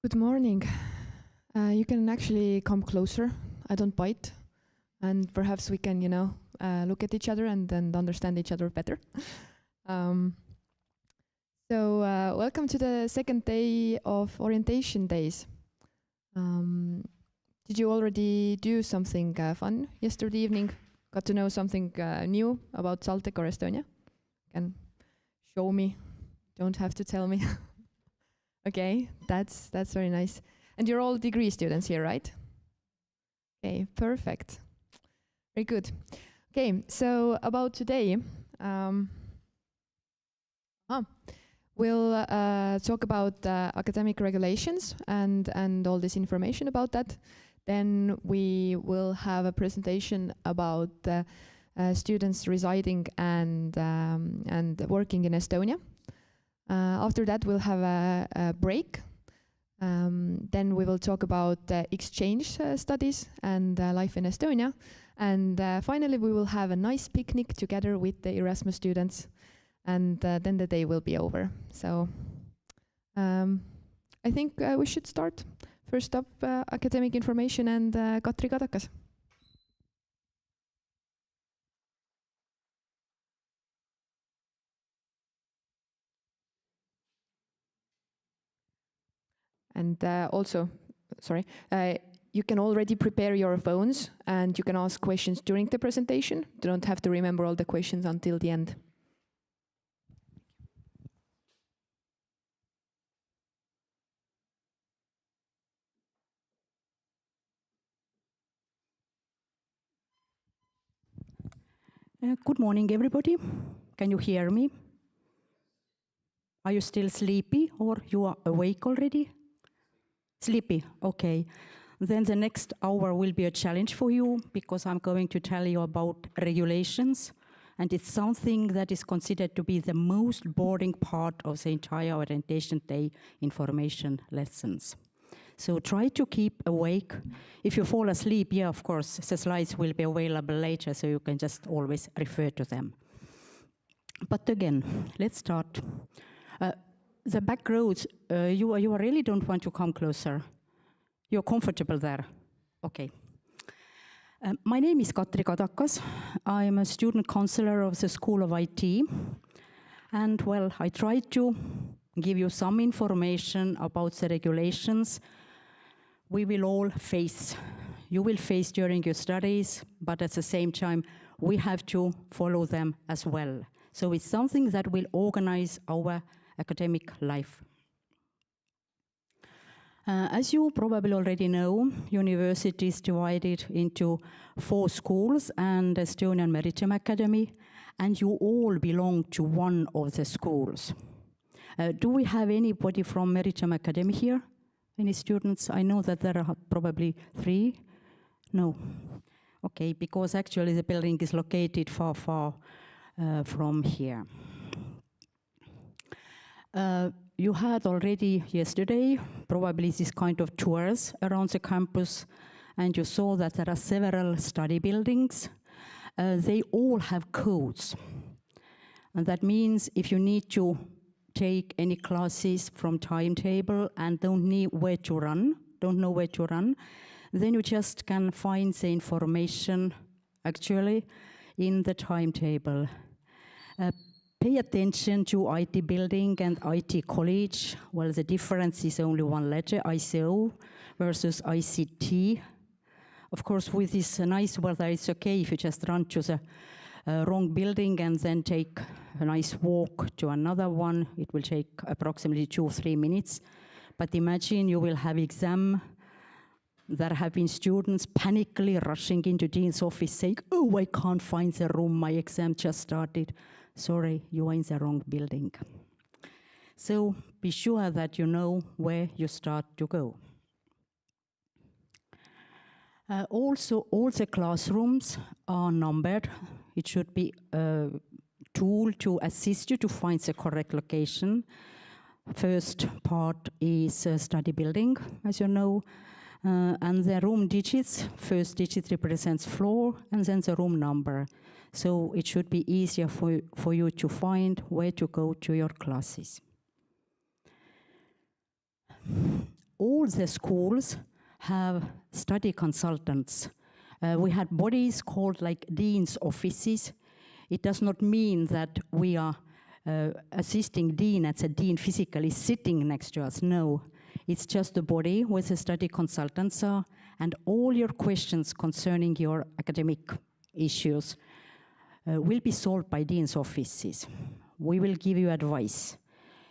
Good morning. You can actually come closer. I don't bite. And perhaps we can, look at each other and then understand each other better. Welcome to the second day of orientation days. Did you already do something fun yesterday evening? Got to know something new about SalTech or Estonia? Can show me. Don't have to tell me. Okay, that's very nice. And you're all degree students here, right? Okay, perfect. Very good. Okay, so about today, we'll talk about academic regulations and all this information about that. Then we will have a presentation about students residing and working in Estonia. After that, we'll have a break. Then we will talk about exchange studies and life in Estonia. And finally, we will have a nice picnic together with the Erasmus students. And then the day will be over. So I think we should start. First up, academic information and Katri Kadakas. And also, you can already prepare your phones and you can ask questions during the presentation. You don't have to remember all the questions until the end. Good morning, everybody. Can you hear me? Are you still sleepy or you are awake already? Sleepy, okay. Then the next hour will be a challenge for you because I'm going to tell you about regulations, and it's something that is considered to be the most boring part of the entire orientation day information lessons. So try to keep awake. If you fall asleep, yeah, of course, the slides will be available later, so you can just always refer to them. But again, let's start. The back rows, you really don't want to come closer. You're comfortable there. Okay. My name is Katri Kadakas. I'm a student counselor of the School of IT. And well, I tried to give you some information about the regulations we will all face. You will face during your studies, but at the same time, we have to follow them as well. So it's something that will organize our academic life. As you probably already know, university is divided into 4 schools and Estonian Maritime Academy, and you all belong to one of the schools. Do we have anybody from Maritime Academy here? Any students? I know that there are probably 3. No. Okay, because actually the building is located far from here. You had already yesterday probably this kind of tours around the campus, and you saw that there are several study buildings. They all have codes. And that means if you need to take any classes from timetable and don't know where to run, then you just can find the information actually in the timetable. Pay attention to IT building and IT college. Well, the difference is only one letter, ICO versus ICT. Of course, with this nice weather, it's okay if you just run to the wrong building and then take a nice walk to another one. It will take approximately 2 or 3 minutes. But imagine you will have exam. There have been students panically rushing into Dean's office saying, oh, I can't find the room, my exam just started. Sorry, you are in the wrong building. So be sure that you know where you start to go. Also, all the classrooms are numbered. It should be a tool to assist you to find the correct location. First part is study building, as you know, and the room digits. First digit represents floor, and then the room number. So it should be easier for you to find where to go to your classes. all the schools have study consultants. We had bodies called like dean's offices. It does not mean that we are assisting dean as a dean physically sitting next to us. No, it's just a body where the study consultants are, and all your questions concerning your academic issues will be solved by dean's offices. We will give you advice.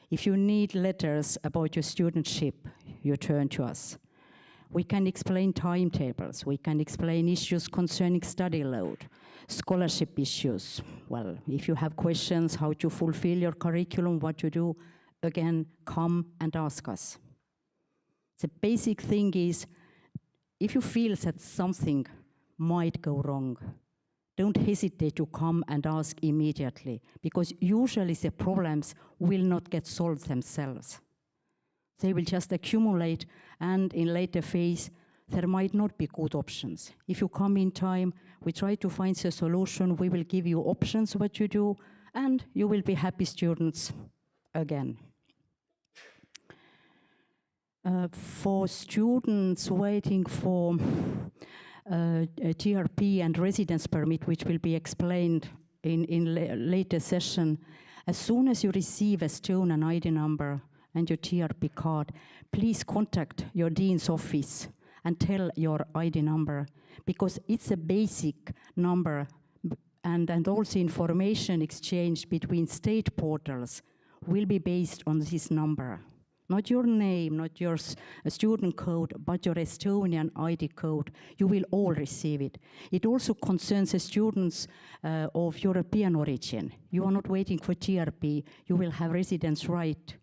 If you need letters about your studentship, you turn to us. We can explain timetables, we can explain issues concerning study load, scholarship issues. Well, if you have questions how to fulfill your curriculum, what to do, again, come and ask us. The basic thing is, if you feel that something might go wrong, don't hesitate to come and ask immediately, because usually the problems will not get solved themselves. They will just accumulate, and in later phase, there might not be good options. If you come in time, we try to find the solution, we will give you options what you do, and you will be happy students again. For students waiting for a TRP and residence permit, which will be explained in later session, as soon as you receive a Estonian ID number and your TRP card, please contact your dean's office and tell your ID number, because it's a basic number, and also information exchange between state portals will be based on this number. Not your name, not your student code, but your Estonian ID code. You will all receive it. It also concerns the students of European origin. You are not waiting for TRP, you will have residence right.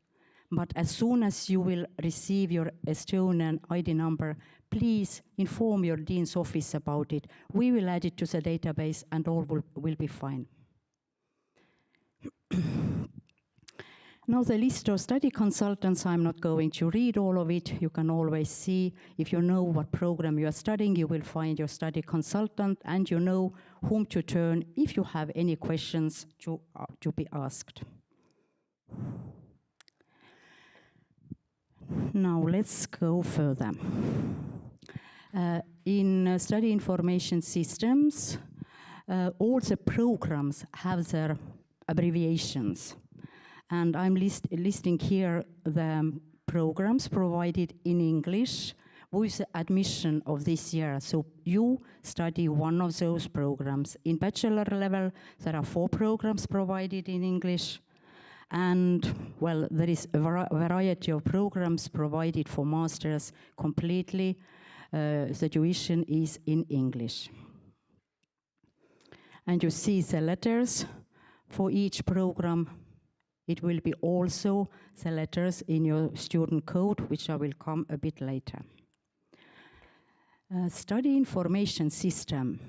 But as soon as you will receive your Estonian ID number, please inform your dean's office about it. We will add it to the database and all will be fine. Now the list of study consultants, I'm not going to read all of it. You can always see, if you know what program you are studying, you will find your study consultant and you know whom to turn if you have any questions to be asked. Now let's go further. In study information systems, all the programs have their abbreviations. And I'm listing here the programs provided in English with the admission of this year. So you study one of those programs. In bachelor level, there are 4 programs provided in English. And, well, there is a variety of programs provided for masters completely. The tuition is in English. And you see the letters for each program. It will be also the letters in your student code, which I will come a bit later. Study information system.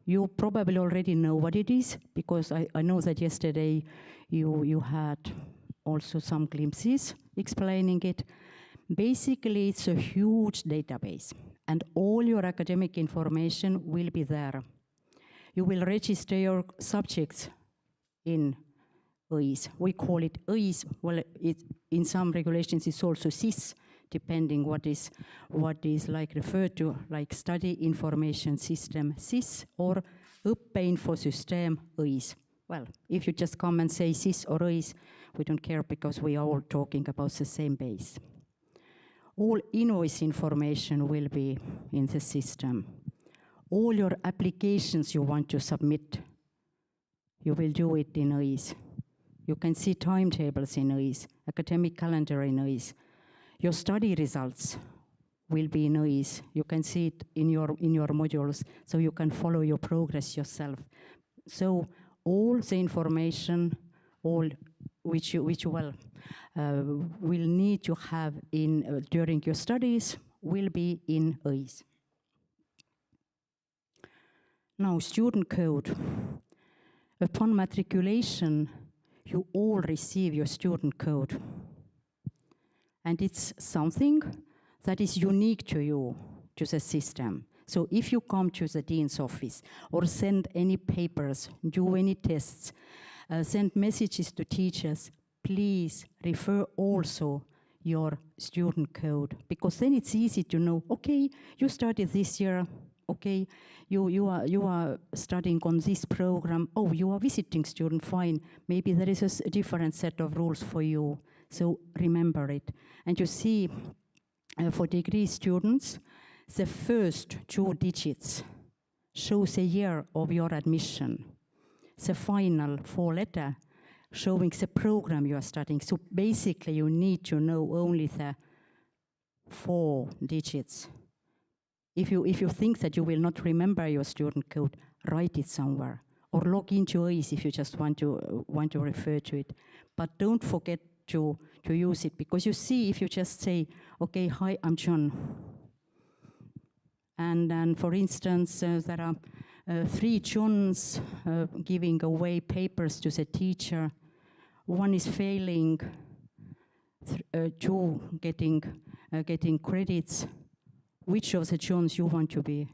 You probably already know what it is, because I know that yesterday you had also some glimpses explaining it. Basically, it's a huge database, and all your academic information will be there. You will register your subjects in ÖIS. We call it ÖIS. Well, in some regulations it's also SIS, depending what is like referred to, like study information system SIS or õppeinfosüsteem ÖIS. Well, if you just come and say SIS or ÖIS, we don't care, because we are all talking about the same base. All invoice information will be in the system. All your applications you want to submit, you will do it in ÖIS. You can see timetables in ÖIS, academic calendar in ÖIS. Your study results will be in ÖIS. You can see it in your modules, so you can follow your progress yourself. So all the information, all which you will need to have in during your studies will be in ÖIS. Now, student code. Upon matriculation, you all receive your student code. And it's something that is unique to you, to the system. So if you come to the dean's office or send any papers, do any tests, send messages to teachers, please refer also your student code, because then it's easy to know, okay, you started this year, okay, you are studying on this program, oh, you are visiting student, fine, maybe there is a different set of rules for you, so remember it. And you see, for degree students, the first 2 digits shows the year of your admission. The final 4 letter showing the program you are studying. So basically you need to know only the 4 digits. If you think that you will not remember your student code, write it somewhere. Or log into OIS if you just want to refer to it. But don't forget to use it, because you see, if you just say, okay, hi, I'm John. And then, for instance, there are 3 Johns giving away papers to the teacher. 1 is failing, 2 getting credits. Which of the Johns you want to be?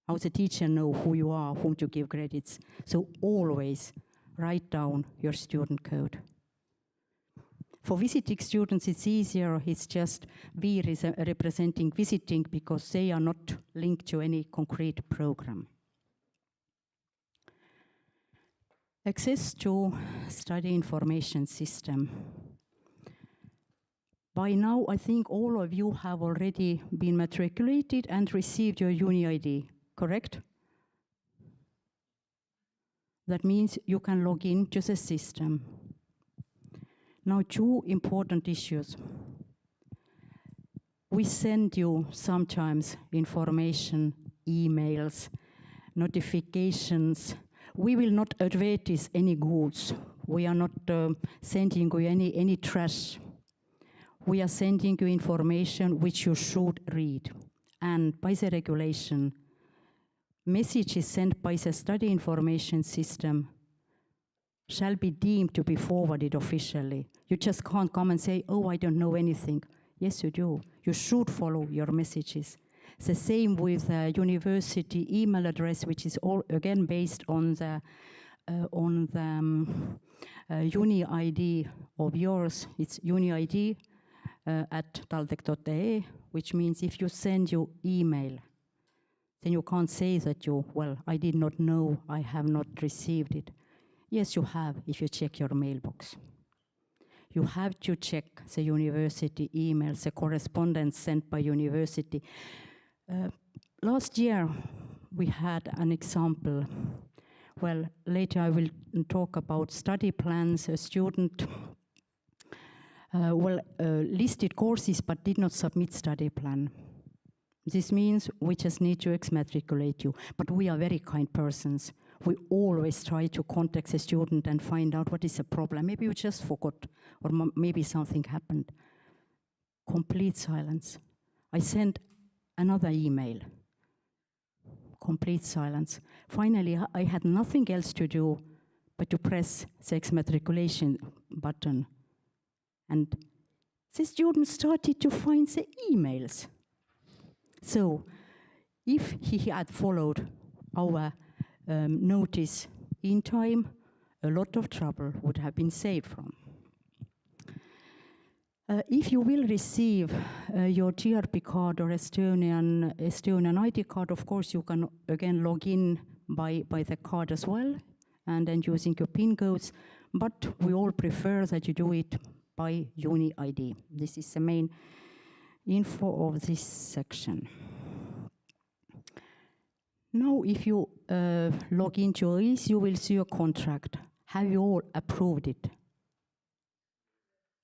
How the teacher know who you are, whom to give credits? So always write down your student code. For visiting students, it's easier. It's just we representing visiting, because they are not linked to any concrete program. Access to study information system. By now, I think all of you have already been matriculated and received your Uni ID, correct? That means you can log in to the system. Now, 2 important issues. We send you sometimes information, emails, notifications. We will not advertise any goods. We are not sending you any trash. We are sending you information which you should read. And by the regulation, messages sent by the study information system shall be deemed to be forwarded officially. You just can't come and say, oh, I don't know anything. Yes, you do. You should follow your messages. The same with university email address, which is all again based on the Uni ID of yours. It's Uni ID at taldek.ee, which means if you send your email, then you can't say that I did not know, I have not received it. Yes, you have, if you check your mailbox. You have to check the university emails, the correspondence sent by university. Last year, we had an example. Well, later I will talk about study plans. A student listed courses but did not submit study plan. This means we just need to exmatriculate you. But we are very kind persons. We always try to contact the student and find out what is the problem. Maybe you just forgot, or maybe something happened. Complete silence. I sent another email. Complete silence. Finally, I had nothing else to do but to press the exmatriculation button. And the student started to find the emails. So, if he had followed our notice in time, a lot of trouble would have been saved from. If you will receive your GRP card or Estonian ID card, of course you can again log in by the card as well, and then using your PIN codes, but we all prefer that you do it by Uni ID. This is the main info of this section. Now, if you log into OIS, you will see a contract. Have you all approved it?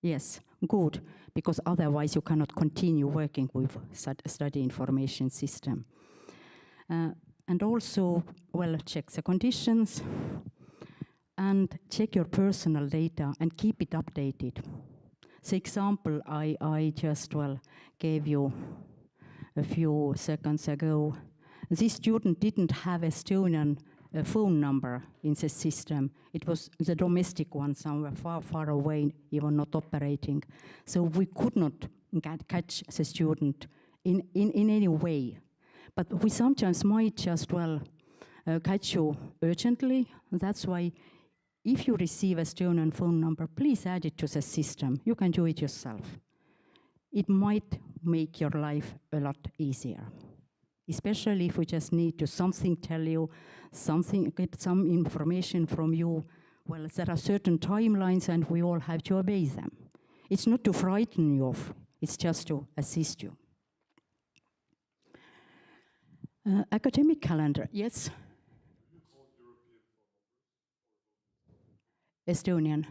Yes, good, because otherwise you cannot continue working with study information system. And also, check the conditions and check your personal data and keep it updated. The example I just gave you a few seconds ago. This student didn't have Estonian phone number in the system. It was the domestic one somewhere far, far away, even not operating. So we could not catch the student in any way. But we sometimes might just catch you urgently. That's why if you receive a Estonian phone number, please add it to the system. You can do it yourself. It might make your life a lot easier, especially if we just need to tell you, get some information from you. Well, there are certain timelines and we all have to obey them. It's not to frighten you off, it's just to assist you. Academic calendar, yes? Estonian.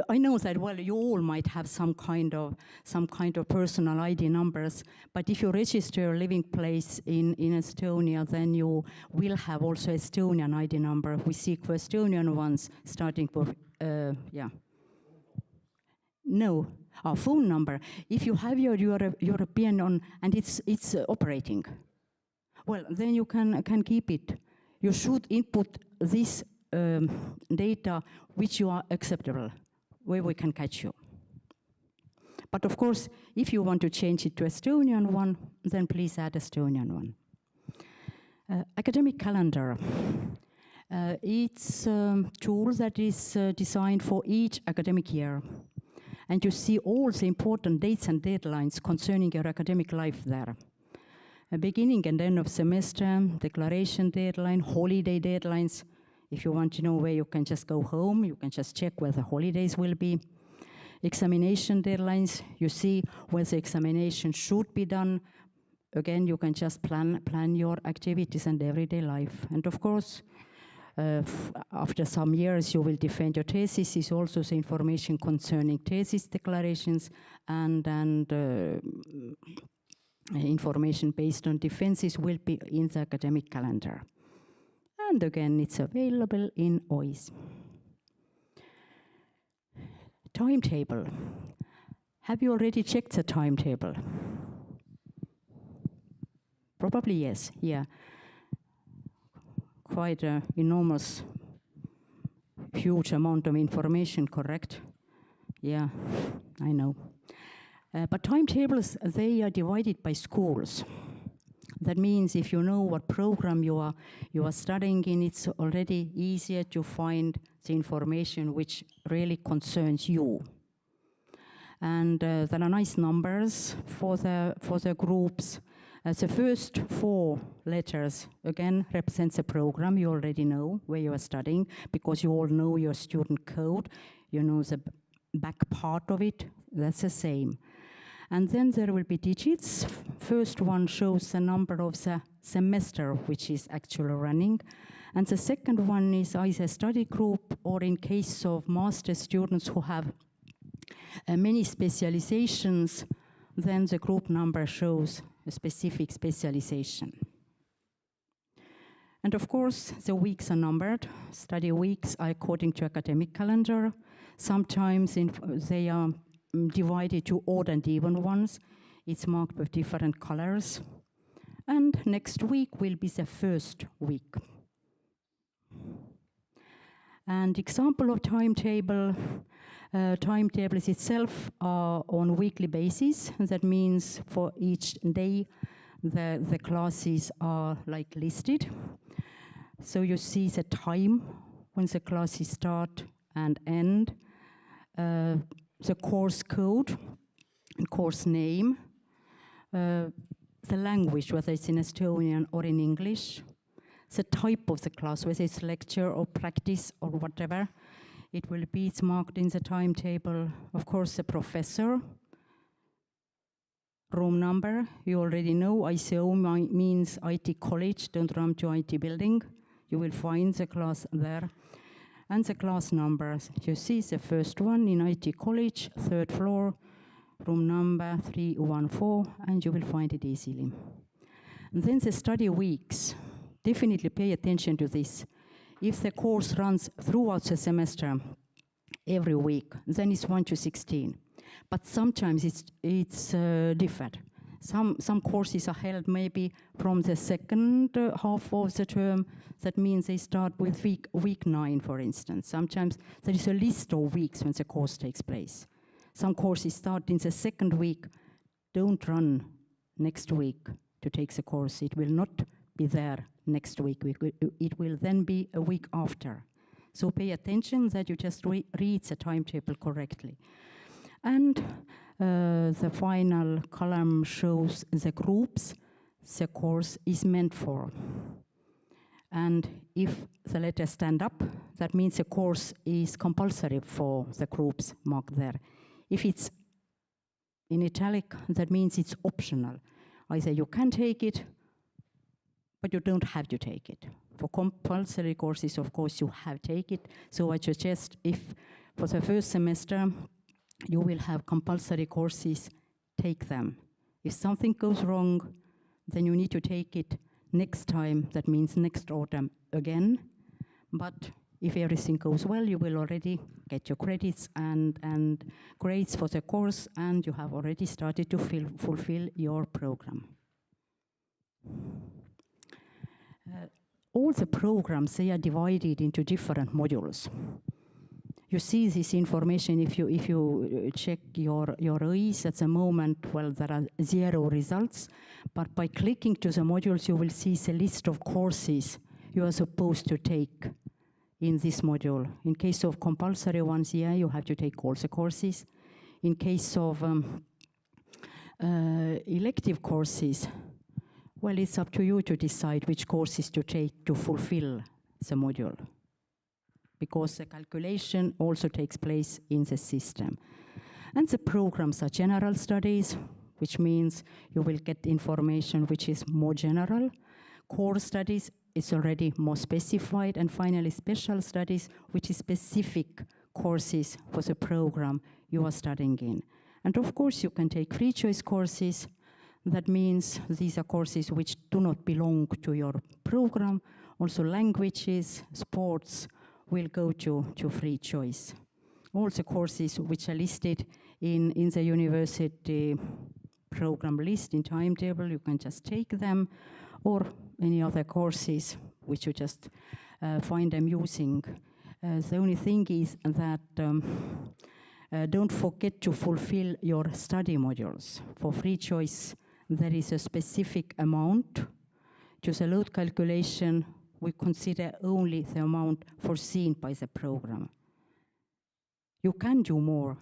I know that, well, you all might have some kind of personal ID numbers, but if you register your living place in Estonia, then you will have also Estonian ID number. We seek for Estonian ones, starting for, No, our phone number. If you have your European on, and it's operating, well, then you can keep it. You should input this data which you are acceptable, where we can catch you. But of course, if you want to change it to Estonian one, then please add Estonian one. Academic calendar. It's a tool that is designed for each academic year. And you see all the important dates and deadlines concerning your academic life there. Beginning and end of semester, declaration deadline, holiday deadlines. If you want to know where you can just go home, you can just check where the holidays will be. Examination deadlines, you see where the examination should be done. Again, you can just plan your activities and everyday life. And of course, after some years, you will defend your thesis. Is also the information concerning thesis declarations and information based on defenses will be in the academic calendar. And again, it's available in OIS. Timetable. Have you already checked the timetable? Probably yes, yeah. Quite an enormous, huge amount of information, correct? Yeah, I know. But timetables, they are divided by schools. That means if you know what program you are studying in, it's already easier to find the information which really concerns you. And there are nice numbers for the groups. The first 4 letters, again, represents the program. You already know where you are studying because you all know your student code. You know the back part of it. That's the same. And then there will be digits. First one shows the number of the semester which is actually running. And the second one is either study group or in case of master students who have many specializations, then the group number shows a specific specialization. And of course, the weeks are numbered. Study weeks are according to academic calendar. Sometimes they are divided to odd and even ones. It's marked with different colors. And next week will be the first week. And example of timetable. Timetables itself are on weekly basis. That means for each day, the classes are like listed. So you see the time when the classes start and end, the course code, course name, the language, whether it's in Estonian or in English, the type of the class, whether it's lecture or practice or whatever. It will be, it's marked in the timetable. Of course, the professor, room number, you already know, ICO means IT college, don't run to IT building. You will find the class there. And the class numbers, you see the first one in IT college, 3rd floor, room number 314, and you will find it easily. And then the study weeks, definitely pay attention to this. If the course runs throughout the semester, every week, then it's 1 to 16. But sometimes it's different. Some courses are held maybe from the second half of the term. That means they start with week 9, for instance. Sometimes there is a list of weeks when the course takes place. Some courses start in the second week. Don't run next week to take the course. It will not be there next week. It will then be a week after. So pay attention that you just read the timetable correctly. And the final column shows the groups the course is meant for. And if the letters stand up, that means the course is compulsory for the groups marked there. If it's in italic, that means it's optional. Either you can take it, but you don't have to take it. For compulsory courses, of course, you have to take it. So I suggest if for the first semester you will have compulsory courses, take them. If something goes wrong, then you need to take it next time, that means next autumn again. But if everything goes well, you will already get your credits and grades for the course, and you have already started to fulfill your program. All the programs, they are divided into different modules. You see this information if you check your OIs at the moment. Well, there are 0 results, but by clicking to the modules, you will see the list of courses you are supposed to take in this module. In case of compulsory ones, yeah, you have to take all the courses. In case of elective courses, well, it's up to you to decide which courses to take to fulfill the module, because the calculation also takes place in the system. And the programs are general studies, which means you will get information which is more general. Core studies is already more specified. And finally, special studies, which is specific courses for the program you are studying in. And of course, you can take free choice courses. That means these are courses which do not belong to your program. Also languages, sports, will go to free choice. All the courses which are listed in the university program list in timetable, you can just take them, or any other courses which you just find amusing. The only thing is that don't forget to fulfill your study modules. For free choice, there is a specific amount. To the load calculation, we consider only the amount foreseen by the program. You can do more,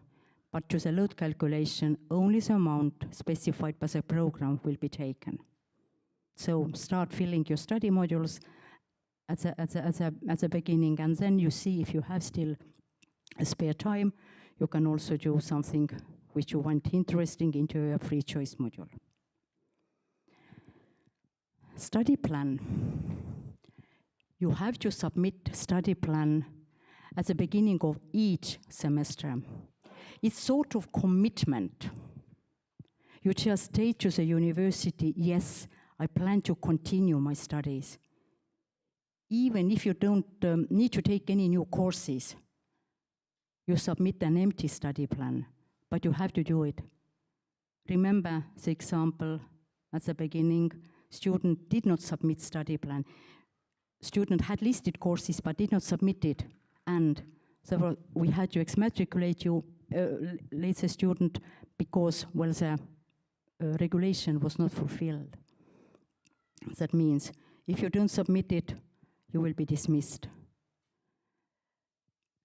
but to the load calculation, only the amount specified by the program will be taken. So start filling your study modules at the beginning, and then you see if you have still a spare time, you can also do something which you want interesting into a free choice module. Study plan. You have to submit study plan at the beginning of each semester. It's sort of commitment. You just state to the university, yes, I plan to continue my studies. Even if you don't need to take any new courses, you submit an empty study plan, but you have to do it. Remember the example at the beginning, student did not submit study plan. Student had listed courses but did not submit it, and so we had to exmatriculate you, later student, because, well, the regulation was not fulfilled. That means if you don't submit it, you will be dismissed.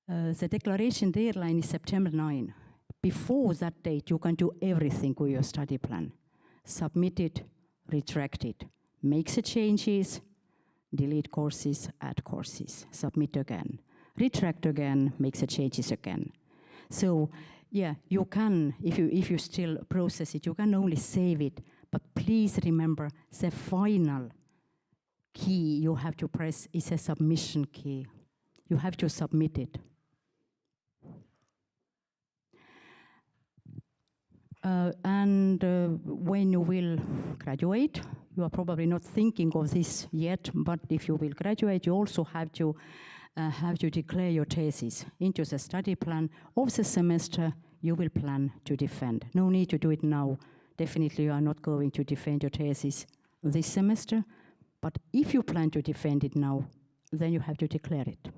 The declaration deadline is September 9. Before that date, you can do everything with your study plan. Submit it, retract it, make the changes, delete courses, add courses, submit again, retract again, make the changes again. So, yeah, you can, if you still process it, you can only save it, but please remember the final key you have to press is a submission key. You have to submit it. When you will graduate, you are probably not thinking of this yet, but if you will graduate, you also have to declare your thesis into the study plan of the semester you will plan to defend. No need to do it now. Definitely you are not going to defend your thesis this semester, but if you plan to defend it now, then you have to declare it.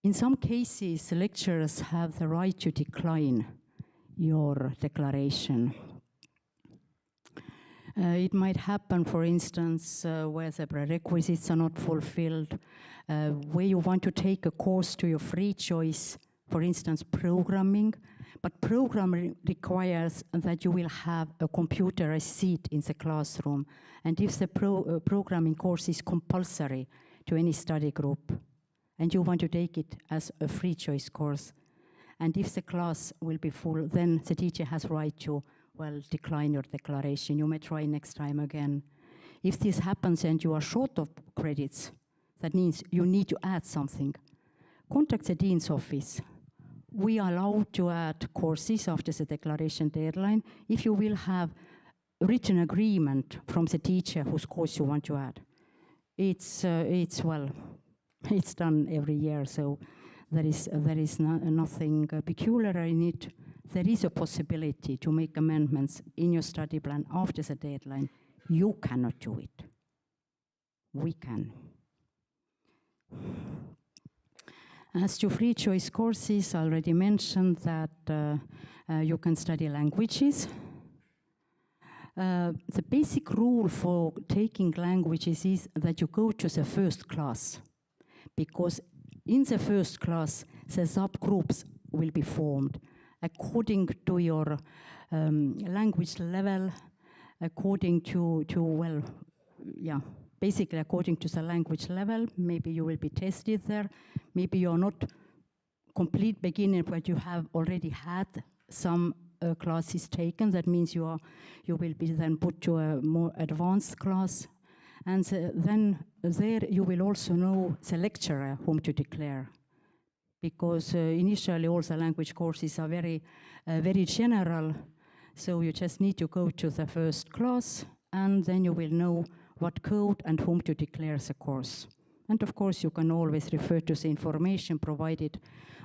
In some cases, lecturers have the right to decline your declaration. It might happen, for instance, where the prerequisites are not fulfilled, where you want to take a course to your free choice, for instance, programming, but programming requires that you will have a computerized seat in the classroom. And if the programming course is compulsory to any study group, and you want to take it as a free choice course, and if the class will be full, then the teacher has right to, well, decline your declaration. You may try next time again. If this happens and you are short of credits, that means you need to add something. Contact the dean's office. We are allowed to add courses after the declaration deadline if you will have written agreement from the teacher whose course you want to add. It's done every year, so there is nothing peculiar in it. There is a possibility to make amendments in your study plan after the deadline. You cannot do it. We can. As to free choice courses, I already mentioned that you can study languages. The basic rule for taking languages is that you go to the first class, because in the first class, the subgroups will be formed according to your language level, according to basically according to the language level. Maybe you will be tested there. Maybe you're not complete beginner, but you have already had some classes taken. That means you will be then put to a more advanced class. And then there you will also know the lecturer whom to declare. Because initially all the language courses are very general. So you just need to go to the first class, and then you will know what code and whom to declare the course. And of course, you can always refer to the information provided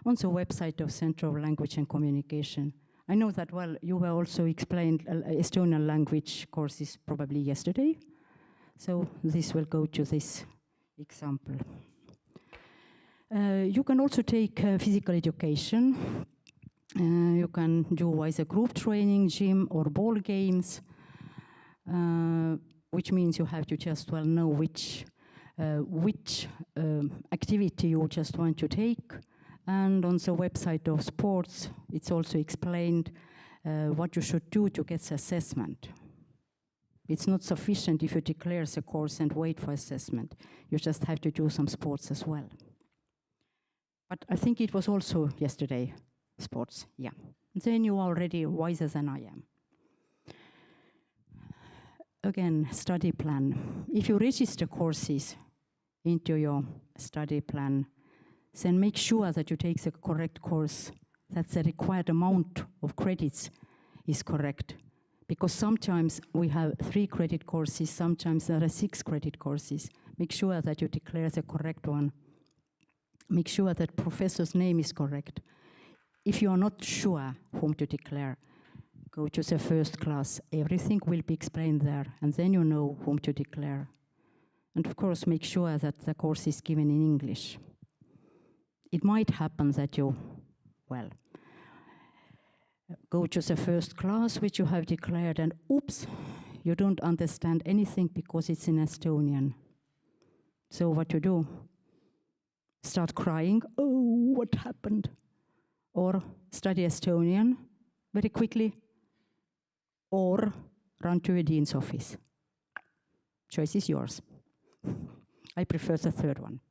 on the website of Center of Language and Communication. I know that, well, you were also explained Estonian language courses probably yesterday. So this will go to this example. You can also take physical education. You can do either group training, gym, or ball games, which means you have to just know which activity you just want to take. And on the website of sports, it's also explained what you should do to get the assessment. It's not sufficient if you declare the course and wait for assessment. You just have to do some sports as well. But I think it was also yesterday, sports, yeah. Then you are already wiser than I am. Again, study plan. If you register courses into your study plan, then make sure that you take the correct course, that the required amount of credits is correct. Because sometimes we have 3 credit courses, sometimes there are 6 credit courses. Make sure that you declare the correct one. Make sure that professor's name is correct. If you are not sure whom to declare, go to the first class. Everything will be explained there, and then you know whom to declare. And of course, make sure that the course is given in English. It might happen that you, well, go to the first class, which you have declared, and oops, you don't understand anything because it's in Estonian. So what you do? Start crying, oh, what happened? Or study Estonian very quickly, or run to a dean's office. Choice is yours. I prefer the third one.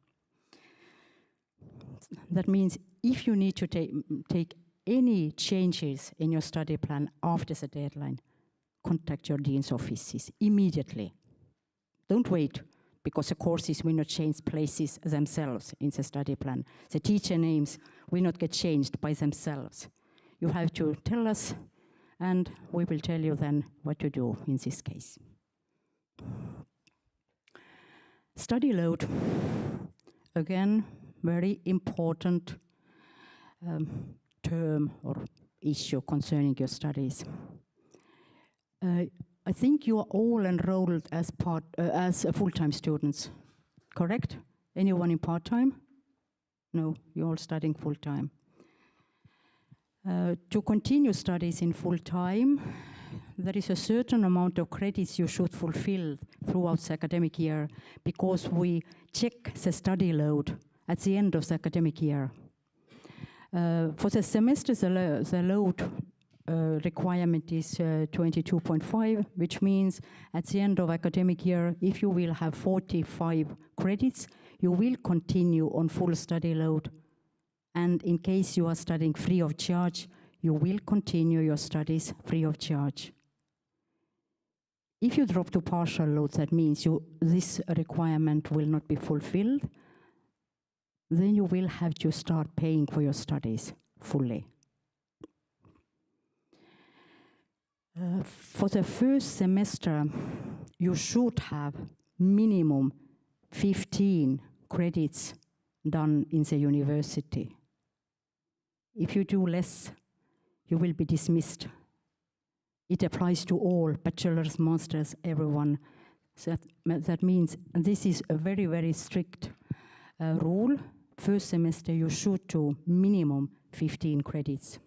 That means if you need to take any changes in your study plan after the deadline, contact your dean's offices immediately. Don't wait, because the courses will not change places themselves in the study plan. The teacher names will not get changed by themselves. You have to tell us, and we will tell you then what to do in this case. Study load. Again, very important term or issue concerning your studies. I think you are all enrolled as full-time students, correct? Anyone in part-time? No, you're all studying full-time. To continue studies in full-time, there is a certain amount of credits you should fulfill throughout the academic year, because we check the study load at the end of the academic year. For the semester, the load requirement is 22.5, which means at the end of academic year, if you will have 45 credits, you will continue on full study load. And in case you are studying free of charge, you will continue your studies free of charge. If you drop to partial load, that means this requirement will not be fulfilled, then you will have to start paying for your studies fully. For the first semester, you should have minimum 15 credits done in the university. If you do less, you will be dismissed. It applies to all, bachelors, masters, everyone. So that means this is a very, very strict rule. First semester, you should do minimum 15 credits.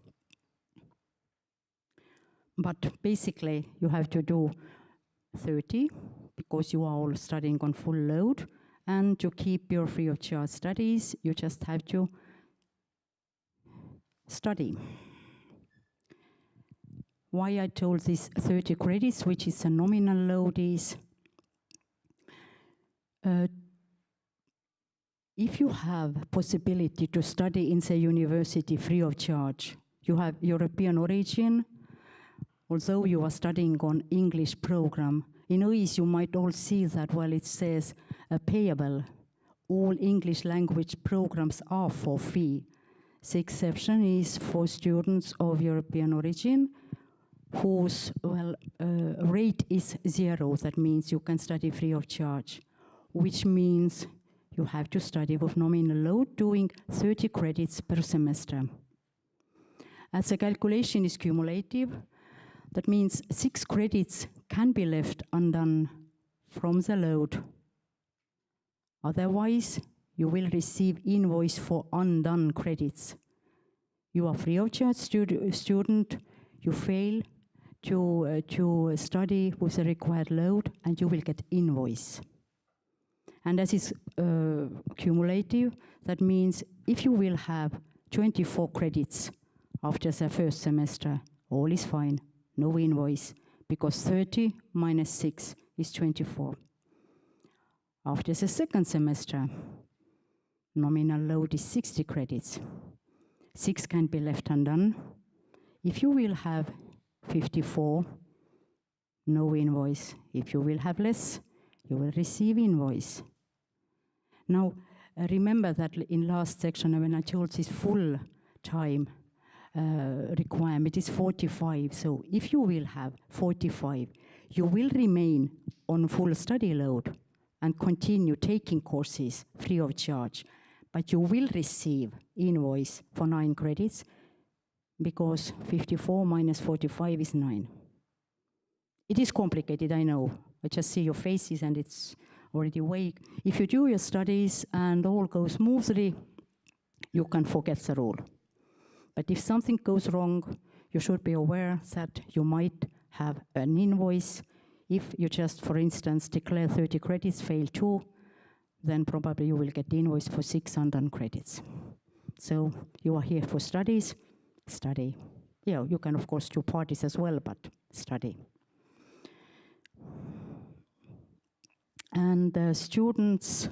But basically, you have to do 30 because you are all studying on full load. And to keep your free of charge studies, you just have to study. Why I told this 30 credits, which is a nominal load, is if you have possibility to study in the university free of charge, you have European origin, although you are studying on English program. In OIS, you might all see that, well, it says payable. All English language programs are for fee. The exception is for students of European origin whose rate is 0. That means you can study free of charge, which means you have to study with nominal load, doing 30 credits per semester. As the calculation is cumulative, that means 6 credits can be left undone from the load. Otherwise, you will receive invoice for undone credits. You are free of charge student, you fail to study with the required load, and you will get invoice. And as is cumulative, that means if you will have 24 credits after the first semester, all is fine. No invoice, because 30 minus 6 is 24. After the second semester, nominal load is 60 credits. 6 can be left undone. If you will have 54, no invoice. If you will have less, you will receive invoice. Now, remember that in last section when I told this full time requirement is 45. So if you will have 45, you will remain on full study load and continue taking courses free of charge. But you will receive invoice for 9 credits because 54 minus 45 is 9. It is complicated, I know. I just see your faces and it's already awake. If you do your studies and all goes smoothly, you can forget the rule. But if something goes wrong, you should be aware that you might have an invoice. If you just, for instance, declare 30 credits, fail 2, then probably you will get the invoice for 6 undone credits. So you are here for studies, study. Yeah, you can of course do parties as well, but study. And the students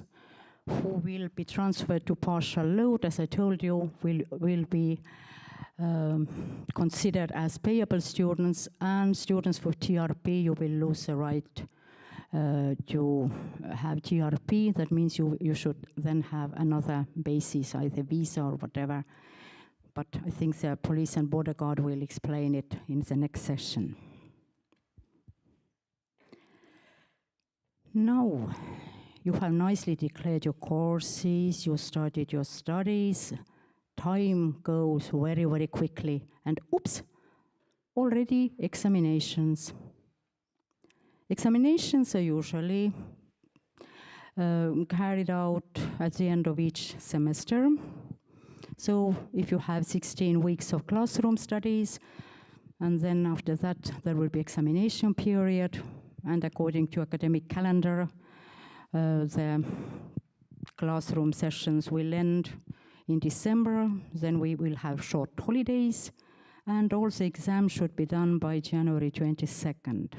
who will be transferred to partial load, as I told you, will be considered as payable students, and students for TRP, you will lose the right to have TRP. That means you should then have another basis, either visa or whatever. But I think the police and border guard will explain it in the next session. Now, you have nicely declared your courses, you started your studies. Time goes very, very quickly, and oops, already examinations. Examinations are usually carried out at the end of each semester. So if you have 16 weeks of classroom studies, And then after that, there will be examination period. And according to academic calendar, the classroom sessions will end in December. Then we will have short holidays. And also exams should be done by January 22nd.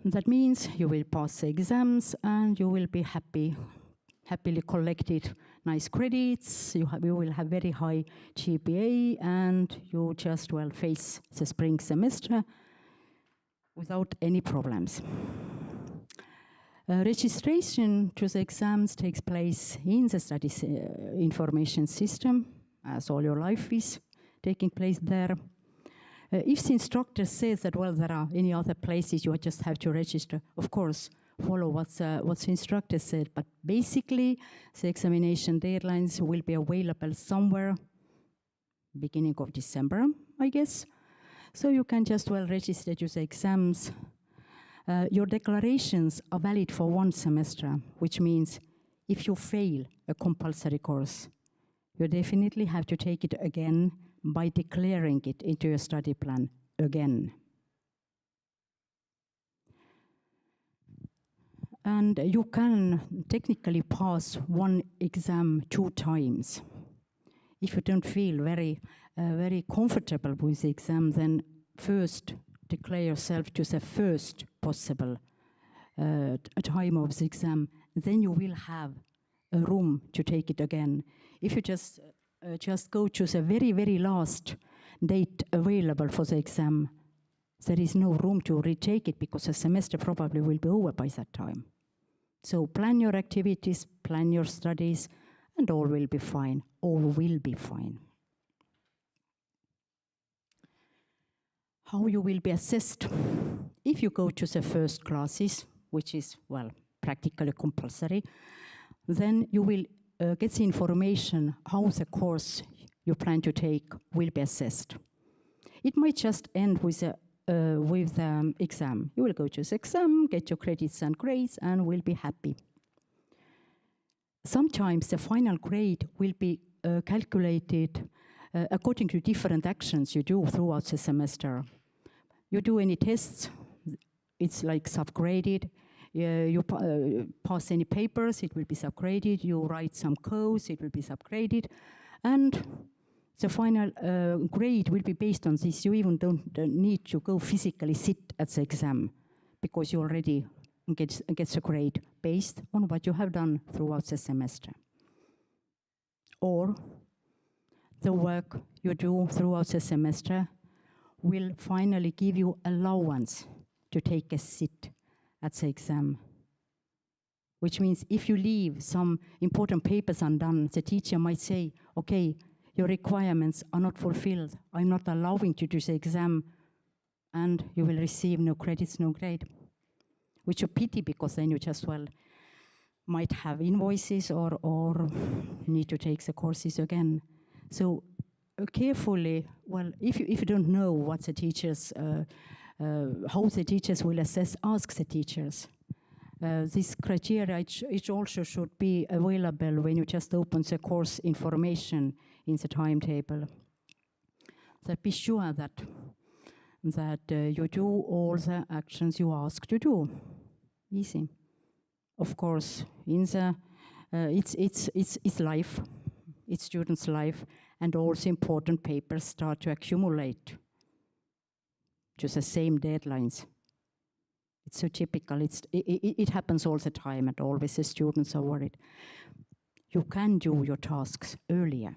That means you will pass the exams and you will be happily collected nice credits. You will have very high GPA and you just will face the spring semester without any problems. Registration to the exams takes place in the study information system, as all your life is taking place there. If the instructor says that, well, there are any other places, you just have to register, of course, follow what the instructor said. But basically, the examination deadlines will be available somewhere beginning of December, I guess. So you can just well register to the exams. Your declarations are valid for 1 semester, which means if you fail a compulsory course, you definitely have to take it again by declaring it into your study plan again. And you can technically pass 1 exam 2 times. If you don't feel very comfortable with the exam, then first declare yourself to the first possible time of the exam. Then you will have a room to take it again. If you just go to the very last date available for the exam, there is no room to retake it because the semester probably will be over by that time. So plan your activities, plan your studies, and all will be fine. All will be fine. How you will be assessed? If you go to the first classes, which is, well, practically compulsory, then you will get the information how the course you plan to take will be assessed. It might just end with the exam. You will go to the exam, get your credits and grades, and will be happy. Sometimes the final grade will be calculated according to different actions you do throughout the semester. You do any tests, it's like subgraded. You pass any papers, it will be subgraded. You write some codes, it will be subgraded. And the final grade will be based on this. You even don't need to go physically sit at the exam because you already get the grade based on what you have done throughout the semester. Or the work you do throughout the semester will finally give you allowance to take a sit at the exam. Which means if you leave some important papers undone, the teacher might say, okay, your requirements are not fulfilled. I'm not allowing you to do the exam, and you will receive no credits, no grade. Which is a pity, because then you just, well, might have invoices or need to take the courses again. So carefully, well, if you don't know what the teachers, how the teachers will assess, ask the teachers. This criteria, it also should be available when you just open the course information in the timetable. So be sure that you do all the actions you ask to do. Easy. Of course, in the it's life, it's students' life, and also important papers start to accumulate to the same deadlines. It's so typical. It happens all the time, and always the students are worried. You can do your tasks earlier.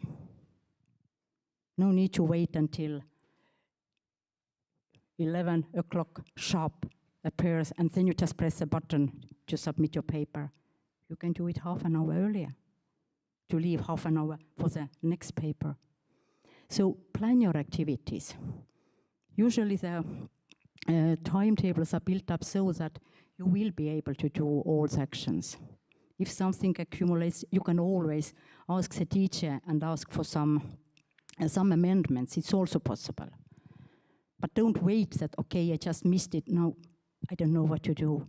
No need to wait until 11 o'clock sharp appears, and then you just press a button to submit your paper. You can do it half an hour earlier, to leave half an hour for the next paper. So plan your activities. Usually the timetables are built up so that you will be able to do all sections. If something accumulates, you can always ask the teacher and ask for some amendments. It's also possible. But don't wait that, okay, I just missed it. No, I don't know what to do.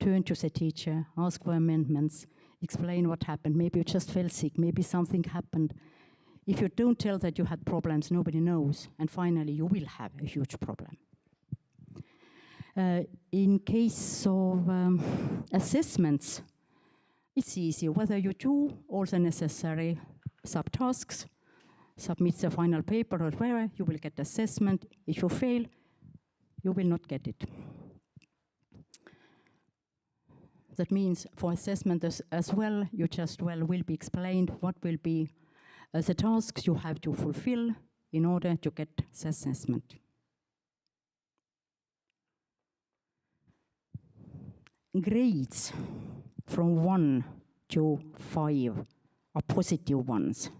Turn to the teacher, ask for amendments, explain what happened. Maybe you just fell sick, maybe something happened. If you don't tell that you had problems, nobody knows, and finally you will have a huge problem. In case of assessments, it's easy. Whether you do all the necessary subtasks, submit the final paper or whatever, you will get assessment. If you fail, you will not get it. That means for assessment as well, you just will be explained what will be the tasks you have to fulfill in order to get the assessment. Grades from 1 to 5 are positive ones.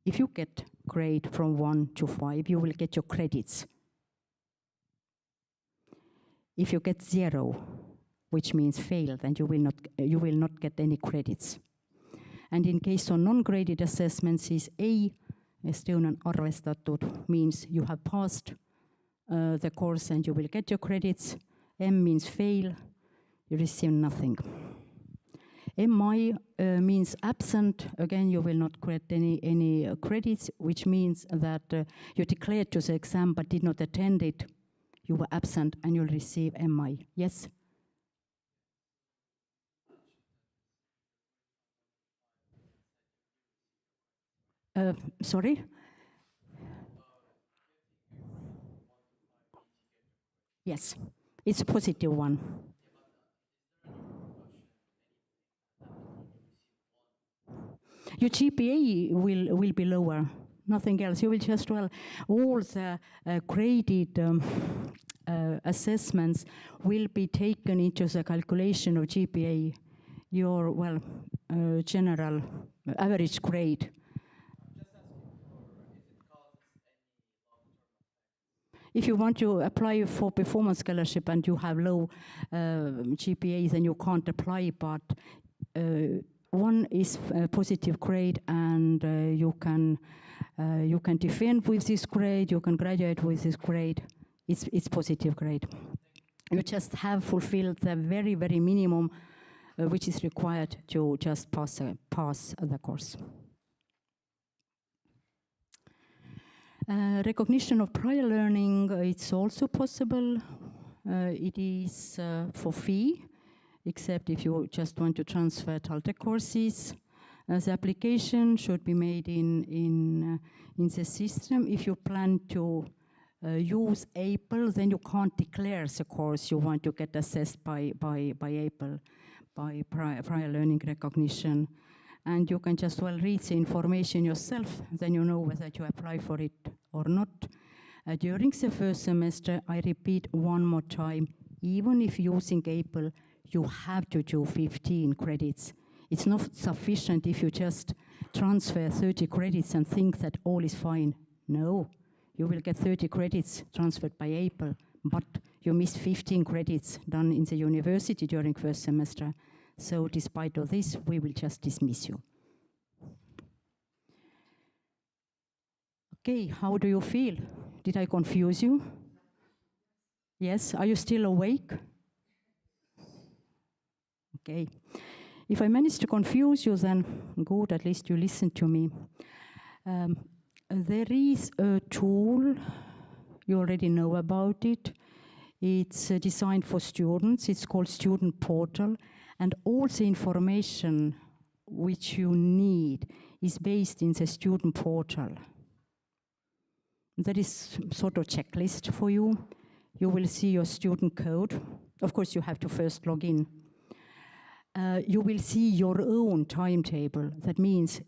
If you get grade from 1 to 5, you will get your credits. If you get 0, which means fail, then you will not get any credits. And in case of non-graded assessments, is A, Estonian arvestatud, means you have passed the course and you will get your credits. M means fail, you receive nothing. MI means absent, again you will not get any credits, which means that you declared to the exam but did not attend it. You were absent and you'll receive MI. Yes? Sorry? Yes, it's a positive one. Your GPA will be lower, nothing else. You will just, well, all the graded assessments will be taken into the calculation of GPA, your, well, general average grade. If you want to apply for performance scholarship and you have low GPA, then you can't apply, but one is a positive grade, and you can defend with this grade, you can graduate with this grade. It's positive grade. You just have fulfilled the very, very minimum which is required to just pass the course. Recognition of prior learning, it's also possible. It is for fee, except if you just want to transfer TALTEC courses. The application should be made in the system. If you plan to use APL, then you can't declare the course you want to get assessed by APL, by prior learning recognition. And you can just well read the information yourself, then you know whether you apply for it or not. During the first semester, I repeat one more time, even if using APL, you have to do 15 credits. It's not sufficient if you just transfer 30 credits and think that all is fine. No, you will get 30 credits transferred by APL, but you missed 15 credits done in the university during first semester. So despite all this, we will just dismiss you. Okay, how do you feel? Did I confuse you? Yes, are you still awake? Okay. If I managed to confuse you, then good, at least you listened to me. There is a tool, you already know about it. It's designed for students, it's called Student Portal. And all the information which you need is based in the student portal. There is sort of checklist for you. You will see your student code. Of course, you have to first log in. You will see your own timetable. That means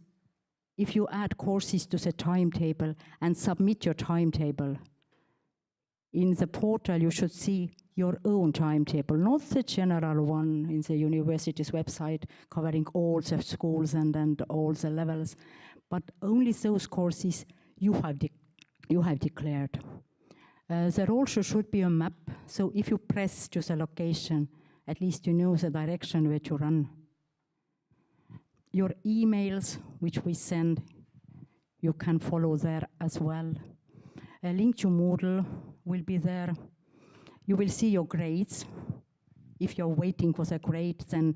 if you add courses to the timetable and submit your timetable, in the portal you should see your own timetable, not the general one in the university's website covering all the schools and all the levels, but only those courses you have declared. There also should be a map, so if you press to the location, at least you know the direction where to run. Your emails, which we send, you can follow there as well. A link to Moodle will be there. You will see your grades. If you're waiting for the grade, then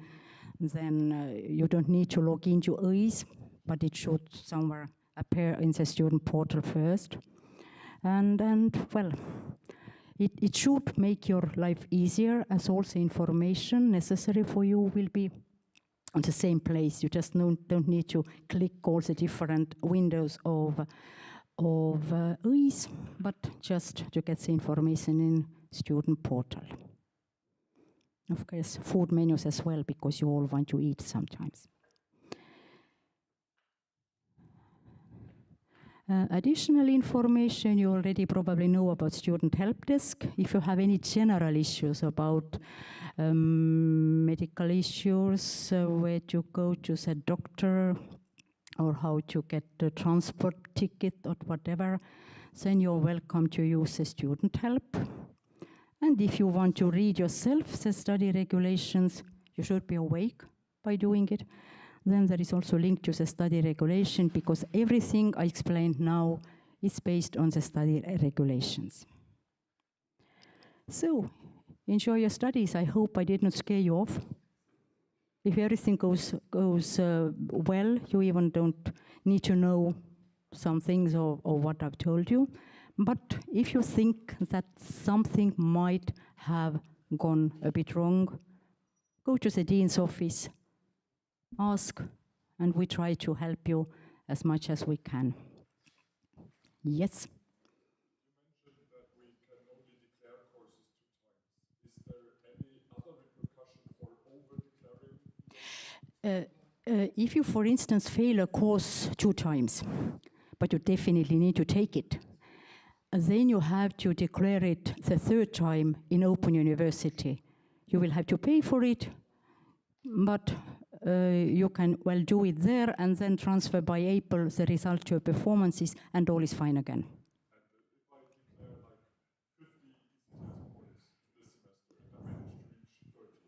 you don't need to log into OIS. but it should somewhere appear in the student portal first. And well, it should make your life easier, as also information necessary for you will be on the same place. You just don't need to click all the different windows of EIS, but just to get the information in student portal. Of course, food menus as well, because you all want to eat sometimes. Additional information you already probably know about Student Help Desk. If you have any general issues about medical issues, where to go to the doctor, or how to get the transport ticket or whatever, then you're welcome to use the Student Help. And if you want to read yourself the study regulations, you should be awake by doing it. Then there is also a link to the study regulation, because everything I explained now is based on the study regulations. So, enjoy your studies. I hope I did not scare you off. If everything goes well, you even don't need to know some things or what I've told you. But if you think that something might have gone a bit wrong, go to the Dean's office, ask, and we try to help you as much as we can. Yes? You mentioned that we can only declare courses 2 times. Is there any other repercussion for over-declaring? If you, for instance, fail a course 2 times, but you definitely need to take it, then you have to declare it the 3rd time in Open University. You will have to pay for it, but you can well do it there and then transfer by April the result to your performances, and all is fine again. And if I declare like 50 ECTS points this semester and I manage to reach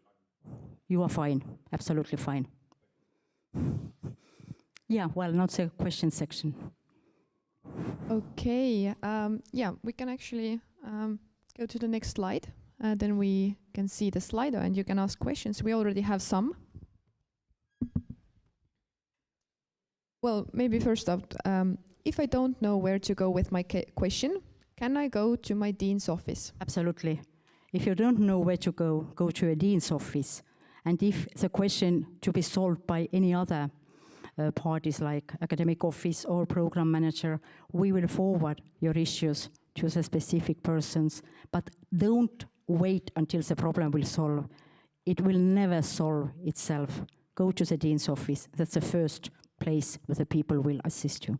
30, You are fine, absolutely fine. Yeah, well, not the question section. Okay, yeah, we can actually go to the next slide. Then we can see the Slido and you can ask questions. We already have some. Well, maybe first off, if I don't know where to go with my question, can I go to my dean's office? Absolutely. If you don't know where to go to a dean's office. And if the question to be solved by any other parties like academic office or program manager, we will forward your issues to the specific persons. But don't wait until the problem will solve. It will never solve itself. Go to the dean's office. That's the first place where the people will assist you.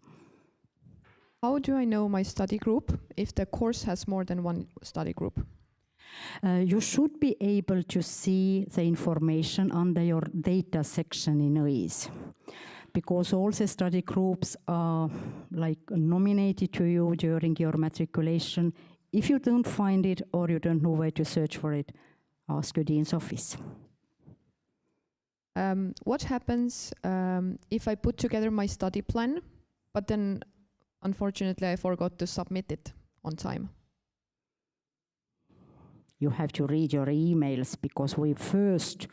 How do I know my study group if the course has more than one study group? You should be able to see the information under your data section in EIS, because all the study groups are like nominated to you during your matriculation. If you don't find it or you don't know where to search for it, ask your dean's office. What happens if I put together my study plan, but then unfortunately I forgot to submit it on time? You have to read your emails, because we first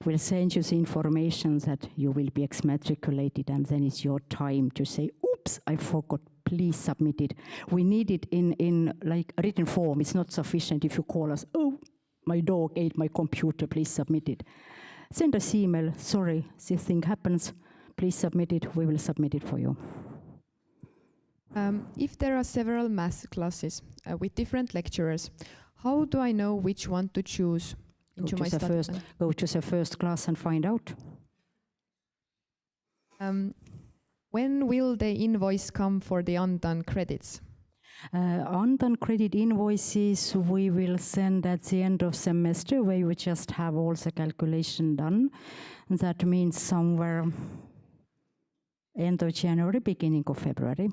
will send you the information that you will be exmatriculated, and then it's your time to say, oops, I forgot, please submit it. We need it in like written form. It's not sufficient if you call us, oh, my dog ate my computer, please submit it. Send us email, sorry, this thing happens, please submit it, we will submit it for you. If there are several math classes with different lecturers, how do I know which one to choose into my study plan? Go to the first class and find out. When will the invoice come for the undone credits? Undone credit invoices we will send at the end of semester, where you just have all the calculation done. That means somewhere end of January, beginning of February.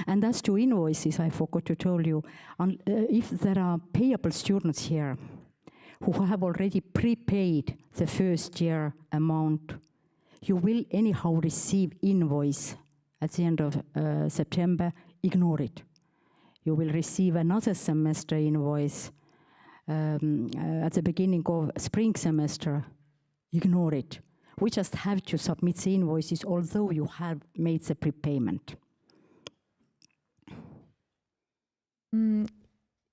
And as to invoices, I forgot to tell you, if there are payable students here who have already prepaid the first year amount, you will anyhow receive invoice at the end of September. Ignore it. You will receive another semester invoice at the beginning of spring semester. Ignore it. We just have to submit the invoices, although you have made the prepayment.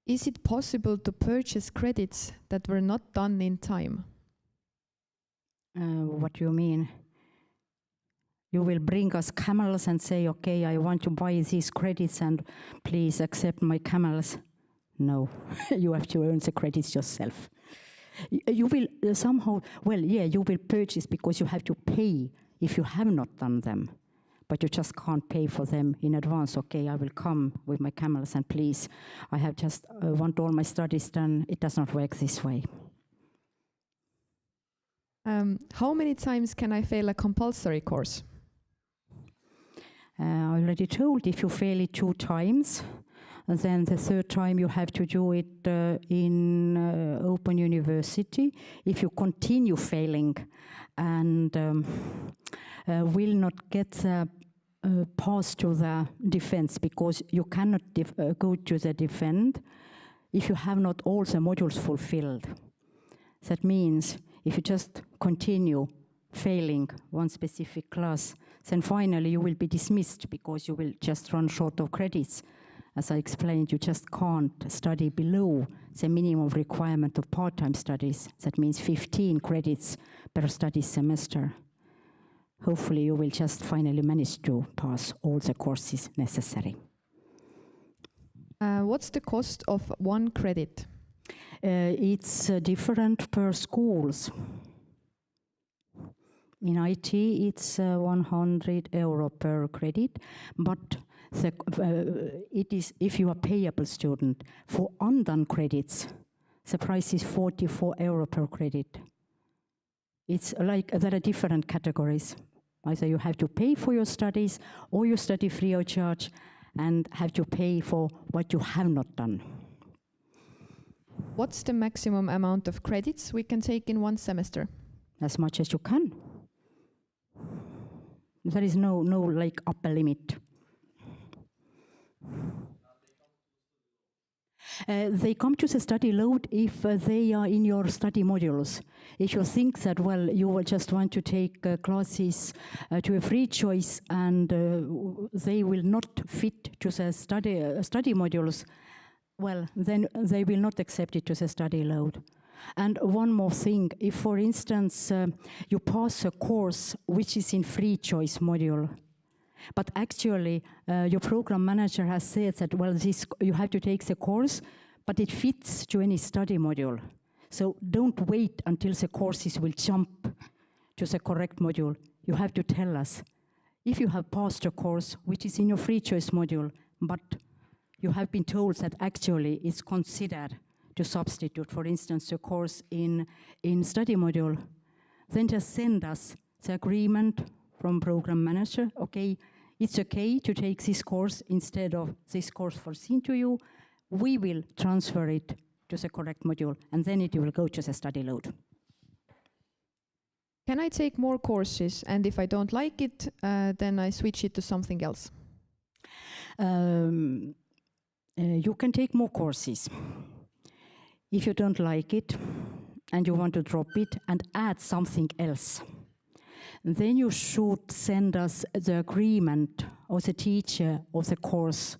Is it possible to purchase credits that were not done in time? What do you mean? You will bring us camels and say, okay, I want to buy these credits and please accept my camels. No, you have to earn the credits yourself. You will somehow, well, yeah, you will purchase because you have to pay if you have not done them. But you just can't pay for them in advance. Okay, I will come with my camels and please, I have just want all my studies done. It does not work this way. How many times can I fail a compulsory course? I already told, if you fail it 2 times, and then the 3rd time you have to do it in Open University. If you continue failing and will not get the pass to the defense, because you cannot go to the defend if you have not all the modules fulfilled. That means if you just continue failing one specific class, then finally you will be dismissed because you will just run short of credits. As I explained, you just can't study below the minimum requirement of part-time studies. That means 15 credits per study semester. Hopefully you will just finally manage to pass all the courses necessary. What's the cost of 1 credit? It's different per schools. In IT, it's €100 per credit, but it is if you are a payable student. For undone credits, the price is €44 per credit. It's like there are different categories. Either you have to pay for your studies, or you study free of charge and have to pay for what you have not done. What's the maximum amount of credits we can take in 1 semester? As much as you can. There is no like upper limit. They come to the study load if they are in your study modules. If you think that, well, you will just want to take classes to a free choice and they will not fit to the study modules, well, then they will not accept it to the study load. And one more thing, if for instance you pass a course which is in free choice module, but actually your program manager has said that, well, you have to take the course, but it fits to any study module. So don't wait until the courses will jump to the correct module. You have to tell us. If you have passed a course which is in your free choice module, but you have been told that actually it's considered to substitute, for instance, a course in study module, then just send us the agreement from program manager. Okay, it's okay to take this course instead of this course foreseen to you. We will transfer it to the correct module, and then it will go to the study load. Can I take more courses, and if I don't like it, then I switch it to something else? You can take more courses. If you don't like it and you want to drop it and add something else, then you should send us the agreement of the teacher of the course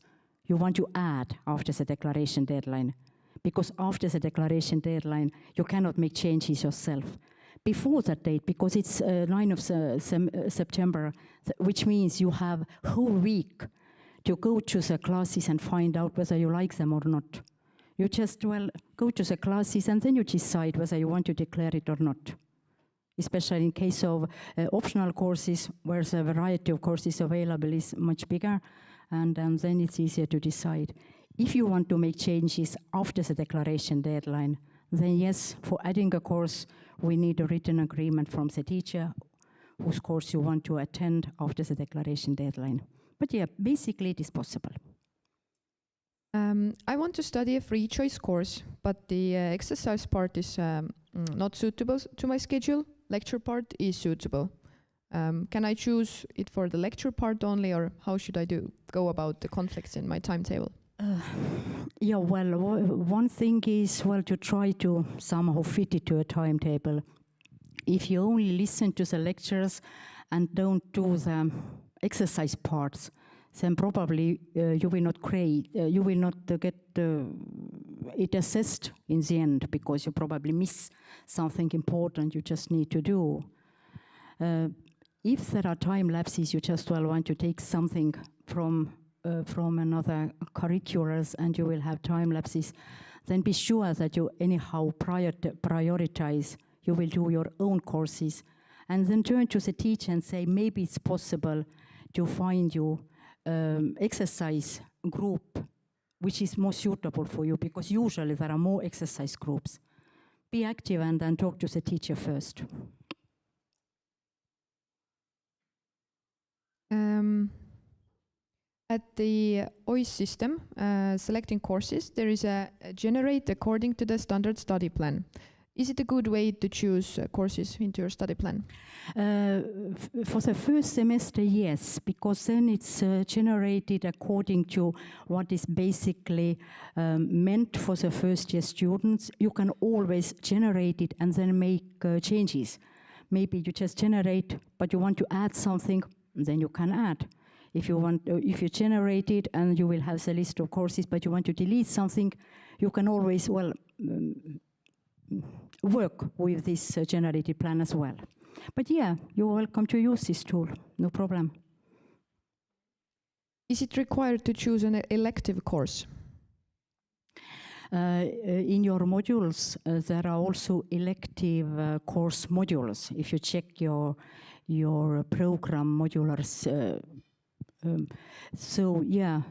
you want to add after the declaration deadline. Because after the declaration deadline, you cannot make changes yourself. Before that date, because it's 9th of September, which means you have a whole week to go to the classes and find out whether you like them or not. You just, well, go to the classes and then you decide whether you want to declare it or not. Especially in case of optional courses, where the variety of courses available is much bigger, and then it's easier to decide. If you want to make changes after the declaration deadline, then yes, for adding a course, we need a written agreement from the teacher whose course you want to attend after the declaration deadline. But yeah, basically it is possible. I want to study a free choice course, but the exercise part is not suitable to my schedule. Lecture part is suitable. Can I choose it for the lecture part only, or how should I go about the conflicts in my timetable? Yeah, well, one thing is, well, to try to somehow fit it to a timetable. if you only listen to the lectures and don't do the exercise parts, then probably you will not get it assessed in the end, because you probably miss something important you just need to do. If there are time lapses, you just want to take something from another curriculars and you will have time lapses, then be sure that you anyhow prioritize. You will do your own courses, and then turn to the teacher and say, maybe it's possible to find you exercise group which is more suitable for you, because usually there are more exercise groups. Be active and then talk to the teacher first. At the OIS system, selecting courses, there is a generate according to the standard study plan. Is it a good way to choose courses into your study plan? For the first semester, yes, because then it's generated according to what is basically meant for the first year students. You can always generate it and then make changes. Maybe you just generate, but you want to add something, then you can add. If you generate it and you will have the list of courses, but you want to delete something, you can always, work with this generated plan as well. But yeah, you're welcome to use this tool, no problem. Is it required to choose an elective course? In your modules, there are also elective course modules. If you check your program modulars, so yeah,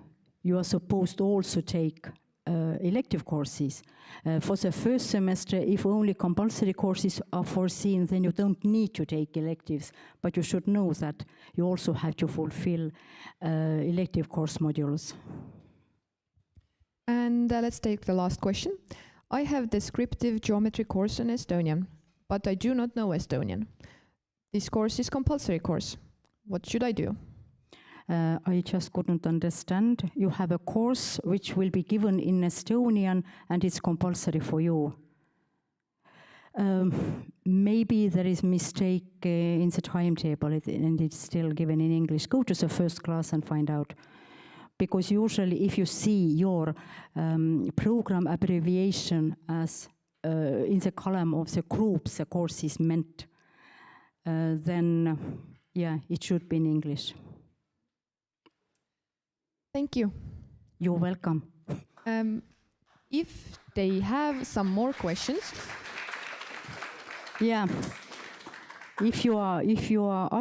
you are supposed to also take elective courses. For the first semester, if only compulsory courses are foreseen, then you don't need to take electives, but you should know that you also have to fulfill elective course modules. And let's take the last question. I have descriptive geometry course in Estonian, but I do not know Estonian. This course is compulsory course. What should I do? I just couldn't understand. You have a course which will be given in Estonian and it's compulsory for you. Maybe there is mistake in the timetable and it's still given in English. Go to the first class and find out. Because usually if you see your program abbreviation as in the column of the groups the course is meant, then yeah, it should be in English. Thank you. You're welcome. If they have some more questions. Yeah. If you are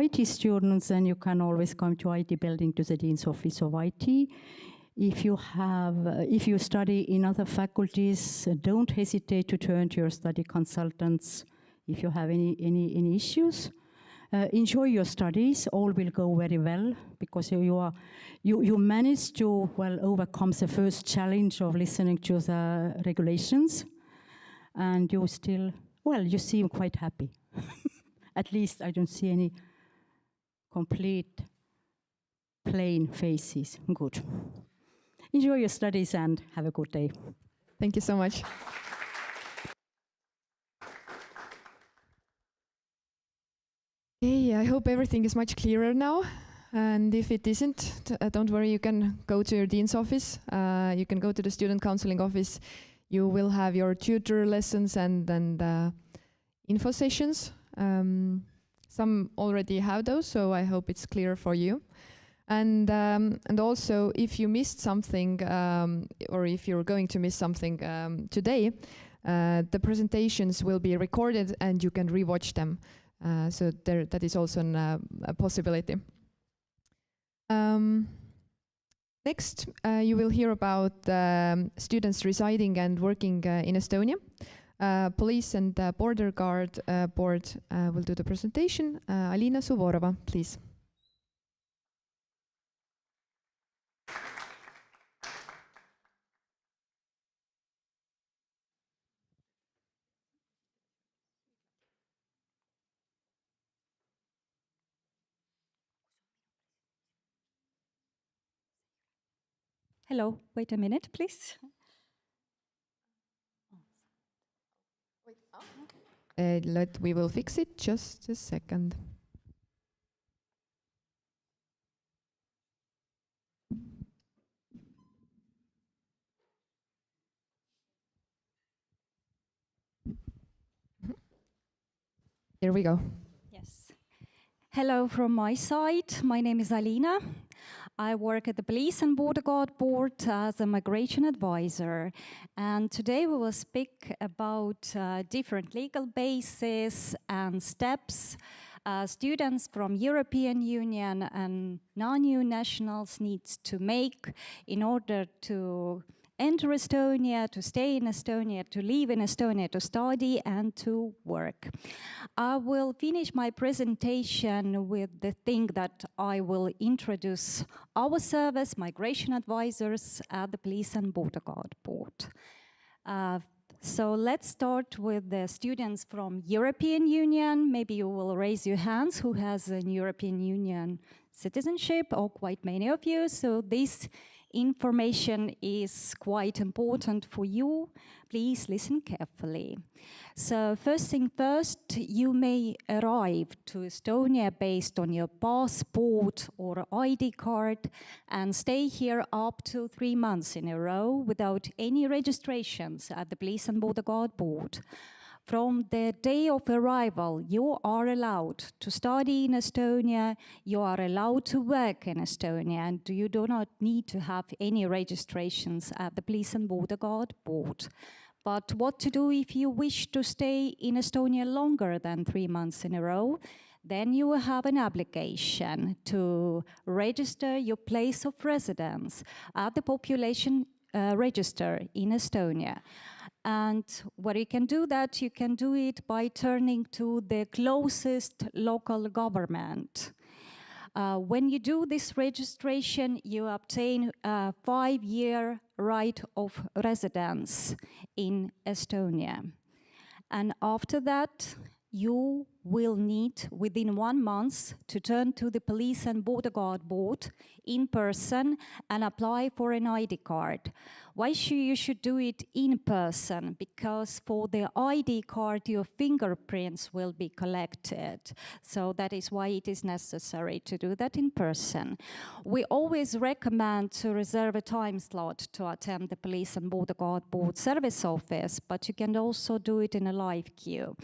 IT students, then you can always come to IT building to the Dean's Office of IT. If you study in other faculties, don't hesitate to turn to your study consultants if you have any issues. Enjoy your studies, all will go very well, because you managed to overcome the first challenge of listening to the regulations, and you still, you seem quite happy. At least I don't see any complete plain faces. Good. Enjoy your studies and have a good day. Thank you so much. Okay, I hope everything is much clearer now. And if it isn't, don't worry, you can go to your dean's office. You can go to the student counseling office. You will have your tutor lessons and info sessions. Some already have those, so I hope it's clear for you. And also, if you missed something, or if you're going to miss something today, the presentations will be recorded and you can rewatch them. So that is also a possibility. Next, you will hear about students residing and working in Estonia. Police and Border Guard Board will do the presentation. Alina Suvorova, please. Hello, wait a minute, please. We will fix it, just a second. Here we go. Yes. Hello from my side. My name is Alina. I work at the Police and Border Guard Board as a migration advisor. And today we will speak about different legal bases and steps students from European Union and non-EU nationals need to make in order to enter Estonia, to stay in Estonia, to live in Estonia, to study and to work. I will finish my presentation with the thing that I will introduce our service, migration advisors at the Police and Border Guard Board. So let's start with the students from European Union. Maybe you will raise your hands who has a European Union citizenship, or quite many of you. So this information is quite important for you. Please listen carefully. So first thing first, you may arrive to Estonia based on your passport or ID card and stay here up to 3 months in a row without any registrations at the Police and Border Guard Board. From the day of arrival, you are allowed to study in Estonia, you are allowed to work in Estonia, and you do not need to have any registrations at the Police and Border Guard Board. But what to do if you wish to stay in Estonia longer than 3 months in a row? Then you will have an application to register your place of residence at the population register in Estonia. And where you can do that, you can do it by turning to the closest local government. When you do this registration, you obtain a 5-year right of residence in Estonia. And after that, you will need, within 1 month, to turn to the Police and Border Guard Board in person and apply for an ID card. Why you should do it in person? Because for the ID card, your fingerprints will be collected. So that is why it is necessary to do that in person. We always recommend to reserve a time slot to attend the Police and Border Guard Board service office, but you can also do it in a live queue.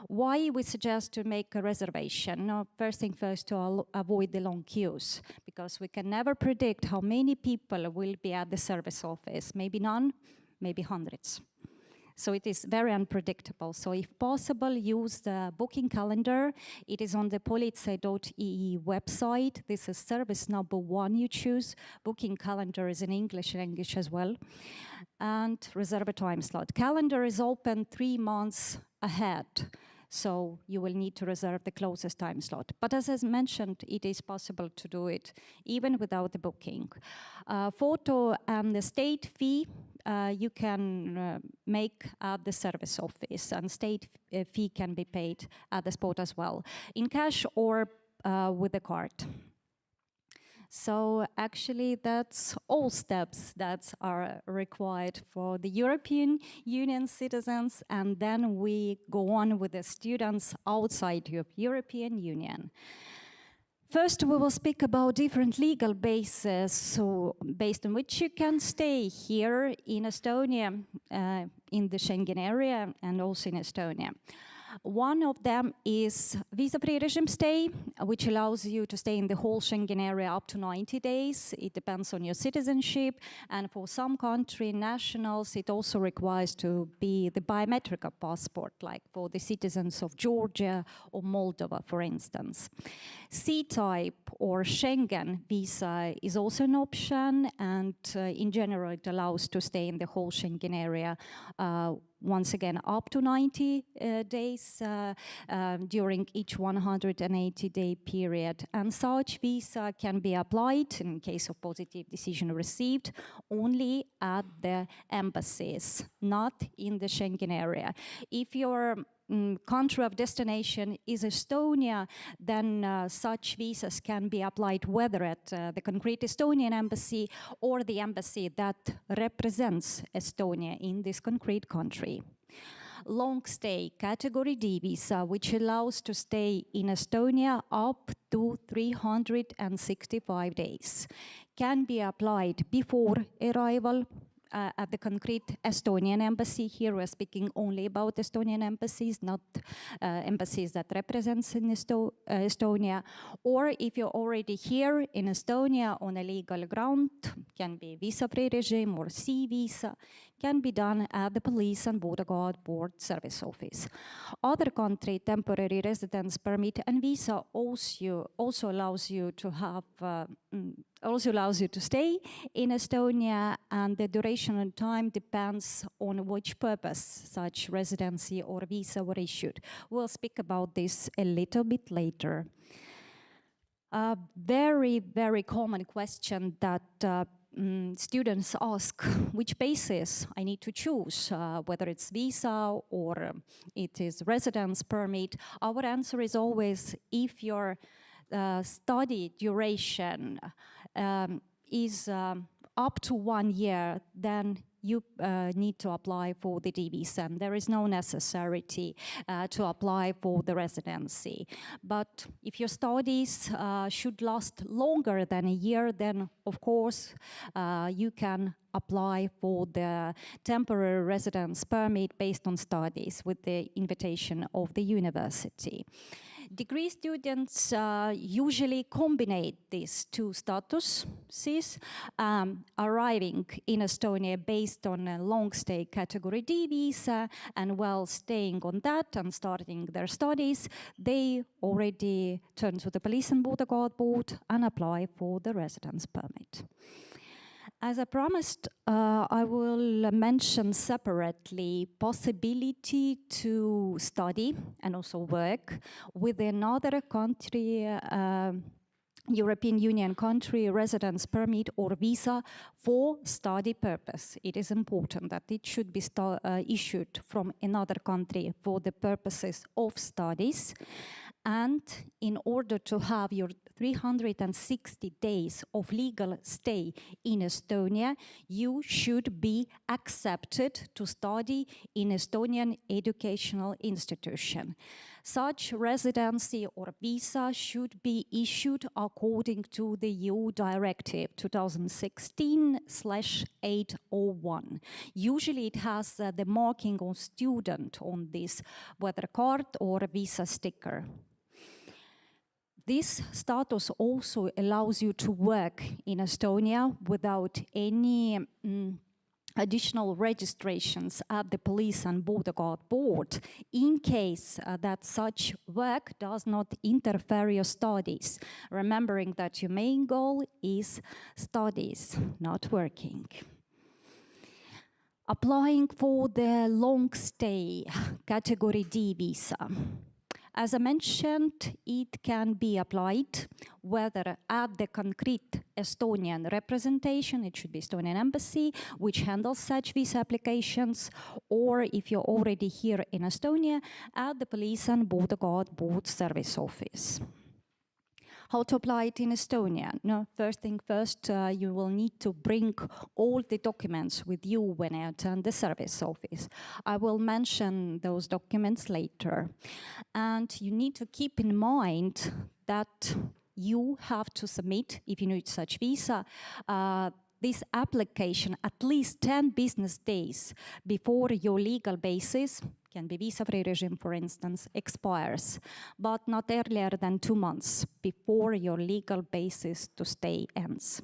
Why we suggest to make a reservation? No, first thing first, to avoid the long queues, because we can never predict how many people will be at the service office. Maybe none, maybe hundreds. So it is very unpredictable. So if possible, use the booking calendar. It is on the politsei.ee website. This is service number 1 you choose. Booking calendar is in English and English as well. And reserve a time slot. Calendar is open 3 months ahead. So you will need to reserve the closest time slot. But as I mentioned, it is possible to do it even without the booking. Photo and the state fee you can make at the service office, and state fee can be paid at the spot as well, in cash or with a card. So actually that's all steps that are required for the European Union citizens, and then we go on with the students outside the European Union. First, we will speak about different legal bases, so based on which you can stay here in Estonia, in the Schengen area, and also in Estonia. One of them is visa-free regime stay, which allows you to stay in the whole Schengen area up to 90 days. It depends on your citizenship, and for some country nationals, it also requires to be the biometric passport, like for the citizens of Georgia or Moldova, for instance. C-type or Schengen visa is also an option, and in general, it allows to stay in the whole Schengen area once again, up to 90 days during each 180-day period. And such visa can be applied in case of positive decision received only at the embassies, not in the Schengen area. If your country of destination is Estonia, then such visas can be applied whether at the concrete Estonian embassy or the embassy that represents Estonia in this concrete country. long stay category D visa, which allows to stay in Estonia up to 365 days, can be applied before arrival at the concrete Estonian embassy. Here we're speaking only about Estonian embassies, not embassies that represents in Estonia. Or if you're already here in Estonia on a legal ground, can be visa-free regime or C visa, can be done at the Police and Border Guard Board Service Office. Other country temporary residence permit and visa also allows you to have to stay in Estonia, and the duration and time depends on which purpose such residency or visa were issued. We'll speak about this a little bit later. A very, very common question that students ask, which basis I need to choose, whether it's visa or it is residence permit. Our answer is always, if your study duration is up to 1 year, then you need to apply for the D visa. There is no necessity to apply for the residency. But if your studies should last longer than a year, then of course you can apply for the temporary residence permit based on studies with the invitation of the university. Degree students usually combine these two statuses, arriving in Estonia based on a long stay category D visa, and while staying on that and starting their studies, they already turn to the Police and Border Guard Board and apply for the residence permit. As I promised, I will mention separately possibility to study and also work with another country, European Union country residence permit or visa for study purpose. It is important that it should be issued from another country for the purposes of studies. And in order to have your 360 days of legal stay in Estonia, you should be accepted to study in Estonian educational institution. Such residency or visa should be issued according to the EU Directive 2016/801. Usually it has the marking of student on this, whether card or visa sticker. This status also allows you to work in Estonia without any additional registrations at the Police and Border Guard Board in case that such work does not interfere your studies, remembering that your main goal is studies, not working. Applying for the long stay category D visa. As I mentioned, it can be applied whether at the concrete Estonian representation, it should be Estonian embassy, which handles such visa applications, or if you're already here in Estonia, at the Police and Border Guard Board Service Office. How to apply it in Estonia? No, first thing first, you will need to bring all the documents with you when you attend the service office. I will mention those documents later. And you need to keep in mind that you have to submit, if you need such visa, this application at least 10 business days before your legal basis, can be visa-free regime, for instance, expires, but not earlier than 2 months before your legal basis to stay ends.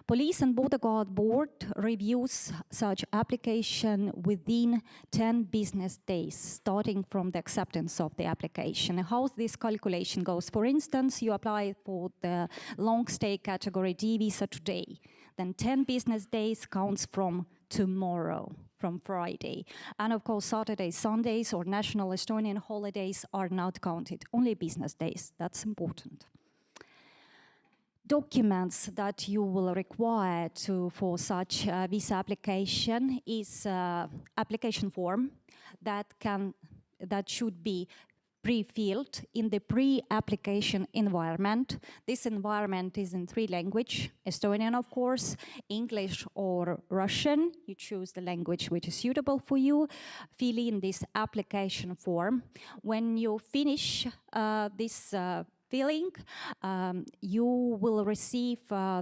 Police and Border Guard Board reviews such application within 10 business days, starting from the acceptance of the application. How this calculation goes, for instance, you apply for the long stay category D visa today, then 10 business days counts from tomorrow, from Friday. And of course, Saturdays, Sundays, or national Estonian holidays are not counted, only business days. That's important. Documents that you will require for such visa application is application form that should be pre-filled in the pre-application environment. This environment is in 3 languages, Estonian, of course, English or Russian. You choose the language which is suitable for you. Fill in this application form. When you finish this filling, you will receive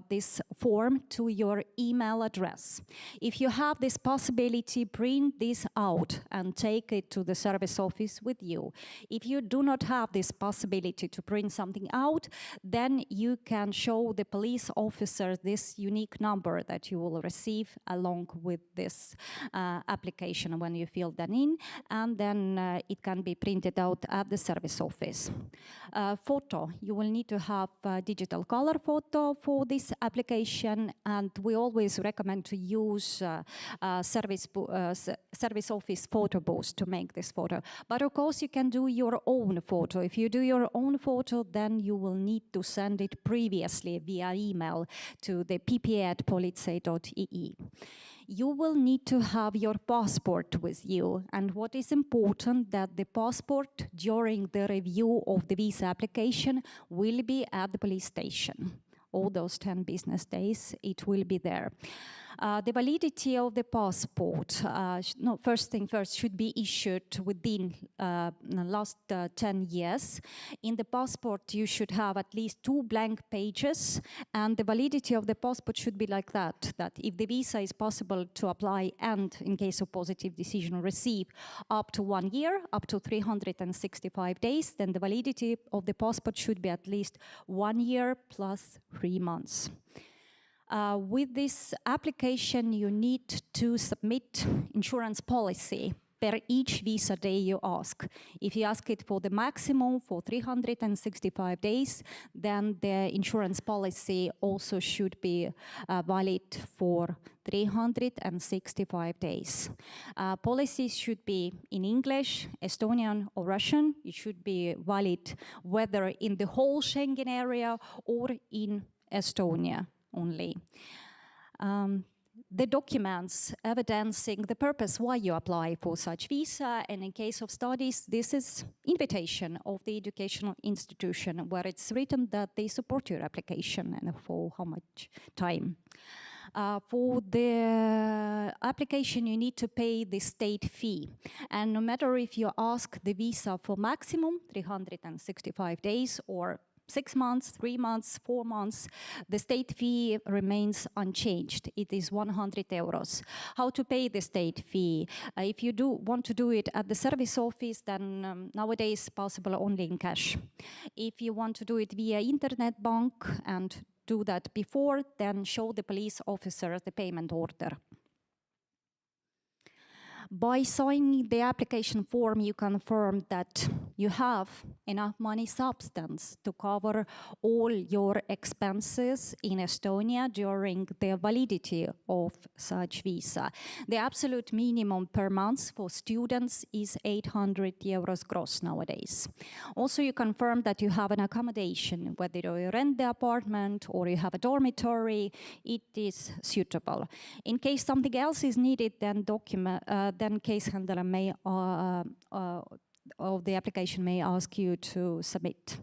this form to your email address. If you have this possibility, print this out and take it to the service office with you. If you do not have this possibility to print something out, then you can show the police officer this unique number that you will receive along with this application when you fill that in, and then it can be printed out at the service office. Photo. You will need to have a digital color photo for this application, and we always recommend to use service office photo booth to make this photo. But of course, you can do your own photo. If you do your own photo, then you will need to send it previously via email to the pp@politsei.ee. You will need to have your passport with you, and what is important that the passport during the review of the visa application will be at the police station. All those 10 business days, it will be there. The validity of the passport, first thing first, should be issued within the last 10 years. In the passport, you should have at least 2 blank pages, and the validity of the passport should be like that if the visa is possible to apply and, in case of positive decision, receive up to 1 year, up to 365 days, then the validity of the passport should be at least 1 year plus 3 months. With this application, you need to submit insurance policy per each visa day you ask. If you ask it for the maximum for 365 days, then the insurance policy also should be valid for 365 days. Policies should be in English, Estonian or Russian. It should be valid whether in the whole Schengen area or in Estonia only. The documents evidencing the purpose why you apply for such visa, and in case of studies, this is invitation of the educational institution where it's written that they support your application and for how much time. For the application, you need to pay the state fee. And no matter if you ask the visa for maximum 365 days or 6 months, 3 months, 4 months, the state fee remains unchanged. It is 100 euros. How to pay the state fee? If you want to do it at the service office, then nowadays possible only in cash. If you want to do it via internet bank and do that before, then show the police officer the payment order. By signing the application form, you confirm that you have enough money substance to cover all your expenses in Estonia during the validity of such visa. The absolute minimum per month for students is 800 euros gross nowadays. Also, you confirm that you have an accommodation, whether you rent the apartment or you have a dormitory, it is suitable. In case something else is needed, then case handler may of the application may ask you to submit.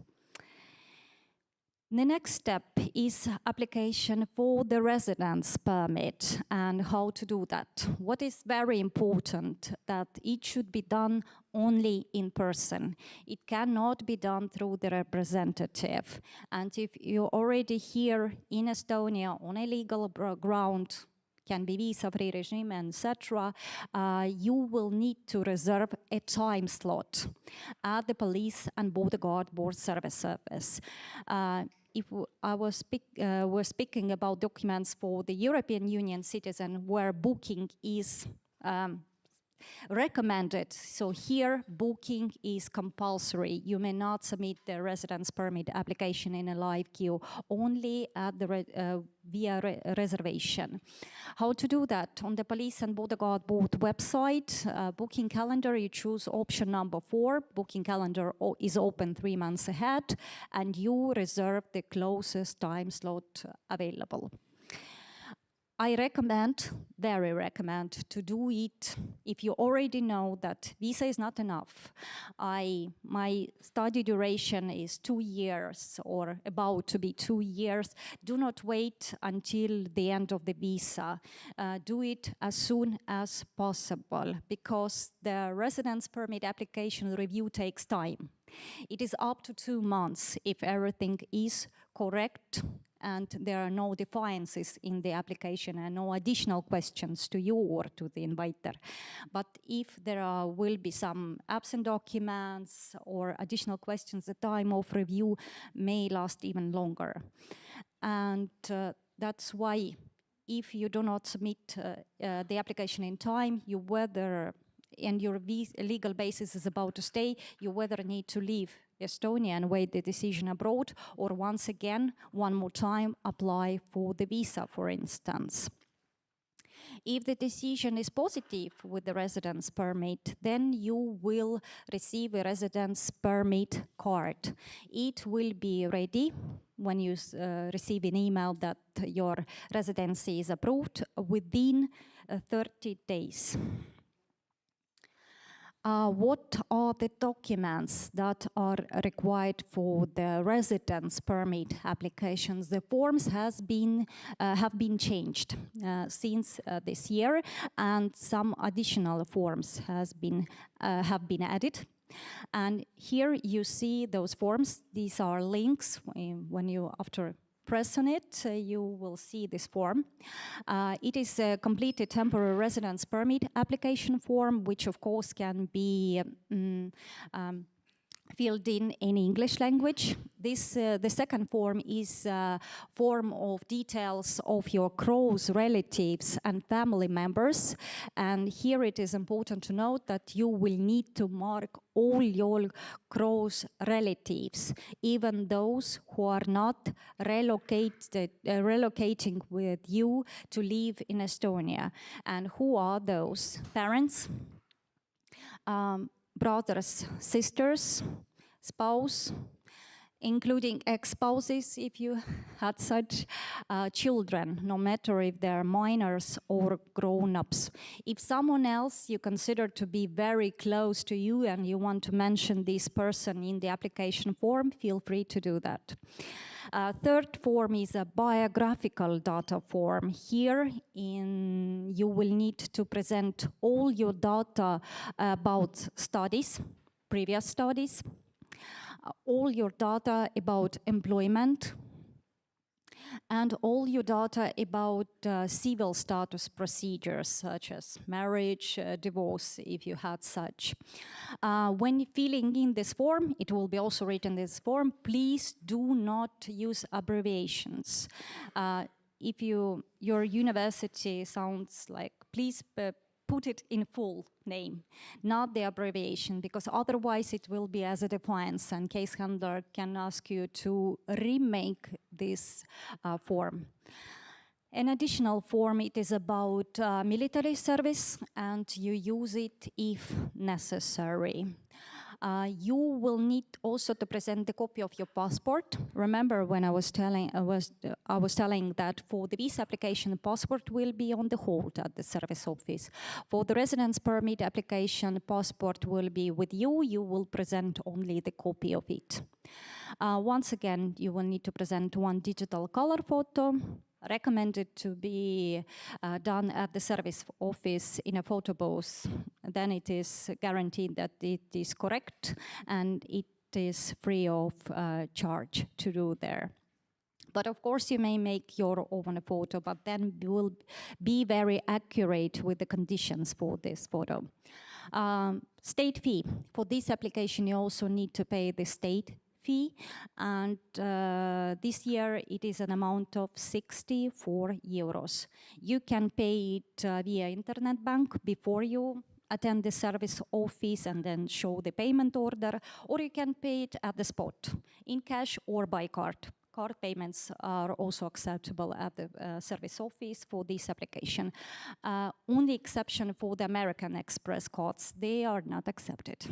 The next step is application for the residence permit and how to do that. What is very important that it should be done only in person. It cannot be done through the representative. And if you're already here in Estonia on a legal ground, can be visa-free regime, etc., you will need to reserve a time slot at the Police and Border Guard Board Service Service. If we're speaking about documents for the European Union citizen where booking is recommended. So here, booking is compulsory. You may not submit the residence permit application in a live queue, only at the via reservation. How to do that? On the Police and Border Guard Board website, booking calendar, you choose option number 4. Booking calendar is open 3 months ahead, and you reserve the closest time slot available. I recommend, very recommend, to do it if you already know that visa is not enough. My study duration is 2 years or about to be 2 years. Do not wait until the end of the visa. Do it as soon as possible because the residence permit application review takes time. It is up to 2 months if everything is correct and there are no defiances in the application and no additional questions to you or to the inviter. But if there will be some absent documents or additional questions, the time of review may last even longer. And that's why if you do not submit the application in time, you whether and your legal basis is about to stay, you whether need to leave Estonia and wait the decision abroad, or once again, one more time, apply for the visa, for instance. If the decision is positive with the residence permit, then you will receive a residence permit card. It will be ready when you receive an email that your residency is approved within 30 days. What are the documents that are required for the residence permit applications? The forms have been changed since this year, and some additional forms have been added. And here you see those forms. These are links. When you after press on it, you will see this form. It is a completed temporary residence permit application form, which of course can be filled in English language. This, the second form is a form of details of your close relatives and family members. And here it is important to note that you will need to mark all your close relatives, even those who are not relocating with you to live in Estonia. And who are those? Parents, brothers, sisters, spouse, including ex-spouses if you had such, children, no matter if they're minors or grown-ups. If someone else you consider to be very close to you and you want to mention this person in the application form, feel free to do that. Third form is a biographical data form. Here you will need to present all your data about studies, previous studies, all your data about employment, and all your data about civil status procedures, such as marriage, divorce, if you had such. When filling in this form, it will be also written in this form, please do not use abbreviations. If your university sounds like, please put it in full name, not the abbreviation, because otherwise it will be as a defiance and case handler can ask you to remake this form. An additional form, it is about military service and you use it if necessary. You will need also to present the copy of your passport. Remember when I was telling that for the visa application, the passport will be on the hold at the service office. For the residence permit application, passport will be with you. You will present only the copy of it. Once again, you will need to present one digital color photo, recommended to be done at the service office in a photo booth. Then it is guaranteed that it is correct and it is free of charge to do there. But of course you may make your own photo, but then you will be very accurate with the conditions for this photo. State fee. For this application you also need to pay the state fee, and this year it is an amount of 64 euros. You can pay it via internet bank before you attend the service office and then show the payment order, or you can pay it at the spot, in cash or by card. Card payments are also acceptable at the service office for this application. Only exception for the American Express cards, they are not accepted.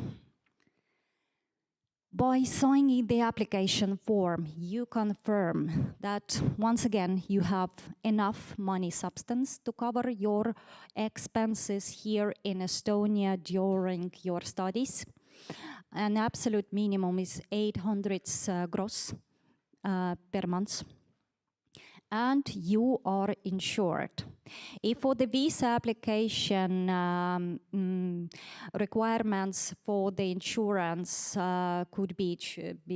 By signing the application form, you confirm that, once again, you have enough money substance to cover your expenses here in Estonia during your studies. An absolute minimum is 800 gross per month. And you are insured. If for the visa application requirements for the insurance could be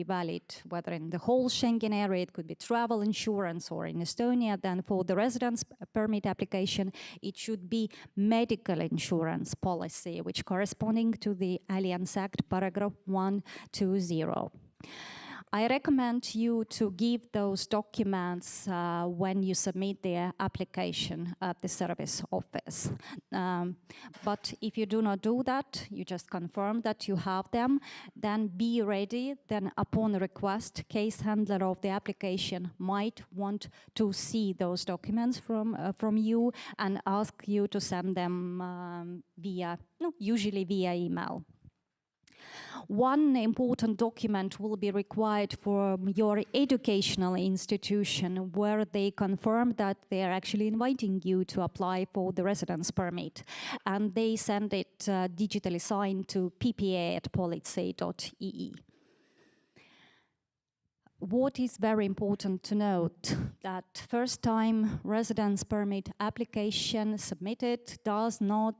valid, whether in the whole Schengen area, it could be travel insurance, or in Estonia, then for the residence permit application, it should be medical insurance policy, which corresponding to the Alliance Act paragraph 120. I recommend you to give those documents when you submit the application at the service office. But if you do not do that, you just confirm that you have them, then be ready. Then upon request, case handler of the application might want to see those documents from you and ask you to send them usually via email. One important document will be required for your educational institution, where they confirm that they are actually inviting you to apply for the residence permit. And they send it digitally signed to ppa@politsei.ee. What is very important to note, that first-time residence permit application submitted does not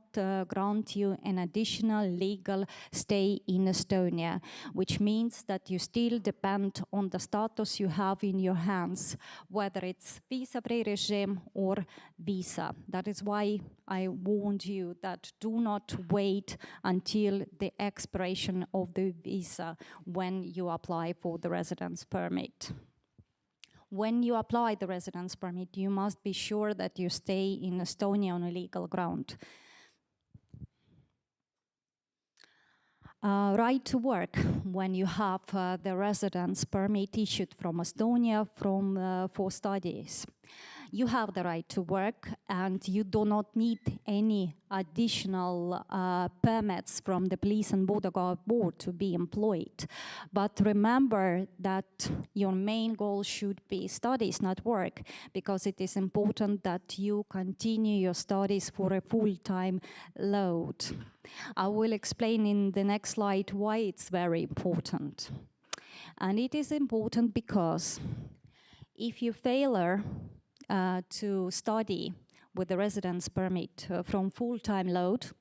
grant you an additional legal stay in Estonia, which means that you still depend on the status you have in your hands, whether it's visa-free regime or visa. That is why I warned you that do not wait until the expiration of the visa when you apply for the residence permit. When you apply the residence permit, you must be sure that you stay in Estonia on a legal ground. Right to work, when you have the residence permit issued from Estonia for studies. You have the right to work and you do not need any additional permits from the Police and Border Guard Board to be employed. But remember that your main goal should be studies, not work, because it is important that you continue your studies for a full-time load. I will explain in the next slide why it's very important. And it is important because if you fail to study with the residence permit from full-time load,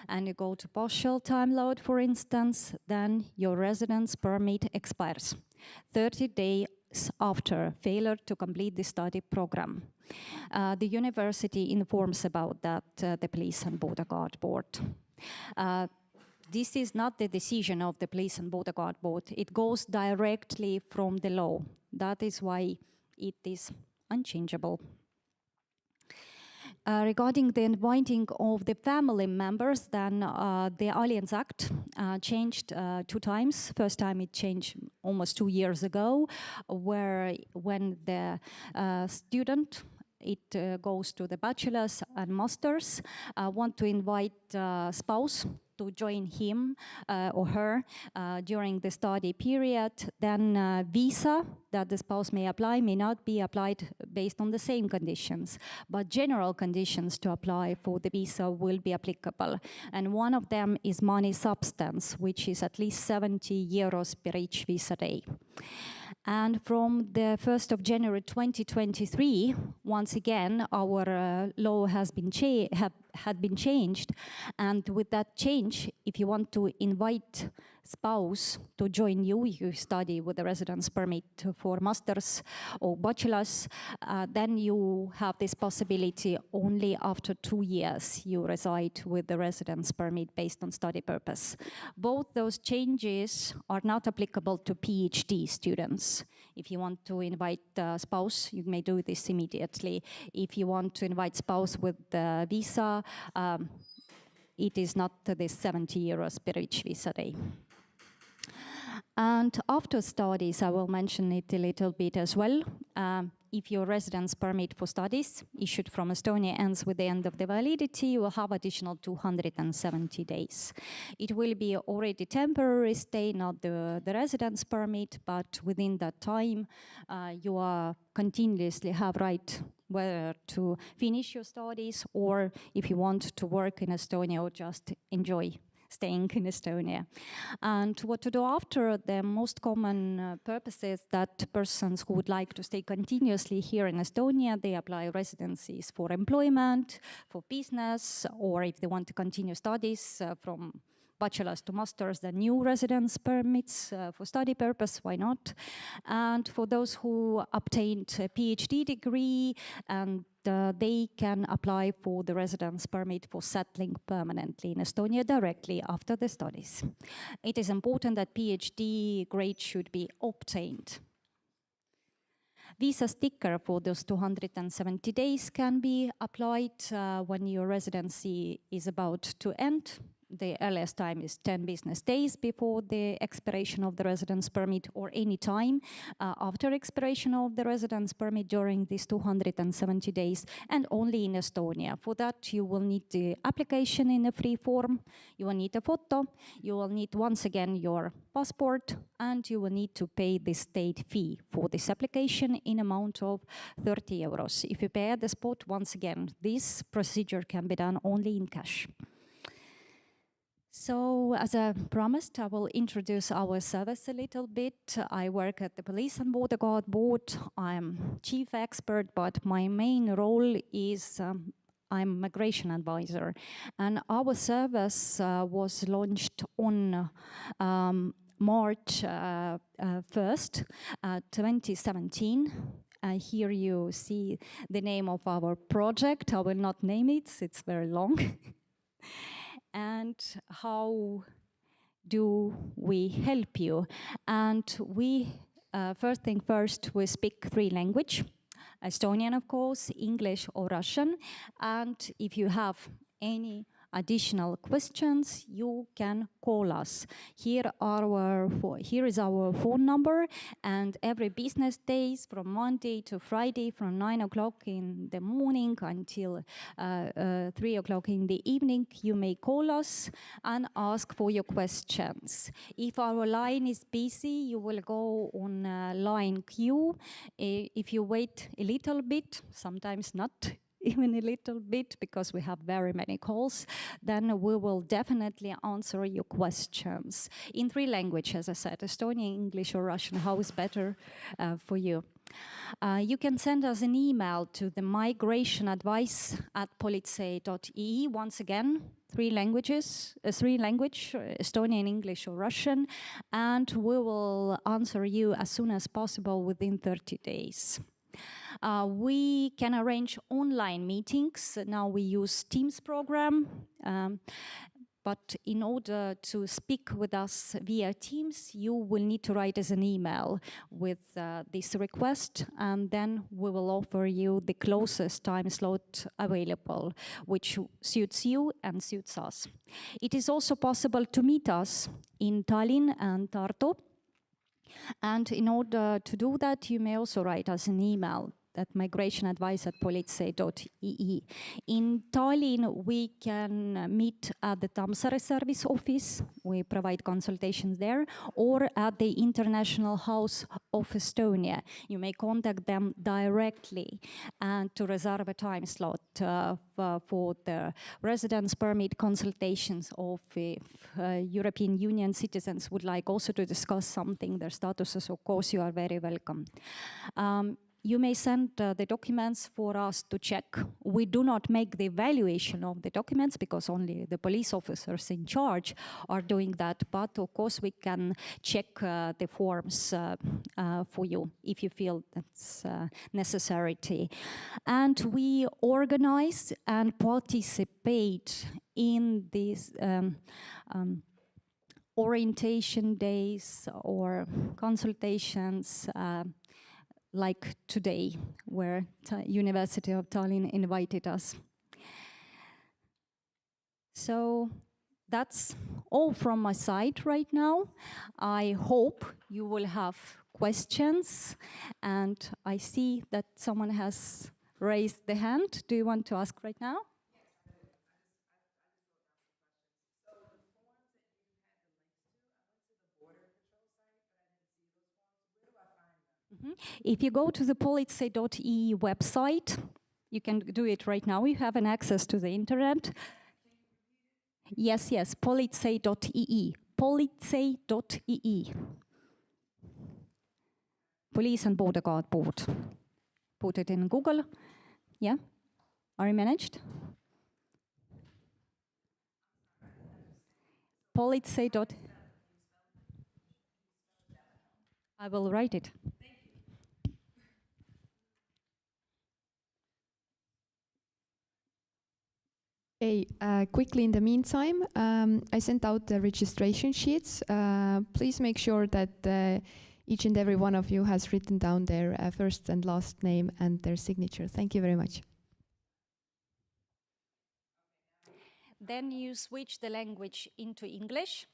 and you go to partial time load, for instance, then your residence permit expires 30 days after failure to complete the study program. The university informs about that the Police and Border Guard Board. This is not the decision of the Police and Border Guard Board. It goes directly from the law. That is why it is unchangeable. Regarding the inviting of the family members, then the Alliance Act changed 2 times. First time it changed almost 2 years ago, when the student, it goes to the bachelor's and master's, want to invite spouse to join him or her during the study period, then visa that the spouse may apply may not be applied based on the same conditions, but general conditions to apply for the visa will be applicable. And one of them is money substance, which is at least 70 euros per each visa day. And from the 1st of January 2023, once again, our law has been had been changed. And with that change, if you want to invite spouse to join you, you study with a residence permit for master's or bachelor's, then you have this possibility only after 2 years you reside with the residence permit based on study purpose. Both those changes are not applicable to PhD students. If you want to invite a spouse, you may do this immediately. If you want to invite spouse with the visa, it is not the 70 euros per each visa day. And after studies, I will mention it a little bit as well. if your residence permit for studies issued from Estonia ends with the end of the validity, you will have additional 270 days. It will be already temporary stay, not the residence permit, but within that time, you are continuously have right whether to finish your studies or if you want to work in Estonia or just enjoy staying in Estonia. And what to do after, the most common purpose is that persons who would like to stay continuously here in Estonia, they apply residencies for employment, for business, or if they want to continue studies from bachelor's to master's, the new residence permits for study purpose, why not? And for those who obtained a PhD degree, and they can apply for the residence permit for settling permanently in Estonia directly after the studies. It is important that PhD grade should be obtained. Visa sticker for those 270 days can be applied when your residency is about to end. The earliest time is 10 business days before the expiration of the residence permit, or any time after expiration of the residence permit during these 270 days, and only in Estonia. For that, you will need the application in a free form, you will need a photo, you will need once again your passport, and you will need to pay the state fee for this application in amount of 30 euros. If you pay at the spot, once again, this procedure can be done only in cash. So, as I promised, I will introduce our service a little bit. I work at the Police and Border Guard Board. I'm chief expert, but my main role is I'm migration advisor. And our service was launched on March 1st, 2017. Here you see the name of our project. I will not name it, it's very long. And how do we help you? And we, first thing first, we speak 3 languages. Estonian, of course, English or Russian. And if you have any additional questions, you can call us. Here is our phone number, and every business days from Monday to Friday from 9 o'clock in the morning until 3 o'clock in the evening, you may call us and ask for your questions. If our line is busy, you will go on line queue. If you wait a little bit, sometimes not even a little bit, because we have very many calls, then we will definitely answer your questions in 3 languages, as I said, Estonian, English, or Russian. How is better for you? You can send us an email to the migrationadvice@politsei.ee. Once again, 3 languages, Estonian, English, or Russian, and we will answer you as soon as possible within 30 days. We can arrange online meetings. Now we use Teams program, but in order to speak with us via Teams, you will need to write us an email with this request, and then we will offer you the closest time slot available, which suits you and suits us. It is also possible to meet us in Tallinn and Tartu. And in order to do that, you may also write us an email at migrationadvice@politsei.ee. In Tallinn, we can meet at the Tammsaare service office. We provide consultations there, or at the International House of Estonia. You may contact them directly and to reserve a time slot for the residence permit consultations, of if European Union citizens would like also to discuss something, their statuses, of course, you are very welcome. You may send the documents for us to check. We do not make the evaluation of the documents because only the police officers in charge are doing that. But of course, we can check the forms for you if you feel that's necessary. And we organize and participate in these orientation days or consultations like today, where University of Tallinn invited us. So that's all from my side right now. I hope you will have questions. And I see that someone has raised the hand. Do you want to ask right now? If you go to the politsei.ee website, you can do it right now. You have an access to the internet. Yes, politsei.ee. Politsei.ee. Police and Border Guard Board. Put it in Google. Yeah? Are you managed? Politsei. I will write it. Okay, quickly in the meantime, I sent out the registration sheets. Please make sure that each and every one of you has written down their first and last name and their signature. Thank you very much. Then you switch the language into English.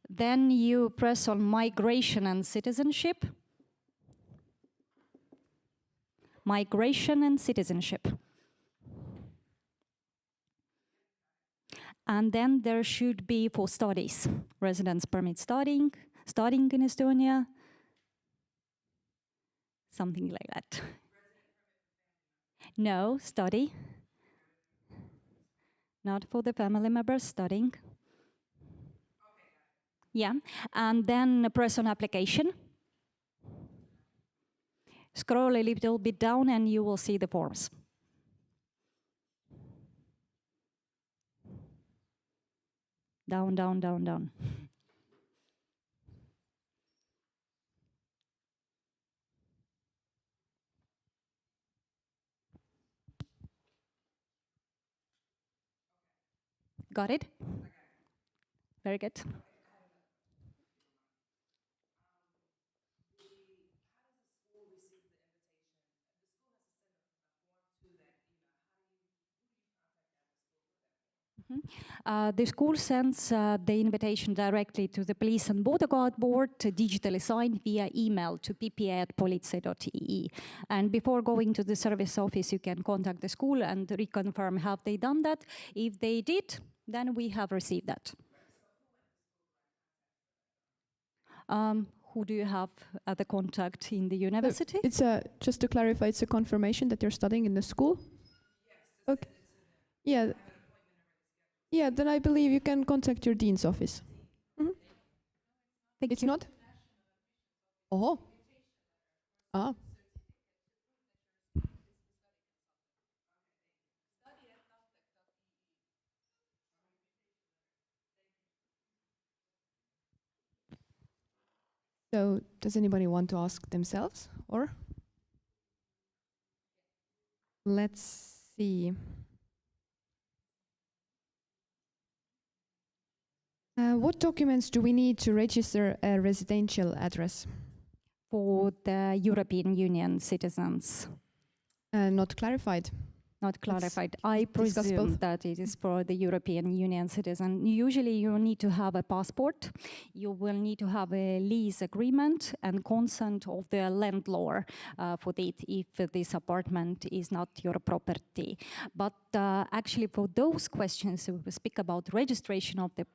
Then you press on Migration and Citizenship. Migration and Citizenship. And then there should be for studies, residence permit studying in Estonia, something like that. No, study. Not for the family members studying. Yeah, and then press on application. Scroll a little bit down and you will see the forms. Down, down, down, down. Got it? Very good. The school sends the invitation directly to the Police and Border Guard Board, digitally signed via email to ppa@politsei.ee. And before going to the service office, you can contact the school and reconfirm have they done that. If they did, then we have received that. Who do you have the contact in the university? It's just to clarify, it's a confirmation that you're studying in the school? Yes. Okay. Yeah. Yeah, then I believe you can contact your dean's office. Mm-hmm. It's not? Oh. Ah. So, does anybody want to ask themselves, or? Let's see. What documents do we need to register a residential address? For the European Union citizens. Not clarified. Not clarified. I presume that it is for the European Union citizen. Usually you need to have a passport. You will need to have a lease agreement and consent of the landlord for it if this apartment is not your property. But actually for those questions, we speak about registration of the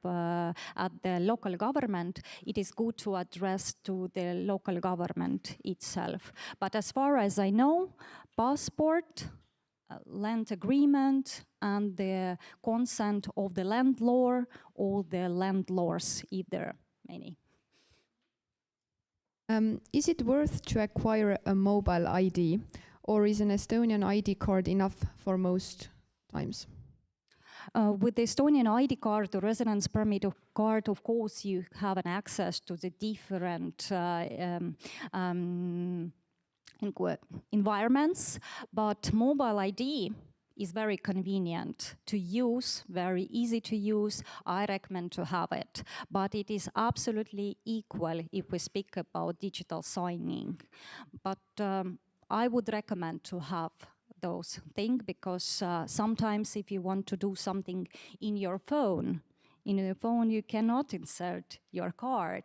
at the local government, it is good to address to the local government itself. But as far as I know, passport, land agreement and the consent of the landlord or the landlords, if there are many. Is it worth to acquire a mobile ID, or is an Estonian ID card enough for most times? With the Estonian ID card or residence permit card, of course, you have an access to the different environments, but mobile ID is very convenient to use, very easy to use. I recommend to have it, but it is absolutely equal if we speak about digital signing. But I would recommend to have those things because sometimes if you want to do something in your phone, In your phone, you cannot insert your card.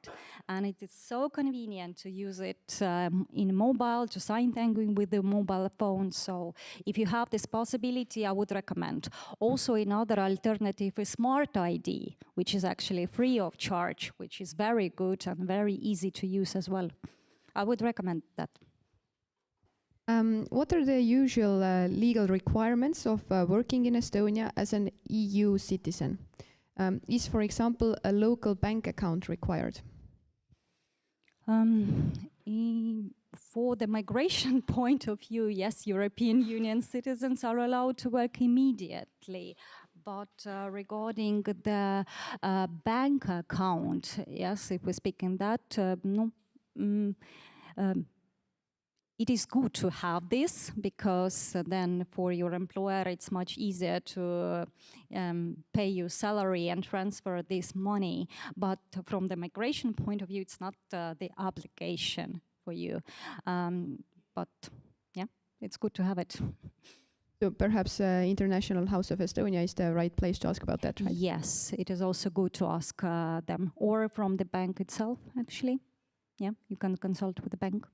And it is so convenient to use it in mobile, to sign thanking with the mobile phone. So if you have this possibility, I would recommend. Also, another alternative is Smart ID, which is actually free of charge, which is very good and very easy to use as well. I would recommend that. What are the usual legal requirements of working in Estonia as an EU citizen? Is, for example, a local bank account required? For the migration point of view, yes, European Union citizens are allowed to work immediately. But regarding the bank account, yes, if we speak in that, no. It is good to have this because then for your employer it's much easier to pay you salary and transfer this money. But from the migration point of view, it's not the obligation for you. But yeah, it's good to have it. So perhaps International House of Estonia is the right place to ask about that, right? Yes, it is also good to ask them, or from the bank itself, actually. Yeah, you can consult with the bank.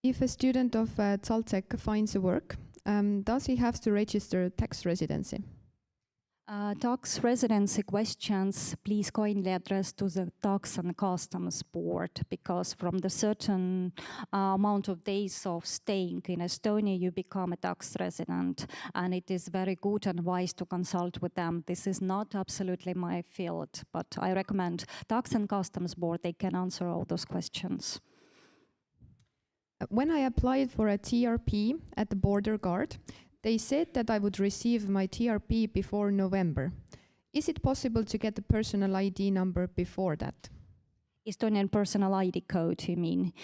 If a student of TalTech finds a work, does he have to register tax residency? Tax residency questions, please kindly address to the Tax and Customs Board, because from the certain amount of days of staying in Estonia, you become a tax resident, and it is very good and wise to consult with them. This is not absolutely my field, but I recommend Tax and Customs Board. They can answer all those questions. When I applied for a TRP at the border guard, they said that I would receive my TRP before November. Is it possible to get the personal ID number before that? Estonian personal ID code, you mean?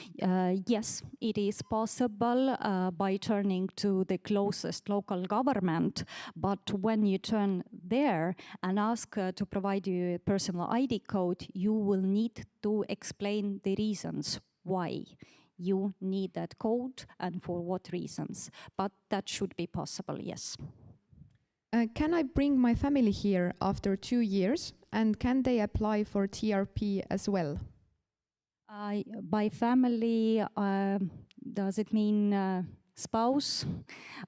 Yes, it is possible by turning to the closest local government, but when you turn there and ask to provide you a personal ID code, you will need to explain the reasons why you need that code and for what reasons. But that should be possible, yes. Can I bring my family here after 2 years? And can they apply for TRP as well? By family, does it mean spouse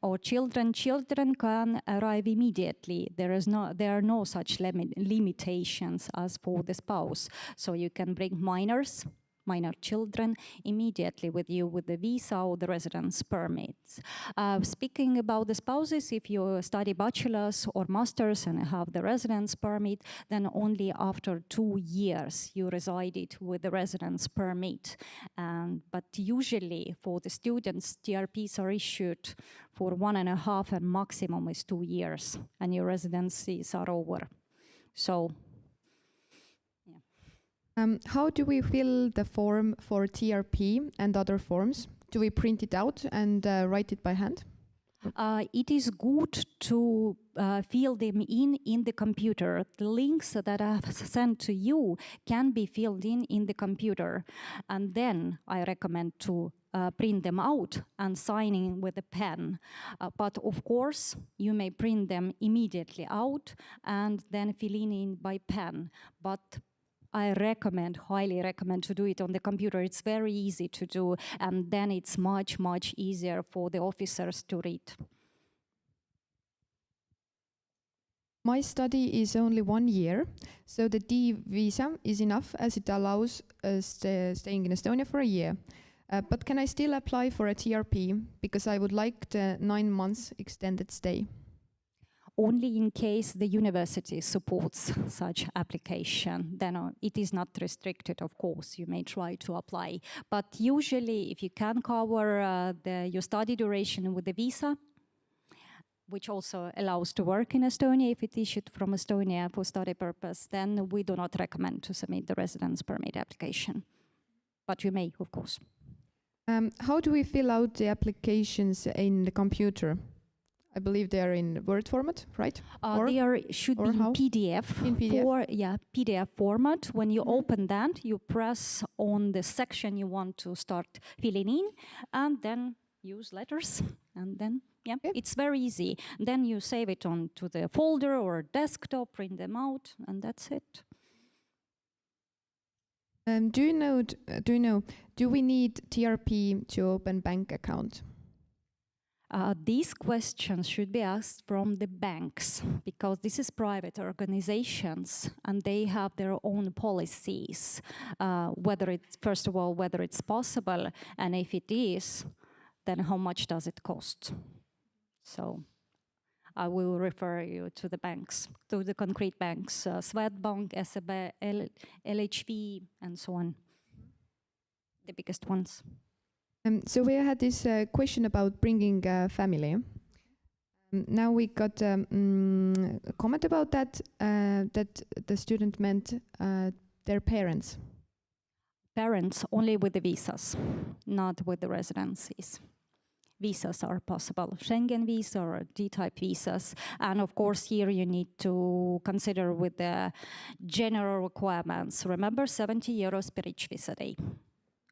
or children? Children can arrive immediately. There are no such limitations as for the spouse. So you can bring minor children immediately with you with the visa or the residence permits. Speaking about the spouses, if you study bachelor's or master's and have the residence permit, then only after 2 years you resided with the residence permit. But usually for the students, TRPs are issued for 1.5 and maximum is 2 years, and your residencies are over. So. How do we fill the form for TRP and other forms? Do we print it out and write it by hand? It is good to fill them in the computer. The links that I have sent to you can be filled in the computer. And then I recommend to print them out and signing with a pen. But of course, you may print them immediately out and then fill in by pen. But I highly recommend to do it on the computer. It's very easy to do, and then it's much, much easier for the officers to read. My study is only 1 year, so the D visa is enough as it allows staying in Estonia for a year. But can I still apply for a TRP because I would like the 9 months extended stay? Only in case the university supports such application, then it is not restricted, of course. You may try to apply. But usually, if you can cover your study duration with the visa, which also allows to work in Estonia if it's issued from Estonia for study purpose, then we do not recommend to submit the residence permit application. But you may, of course. How do we fill out the applications in the computer? I believe they are in Word format, right? They should be in PDF. In PDF? PDF format. When you open that, you press on the section you want to start filling in, and then use letters And then, yeah, Yeah. it's very easy. Then you save it onto the folder or desktop, print them out, and that's it. Do you know? Do we need TRP to open bank account? These questions should be asked from the banks because this is private organizations and they have their own policies. Whether it's, first of all, whether it's possible, and if it is, then how much does it cost? So I will refer you to the banks, to the concrete banks, Swedbank, SEB, LHV, and so on, the biggest ones. So we had this question about bringing family. Now we got a comment about that, that the student meant their parents. Parents only with the visas, not with the residencies. Visas are possible, Schengen visa or D-type visas. And of course, here you need to consider with the general requirements. Remember, 70 euros per each visa day.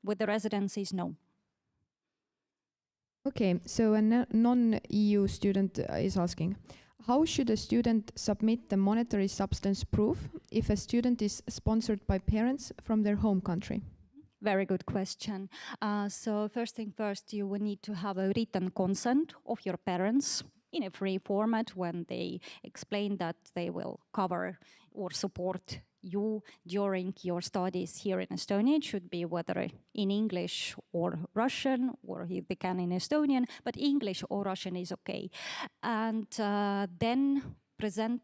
With the residencies, no. Okay, so a non-EU student is asking, how should a student submit the monetary substance proof if a student is sponsored by parents from their home country? Very good question. So first thing first, you will need to have a written consent of your parents in a free format when they explain that they will cover or support you during your studies here in Estonia. It should be whether in English or Russian, or if they can in Estonian, but English or Russian is okay. And then present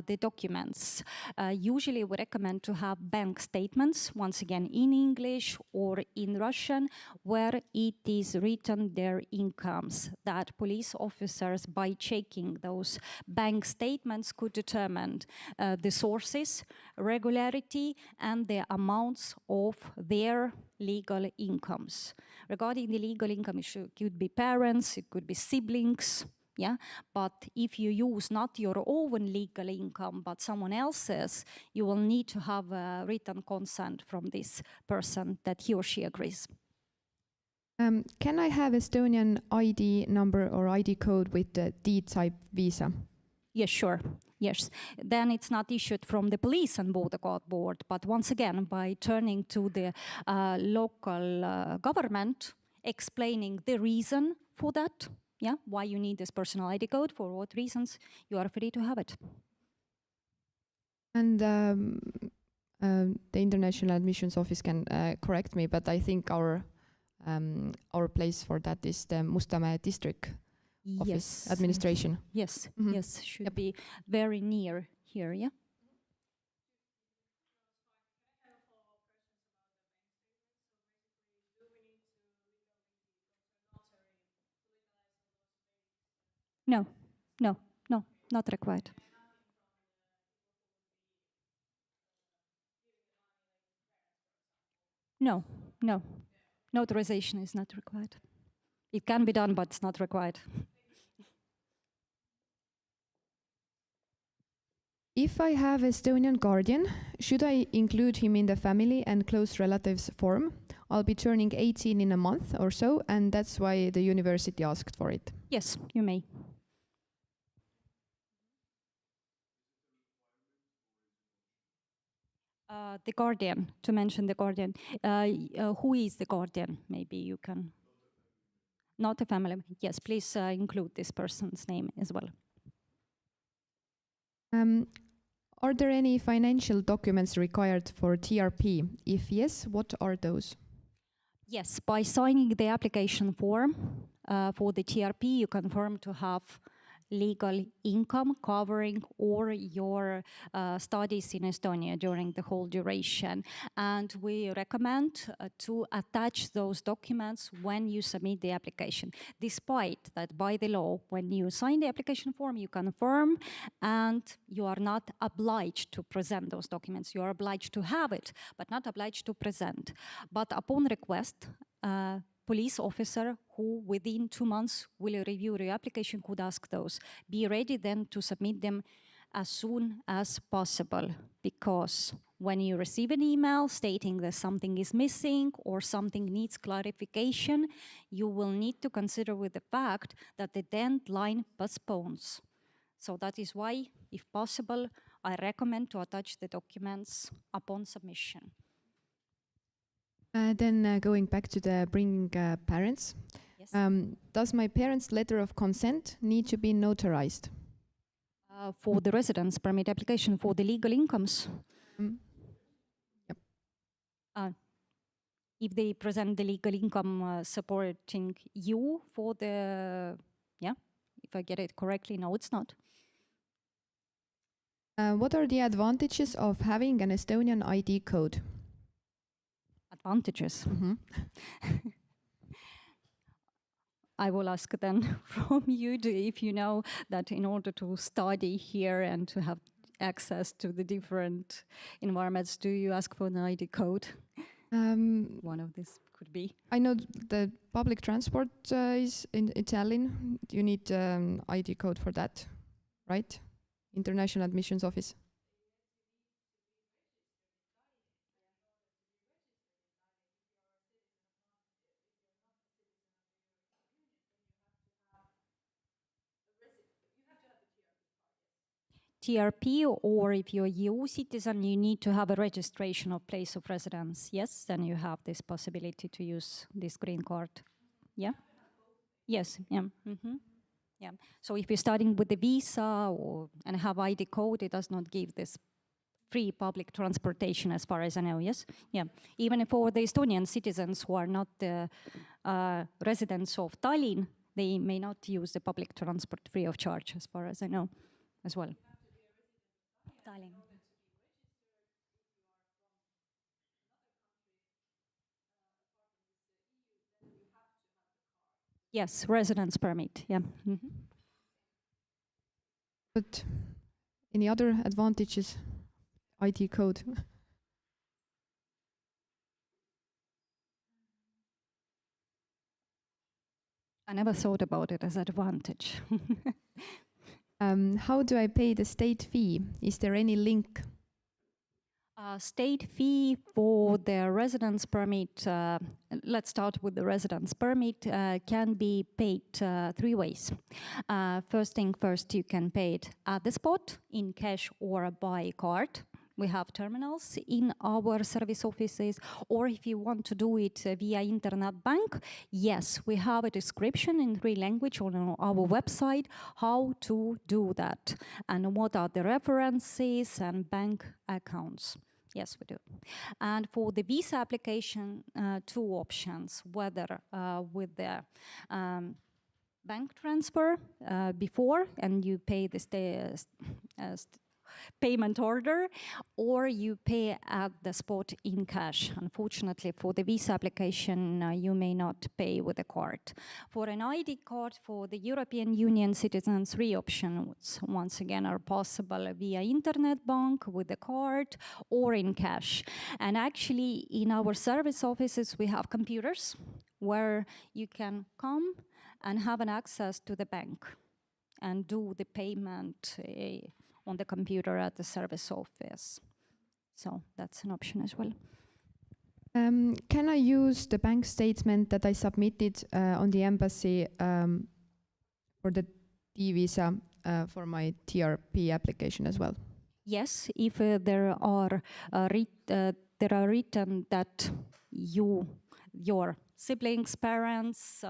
the documents. Usually we recommend to have bank statements, once again in English or in Russian, where it is written their incomes, that police officers, by checking those bank statements, could determine the sources, regularity, and the amounts of their legal incomes. Regarding the legal income, it could be parents, it could be siblings, yeah, but if you use not your own legal income, but someone else's, you will need to have a written consent from this person that he or she agrees. Can I have Estonian ID number or ID code with the D-type visa? Yes, sure. Yes. Then it's not issued from the Police and Border Guard Board, but once again, by turning to the local government, explaining the reason for that. Yeah, why you need this personal ID code, for what reasons, you are free to have it. And the International Admissions Office can correct me, but I think our place for that is the Mustamäe District Office Administration. Yes, Mm-hmm. yes, should be very near here, yeah. No, no, no, not required. No, no, notarization is not required. It can be done, but it's not required. If I have Estonian guardian, should I include him in the family and close relatives form? I'll be turning 18 in a month or so, and that's why the university asked for it. Yes, you may. The guardian, to mention the guardian. Who is the guardian? Maybe you can. Not a family. Yes, please include this person's name as well. Are there any financial documents required for TRP? If yes, what are those? Yes, by signing the application form for the TRP, you confirm to have legal income covering all your studies in Estonia during the whole duration. And we recommend to attach those documents when you submit the application, despite that by the law, when you sign the application form, you confirm and you are not obliged to present those documents. You are obliged to have it, but not obliged to present. But upon request, police officer who within 2 months will review your application could ask those. Be ready then to submit them as soon as possible, because when you receive an email stating that something is missing or something needs clarification, you will need to consider with the fact that the deadline postpones. So that is why, if possible, I recommend to attach the documents upon submission. Then going back to the bringing parents, Yes. does my parents' letter of consent need to be notarized? For the residence permit application for the legal incomes, Yep. if they present the legal income supporting you for the, yeah, if I get it correctly, no, it's not. What are the advantages of having an Estonian ID code? Advantages. I will ask then from you if you know that in order to study here and to have access to the different environments, do you ask for an ID code? One of these could be. I know the public transport is in Italian. You need ID code for that, right? International Admissions Office. TRP, or if you're a EU citizen, you need to have a registration of place of residence. Yes, then you have this possibility to use this green card. Yeah? Yes, yeah. Yeah. So if you're starting with the visa and have ID code, it does not give this free public transportation as far as I know, yes? Yeah. Even for the Estonian citizens who are not the residents of Tallinn, they may not use the public transport free of charge as far as I know as well. Tallinn. Yes, residence permit, yeah. But any other advantages? ID code. I never thought about it as an advantage. How do I pay the state fee? Is there any link? State fee for the residence permit, let's start with the residence permit, can be paid 3 ways. First thing first, you can pay it at the spot, in cash or by card. We have terminals in our service offices, or if you want to do it via internet bank, yes, we have a description in 3 languages on our website how to do that and what are the references and bank accounts. Yes, we do. And for the visa application, 2 options, whether with the bank transfer before and you pay the payment order, or you pay at the spot in cash. Unfortunately, for the visa application, you may not pay with a card. For an ID card for the European Union citizens, 3 options once again are possible via internet bank with a card or in cash. And actually, in our service offices, we have computers where you can come and have an access to the bank and do the payment on the computer at the service office. So that's an option as well. Can I use the bank statement that I submitted on the embassy for the D-visa for my TRP application as well? Yes, if there are written that your siblings, parents,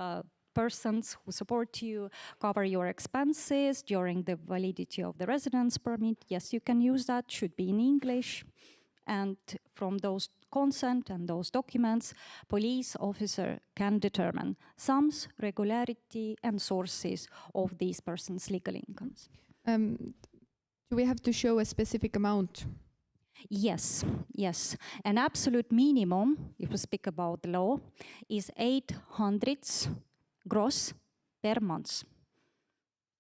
persons who support you cover your expenses during the validity of the residence permit, yes, you can use that, should be in English. And from those consent and those documents, police officer can determine sums, regularity, and sources of these persons' legal incomes. Do we have to show a specific amount? Yes, yes. An absolute minimum, if we speak about the law, is 800 gross per month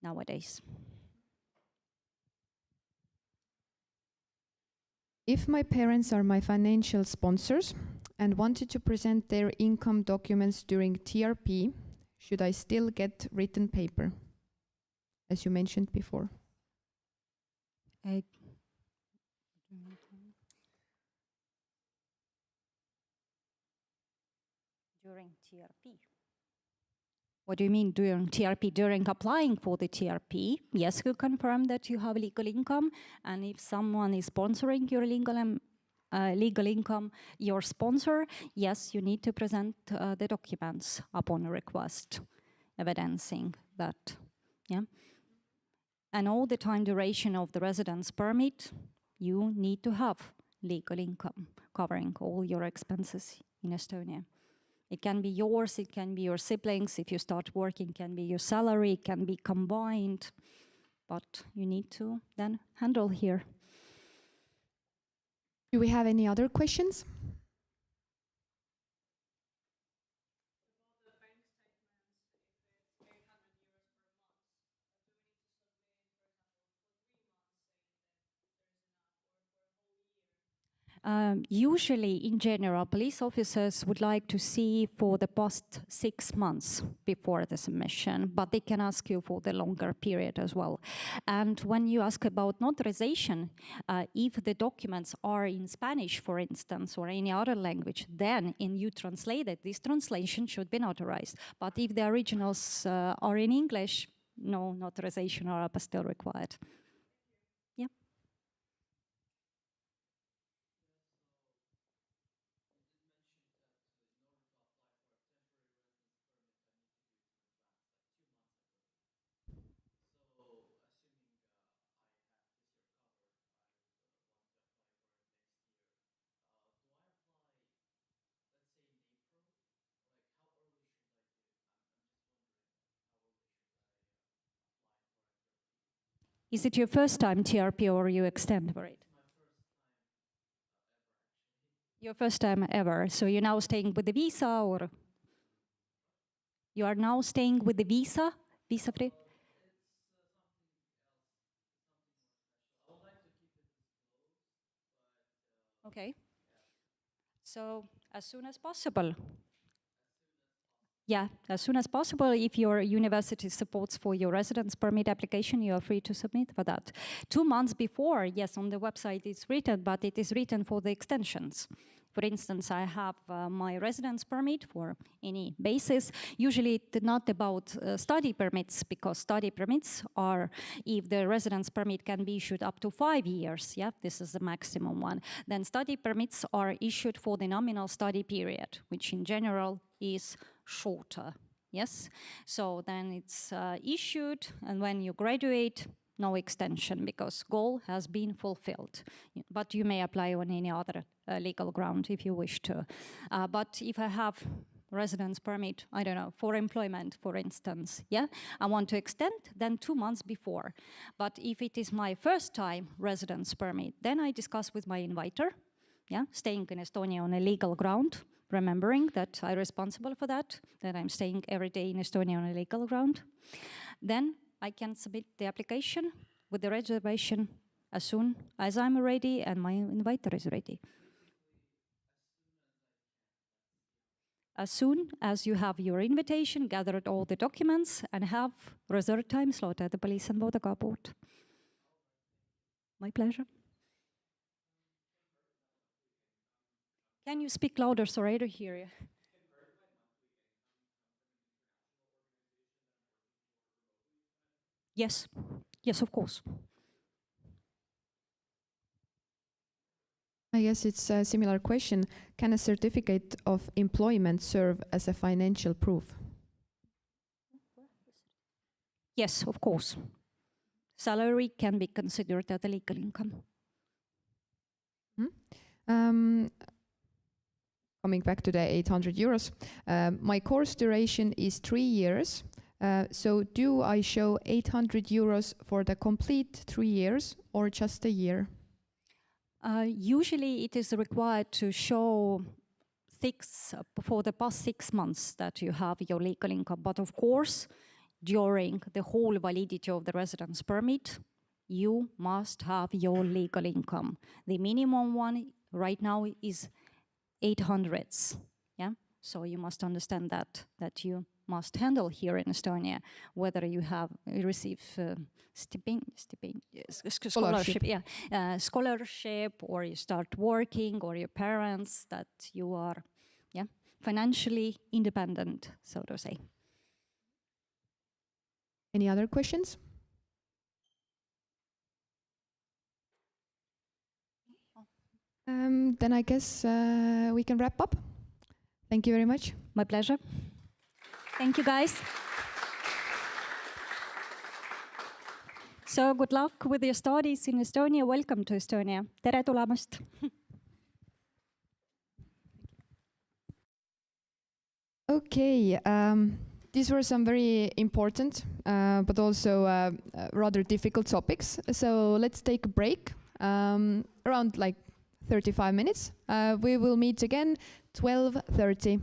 nowadays. If my parents are my financial sponsors and wanted to present their income documents during TRP, should I still get written paper, as you mentioned before? Uh, during TRP. What do you mean during TRP? During applying for the TRP, yes, you confirm that you have legal income, and if someone is sponsoring your legal income, your sponsor, yes, you need to present the documents upon request, evidencing that, yeah. And all the time duration of the residence permit, you need to have legal income covering all your expenses in Estonia. It can be yours, it can be your siblings. If you start working, it can be your salary, it can be combined, but you need to then handle here. Do we have any other questions? Usually, in general, police officers would like to see for the past 6 months before the submission, but they can ask you for the longer period as well. And when you ask about notarization, if the documents are in Spanish, for instance, or any other language, then in you translated, this translation should be notarized. But if the originals are in English, no notarization or apostille required. Is it your first time TRP or you extend for it? Your first time ever. So you're now staying with the visa, or you are now staying with the visa? Visa free? Okay. So as soon as possible. Yeah, as soon as possible. If your university supports for your residence permit application, you are free to submit for that. 2 months before, yes, on the website it's written, but it is written for the extensions. For instance, I have my residence permit for any basis. Usually it's not about study permits, because study permits are, if the residence permit can be issued up to 5 years, yeah, this is the maximum one. Then study permits are issued for the nominal study period, which in general is shorter, yes? So then it's issued, and when you graduate, no extension, because goal has been fulfilled. But you may apply on any other legal ground if you wish to. But if I have residence permit, I don't know, for employment, for instance, yeah, I want to extend, then 2 months before. But if it is my first time residence permit, then I discuss with my inviter, yeah, staying in Estonia on a legal ground, remembering that I'm responsible for that I'm staying every day in Estonia on a legal ground. Then I can submit the application with the reservation as soon as I'm ready and my inviter is ready. As soon as you have your invitation, gathered all the documents, and have reserved time slot at the Police and Border Guard Board. My pleasure. Can you speak louder? Sorry, I don't hear you. Yes, yes, of course. I guess it's a similar question. Can a certificate of employment serve as a financial proof? Yes, of course. Salary can be considered as a legal income. Coming back to the 800 euros, my course duration is 3 years. So do I show 800 euros for the complete 3 years or just a year? Usually it is required to show for the past 6 months that you have your legal income. But of course, during the whole validity of the residence permit, you must have your legal income. The minimum one right now is 800s, yeah? So you must understand that you must handle here in Estonia, whether you receive scholarship, scholarship, or you start working, or your parents, that you are financially independent, so to say. Any other questions? Then I guess we can wrap up. Thank you very much. My pleasure. Thank you, guys. So good luck with your studies in Estonia. Welcome to Estonia. Tere tulemast. Okay, these were some very important but also rather difficult topics. So let's take a break around like 35 minutes. We will meet again 12:30.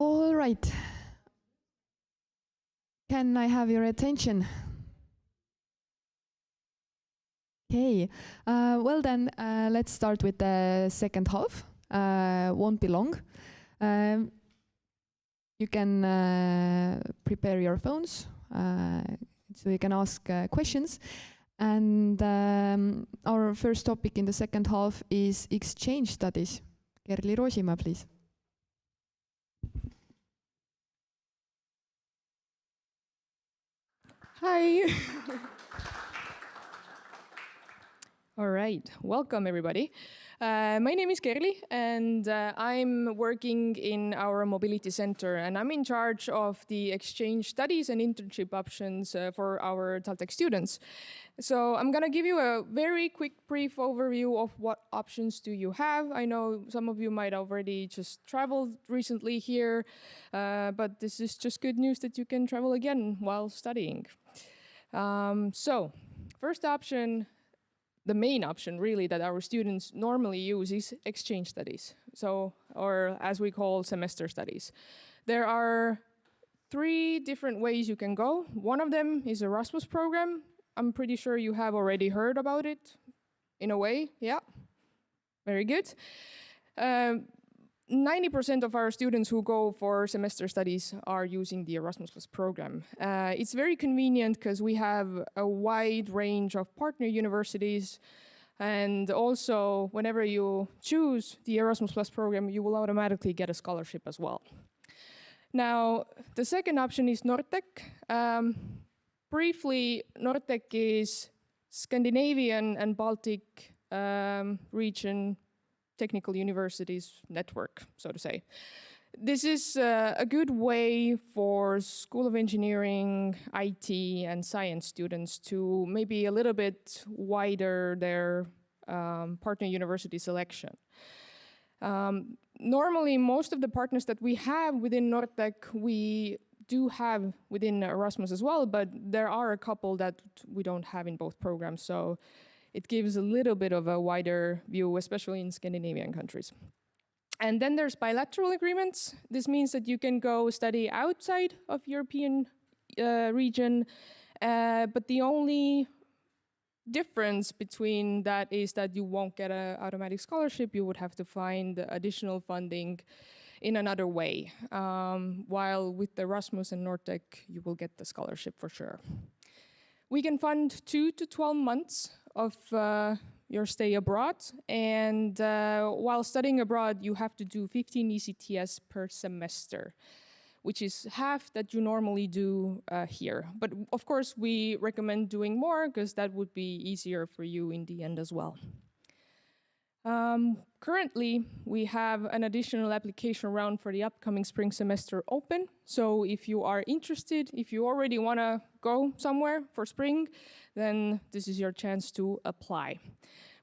All right. Can I have your attention? Okay. Well then, let's start with the second half. Won't be long. You can prepare your phones so you can ask questions. And our first topic in the second half is exchange studies. Kerli Roosimaa, please. Hi. All right, welcome everybody. My name is Kerli and I'm working in our mobility center and I'm in charge of the exchange studies and internship options for our TalTech students. So I'm gonna give you a very quick brief overview of what options do you have. I know some of you might already just traveled recently here, but this is just good news that you can travel again while studying. So first option, the main option really that our students normally use is exchange studies, or as we call semester studies. There are 3 different ways you can go. One of them is Erasmus program. I'm pretty sure you have already heard about it in a way, yeah, very good. 90% of our students who go for semester studies are using the Erasmus Plus program. It's very convenient because we have a wide range of partner universities, and also whenever you choose the Erasmus Plus program, you will automatically get a scholarship as well. Now, the second option is Nortec. Briefly, Nortec is Scandinavian and Baltic region technical universities network, so to say. This is a good way for School of Engineering, IT, and science students to maybe a little bit wider their partner university selection. Normally, most of the partners that we have within Nortec, we do have within Erasmus as well, but there are a couple that we don't have in both programs. So it gives a little bit of a wider view, especially in Scandinavian countries. And then there's bilateral agreements. This means that you can go study outside of European region, but the only difference between that is that you won't get an automatic scholarship. You would have to find additional funding in another way, while with Erasmus and Nortec, you will get the scholarship for sure. We can fund 2 to 12 months of your stay abroad, and while studying abroad, you have to do 15 ECTS per semester, which is half that you normally do here. But of course, we recommend doing more because that would be easier for you in the end as well. Currently, we have an additional application round for the upcoming spring semester open. So if you are interested, if you already want to go somewhere for spring, then this is your chance to apply.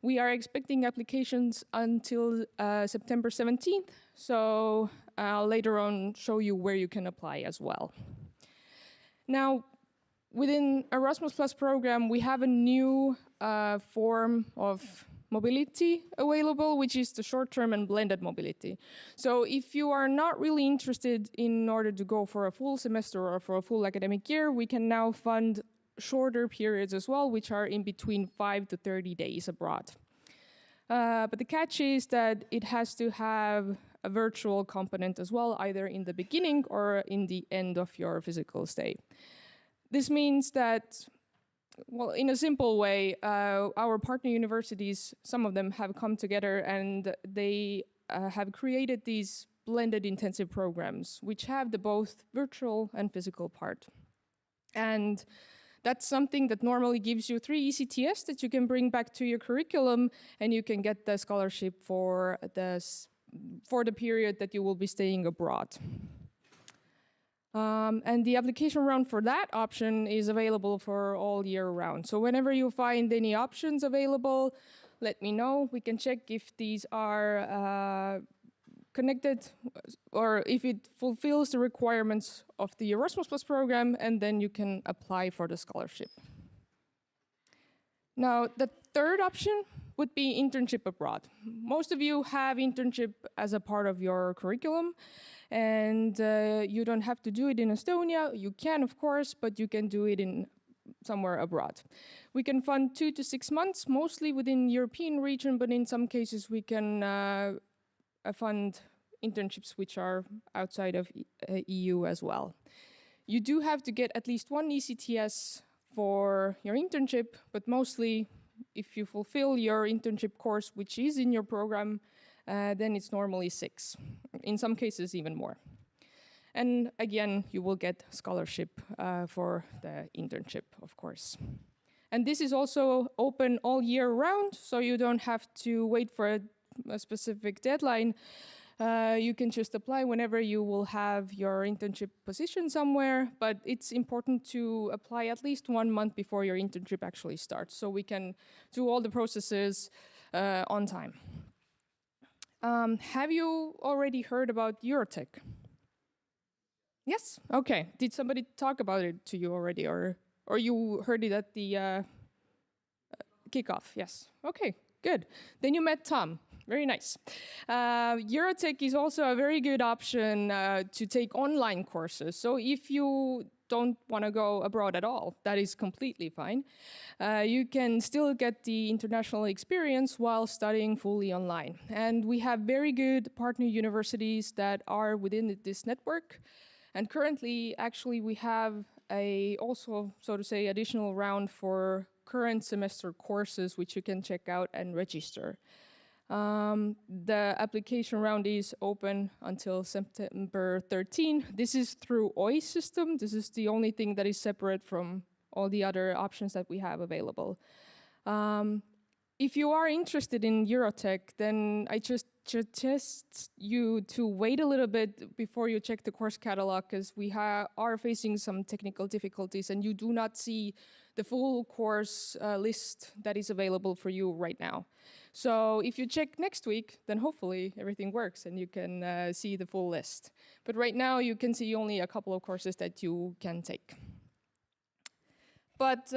We are expecting applications until September 17th. So I'll later on show you where you can apply as well. Now, within Erasmus Plus program, we have a new form of mobility available, which is the short-term and blended mobility. So if you are not really interested in order to go for a full semester or for a full academic year, we can now fund shorter periods as well, which are in between 5 to 30 days abroad. But the catch is that it has to have a virtual component as well, either in the beginning or in the end of your physical stay. This means that, well, in a simple way, our partner universities, some of them have come together and they have created these blended intensive programs, which have the both virtual and physical part. And that's something that normally gives you 3 ECTS that you can bring back to your curriculum, and you can get the scholarship for the period that you will be staying abroad. And the application round for that option is available for all year round. So whenever you find any options available, let me know. We can check if these are connected or if it fulfills the requirements of the Erasmus Plus program, and then you can apply for the scholarship. Now, the third option, would be internship abroad. Most of you have internship as a part of your curriculum, and you don't have to do it in Estonia. You can, of course, but you can do it in somewhere abroad. We can fund 2 to 6 months, mostly within European region, but in some cases we can fund internships which are outside of EU as well. You do have to get at least 1 ECTS for your internship, but mostly if you fulfill your internship course, which is in your program, then it's normally 6, in some cases even more. And again, you will get scholarship for the internship, of course. And this is also open all year round, so you don't have to wait for a specific deadline. You can just apply whenever you will have your internship position somewhere, but it's important to apply at least 1 month before your internship actually starts, so we can do all the processes on time. Have you already heard about Eurotech? Yes? Okay. Did somebody talk about it to you already, or you heard it at the kickoff? Yes. Okay, good. Then you met Tom. Very nice. Eurotech is also a very good option to take online courses. So if you don't want to go abroad at all, that is completely fine. You can still get the international experience while studying fully online. And we have very good partner universities that are within this network. And currently, actually, we have also, so to say, additional round for current semester courses, which you can check out and register. The application round is open until September 13. This is through OI system. This is the only thing that is separate from all the other options that we have available. If you are interested in Eurotech, then I just suggest you to wait a little bit before you check the course catalog, because we are facing some technical difficulties and you do not see the full course list that is available for you right now. So if you check next week, then hopefully everything works and you can see the full list. But right now you can see only a couple of courses that you can take. But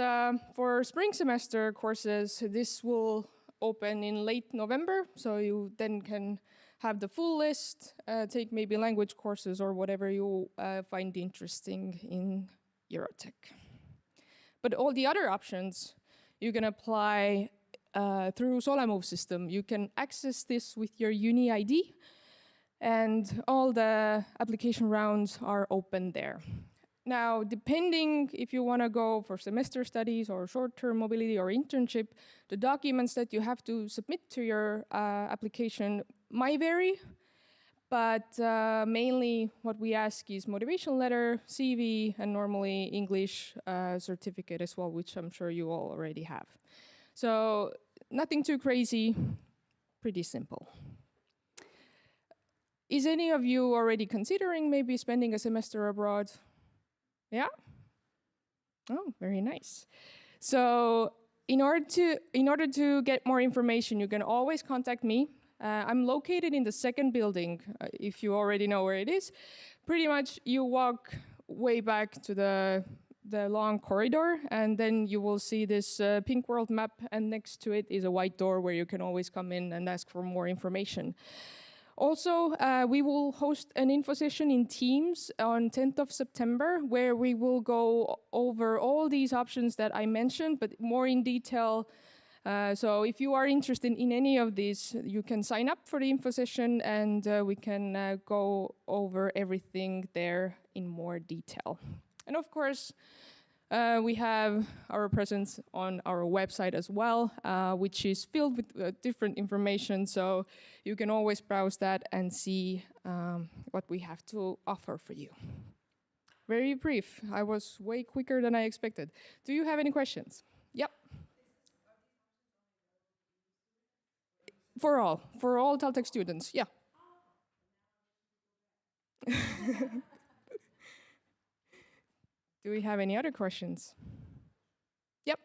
for spring semester courses, this will open in late November, so you then can have the full list, take maybe language courses or whatever you find interesting in Eurotech. But all the other options, you can apply through Solemove system. You can access this with your uni ID, and all the application rounds are open there. Now, depending if you want to go for semester studies or short-term mobility or internship, the documents that you have to submit to your application might vary, but mainly what we ask is motivation letter, CV, and normally English certificate as well, which I'm sure you all already have. So nothing too crazy, pretty simple. Is any of you already considering maybe spending a semester abroad? Yeah? Oh, very nice. So in order to get more information, you can always contact me. I'm located in the second building, if you already know where it is. Pretty much you walk way back to the long corridor, and then you will see this pink world map, and next to it is a white door where you can always come in and ask for more information. Also, we will host an info session in Teams on 10th of September, where we will go over all these options that I mentioned, but more in detail. So if you are interested in any of these, you can sign up for the info session, and we can go over everything there in more detail. And of course, we have our presence on our website as well, which is filled with different information, so you can always browse that and see what we have to offer for you. Very brief. I was way quicker than I expected. Do you have any questions? Yep. For all Taltech students, yeah. Do we have any other questions? Yep.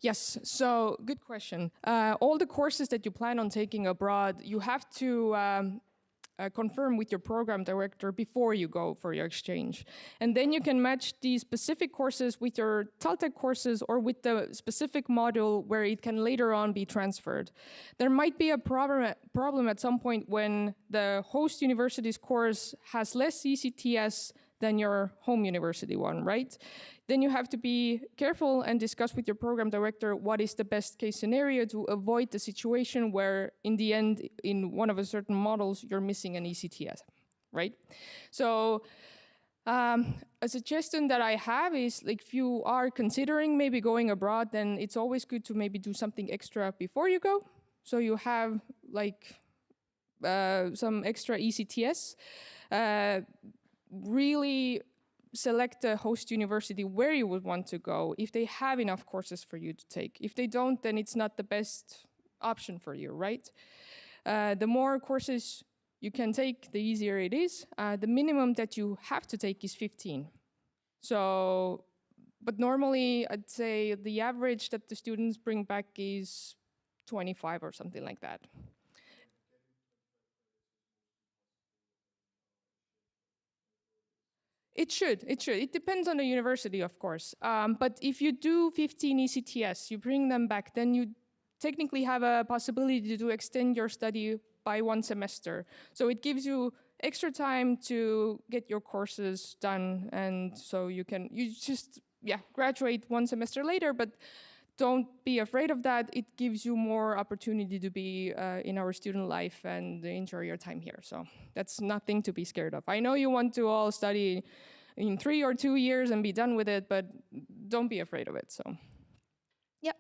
Yes, so good question. All the courses that you plan on taking abroad, you have to confirm with your program director before you go for your exchange. And then you can match the specific courses with your TALTEC courses or with the specific module where it can later on be transferred. There might be a problem at some point when the host university's course has less ECTS than your home university one, right? Then you have to be careful and discuss with your program director what is the best case scenario to avoid the situation where in the end, in one of a certain models, you're missing an ECTS, right? So a suggestion that I have is, like, if you are considering maybe going abroad, then it's always good to maybe do something extra before you go. So you have like some extra ECTS. Really select a host university where you would want to go if they have enough courses for you to take. If they don't, then it's not the best option for you, right? The more courses you can take, the easier it is. The minimum that you have to take is 15. So, but normally I'd say the average that the students bring back is 25 or something like that. It should. It depends on the university, of course. But if you do 15 ECTS, you bring them back, then you technically have a possibility to extend your study by 1 semester. So it gives you extra time to get your courses done, and so you just graduate 1 semester later, but don't be afraid of that. It gives you more opportunity to be in our student life and enjoy your time here. So that's nothing to be scared of. I know you want to all study in 3 or 2 years and be done with it, but don't be afraid of it. So, yeah.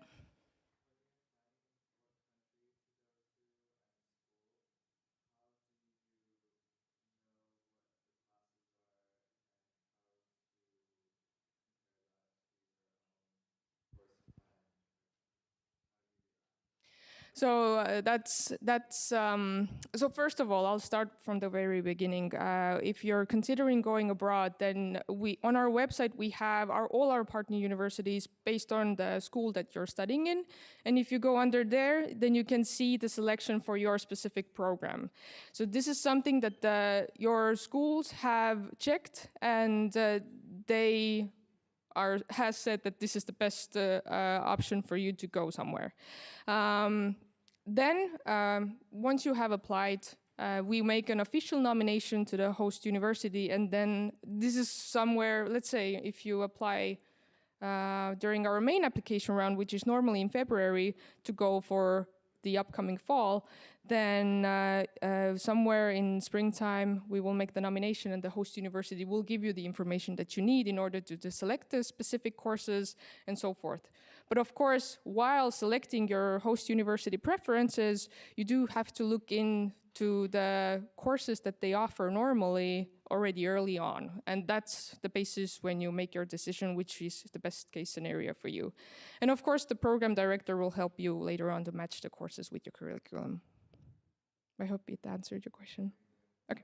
So so first of all, I'll start from the very beginning. If you're considering going abroad, then on our website we have all our partner universities based on the school that you're studying in. And if you go under there, then you can see the selection for your specific program. So this is something that your schools have checked, and they has said that this is the best option for you to go somewhere. Then, once you have applied, we make an official nomination to the host university, and then this is somewhere, let's say, if you apply during our main application round, which is normally in February, to go for the upcoming fall, then somewhere in springtime, we will make the nomination, and the host university will give you the information that you need in order to select the specific courses and so forth. But of course, while selecting your host university preferences, you do have to look into the courses that they offer normally already early on. And that's the basis when you make your decision, which is the best case scenario for you. And of course, the program director will help you later on to match the courses with your curriculum. I hope it answered your question. Okay.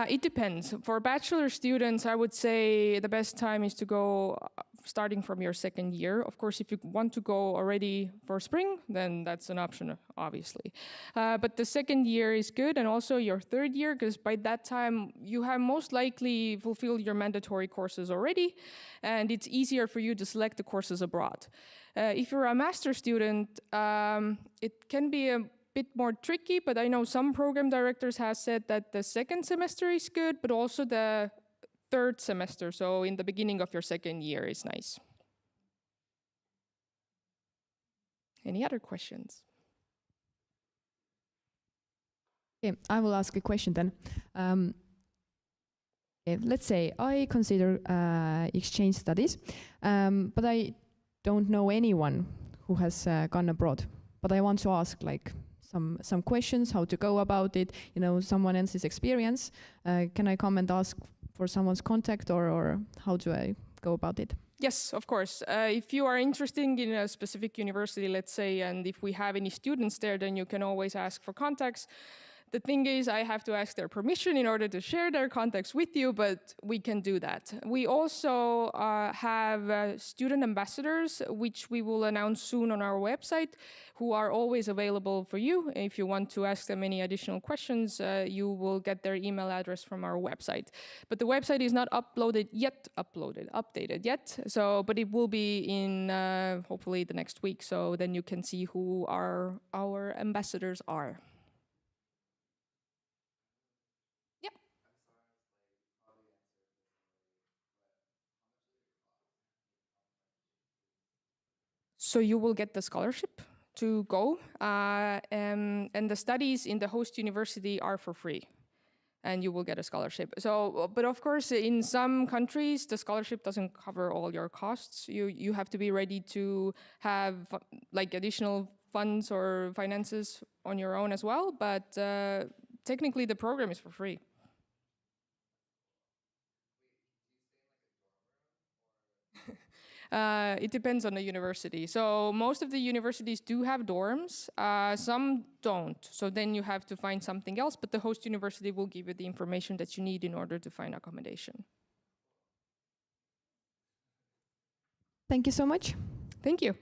It depends. For bachelor students, I would say the best time is to go starting from your second year. Of course, if you want to go already for spring, then that's an option, obviously. But the second year is good, and also your third year, because by that time you have most likely fulfilled your mandatory courses already, and it's easier for you to select the courses abroad. If you're a master student, it can be a bit more tricky, but I know some program directors have said that the second semester is good, but also the third semester, so in the beginning of your second year, is nice. Any other questions? Okay, I will ask a question then. Let's say I consider exchange studies, but I don't know anyone who has gone abroad. But I want to ask some questions, how to go about it, someone else's experience. Can I come and ask for someone's contact, or how do I go about it? Yes, of course. If you are interested in a specific university, let's say, and if we have any students there, then you can always ask for contacts. The thing is, I have to ask their permission in order to share their contacts with you, but we can do that. We also have student ambassadors, which we will announce soon on our website, who are always available for you. If you want to ask them any additional questions, you will get their email address from our website. But the website is not updated yet. So, but it will be in hopefully the next week. So then you can see who our ambassadors are. So you will get the scholarship to go, and the studies in the host university are for free, and you will get a scholarship. So, but of course, in some countries, the scholarship doesn't cover all your costs. You have to be ready to have like additional funds or finances on your own as well. But technically, the program is for free. It depends on the university. So most of the universities do have dorms, some don't. So then you have to find something else, but the host university will give you the information that you need in order to find accommodation. Thank you so much. Thank you.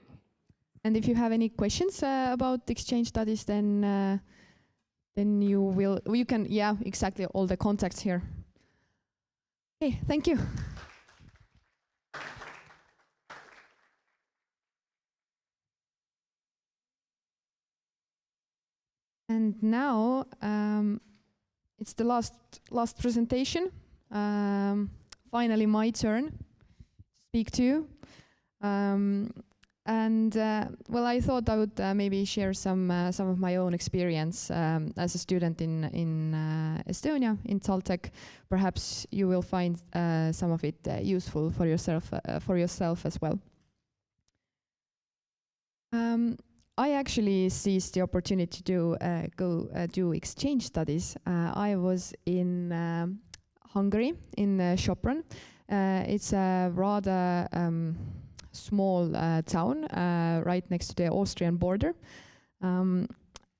And if you have any questions about exchange studies, then you can, yeah, exactly, all the contacts here. Okay, thank you. And now it's the last presentation. Finally, my turn to speak to you. Well, I thought I would maybe share some of my own experience as a student in Estonia, in TalTech. Perhaps you will find some of it useful for yourself as well. I actually seized the opportunity to go do exchange studies. I was in Hungary, in Sopron. It's a rather small town right next to the Austrian border.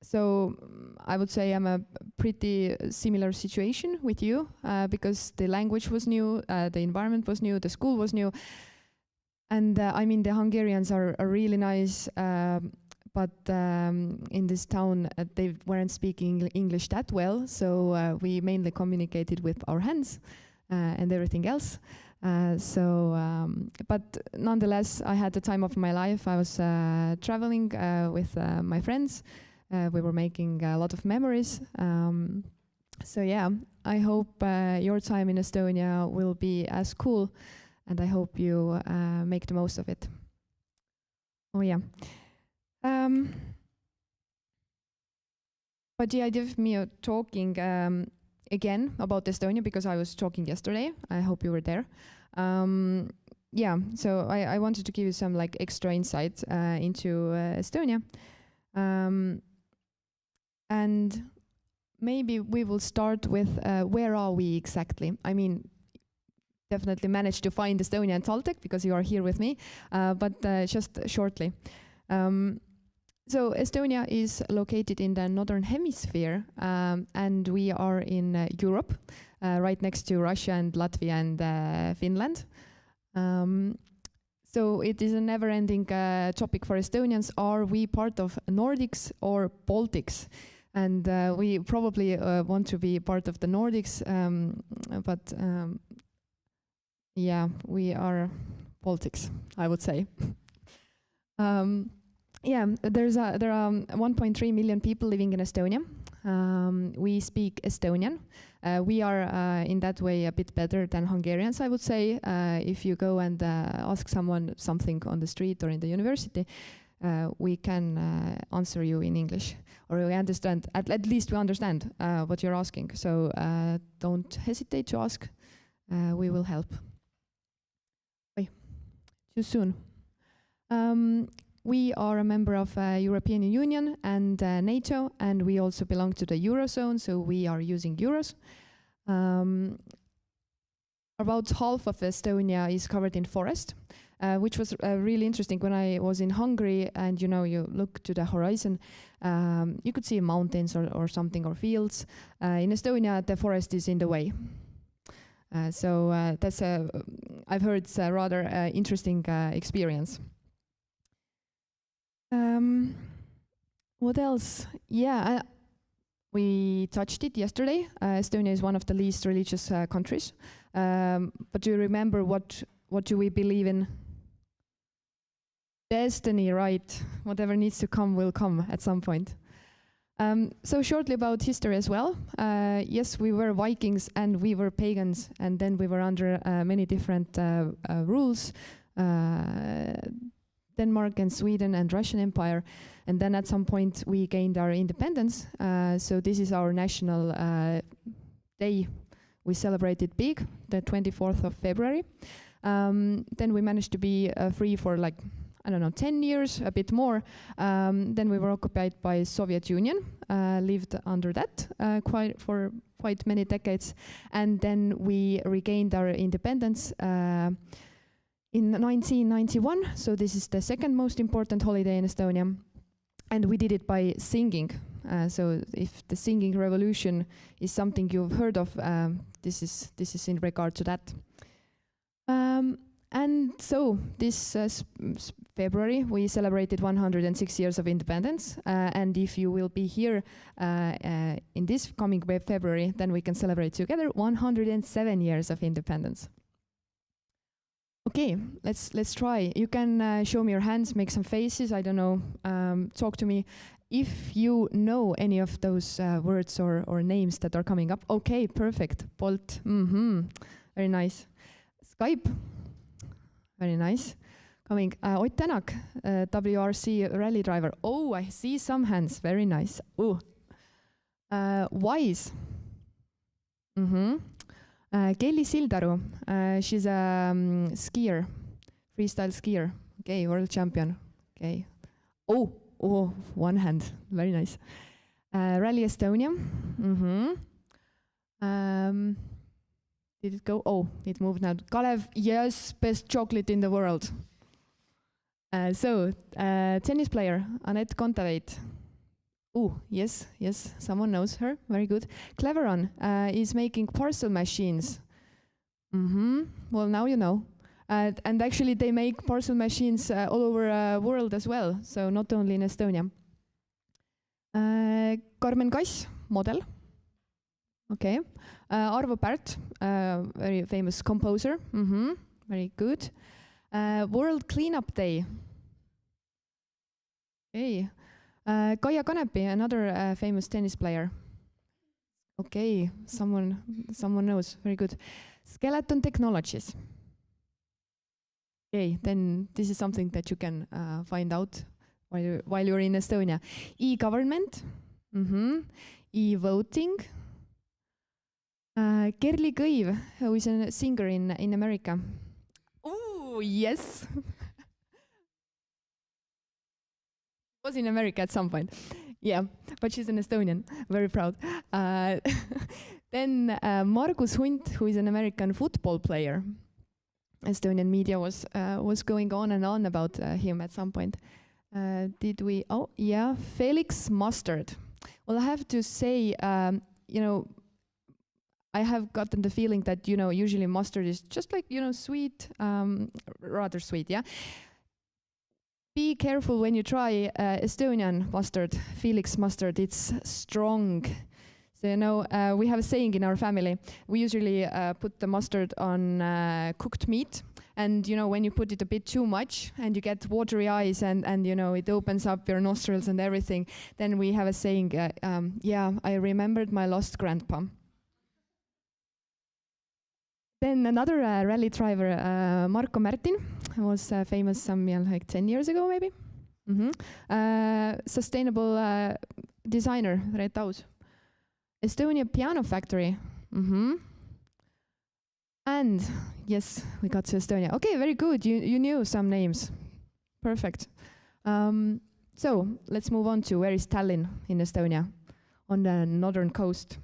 So I would say I'm a pretty similar situation with you because the language was new, the environment was new, the school was new. And I mean, the Hungarians are really nice, but in this town, they weren't speaking English that well, so we mainly communicated with our hands and everything else. But nonetheless, I had the time of my life. I was traveling with my friends. We were making a lot of memories. So yeah, I hope your time in Estonia will be as cool, and I hope you make the most of it. Oh yeah. But the idea of me talking again about Estonia, because I was talking yesterday, I hope you were there. Yeah, so I wanted to give you some like extra insight into Estonia. And maybe we will start with where are we exactly? I mean, definitely managed to find Estonia and TalTech because you are here with me, but just shortly. So Estonia is located in the northern hemisphere, and we are in Europe, right next to Russia and Latvia and Finland. So it is a never-ending topic for Estonians. Are we part of Nordics or Baltics? And we probably want to be part of the Nordics, but yeah, we are Baltics, I would say. Yeah, there are 1.3 million people living in Estonia. We speak Estonian. We are in that way a bit better than Hungarians, I would say. If you go and ask someone something on the street or in the university, we can answer you in English, or we understand. At least we understand what you're asking. So don't hesitate to ask. We will help. Wait, too soon. We are a member of European Union and NATO, and we also belong to the Eurozone, so we are using euros. About half of Estonia is covered in forest. which was really interesting. When I was in Hungary, and you look to the horizon, you could see mountains or something, or fields. In Estonia, the forest is in the way. So that's I've heard it's a rather interesting experience. What else? Yeah, we touched it yesterday. Estonia is one of the least religious countries. But do you remember what do we believe in? Destiny, right? Whatever needs to come will come at some point. So shortly about history as well. Yes, we were Vikings and we were pagans, and then we were under many different rules. Denmark and Sweden and Russian Empire, and then at some point we gained our independence. So this is our national day. We celebrated big, the 24th of February. Then we managed to be free for 10 years, a bit more. Then we were occupied by Soviet Union, lived under that for quite many decades, and then we regained our independence in 1991, so this is the second most important holiday in Estonia, and we did it by singing. So if the singing revolution is something you've heard of, this is in regard to that. And so this February we celebrated 106 years of independence, and if you will be here in this coming February, then we can celebrate together 107 years of independence. Okay, let's try. You can show me your hands, make some faces, I don't know, talk to me. If you know any of those words or names that are coming up. Okay, perfect. Bolt, very nice. Skype, very nice. Coming, Ott Tänak, WRC rally driver. Oh, I see some hands, very nice. Oh, Wise. Kelly Sildaru, she's a skier, freestyle skier. Okay, world champion. Okay. Oh, one hand, very nice. Rally Estonia. Did it go? Oh, it moved now. Kalev, yes, best chocolate in the world. So, tennis player, Anett Kontaveit. Oh, yes, someone knows her, very good. Cleveron is making parcel machines. Well, now you know. And actually they make parcel machines all over the world as well, so not only in Estonia. Carmen Kass, model. Okay. Arvo Pärt, very famous composer. Very good. World Cleanup Day. Okay. Kaia Kanepi, another famous tennis player. Okay, someone knows, very good. Skeleton Technologies. Okay, then this is something that you can find out while you're in Estonia. E-government, e-voting. Kerli Kõiv, who is a singer in America. Oh, yes. Was in America at some point. Yeah, but she's an Estonian, very proud. Then Margus Hunt, who is an American football player. Estonian media was going on and on about him at some point. Did we? Oh, yeah, Felix Mustard. Well, I have to say, I have gotten the feeling that, usually mustard is just like, sweet, rather sweet, yeah? Be careful when you try Estonian mustard, Felix mustard, it's strong. So, we have a saying in our family, we usually put the mustard on cooked meat, and, when you put it a bit too much and you get watery eyes and it opens up your nostrils and everything, then we have a saying, yeah, I remembered my lost grandpa. Then another rally driver, Marko Märtin, was famous some 10 years ago maybe. Sustainable designer, Reet Aus. Estonia Piano Factory. And yes, we got to Estonia. Okay, very good. You knew some names. Perfect. So let's move on to where is Tallinn in Estonia, on the northern coast.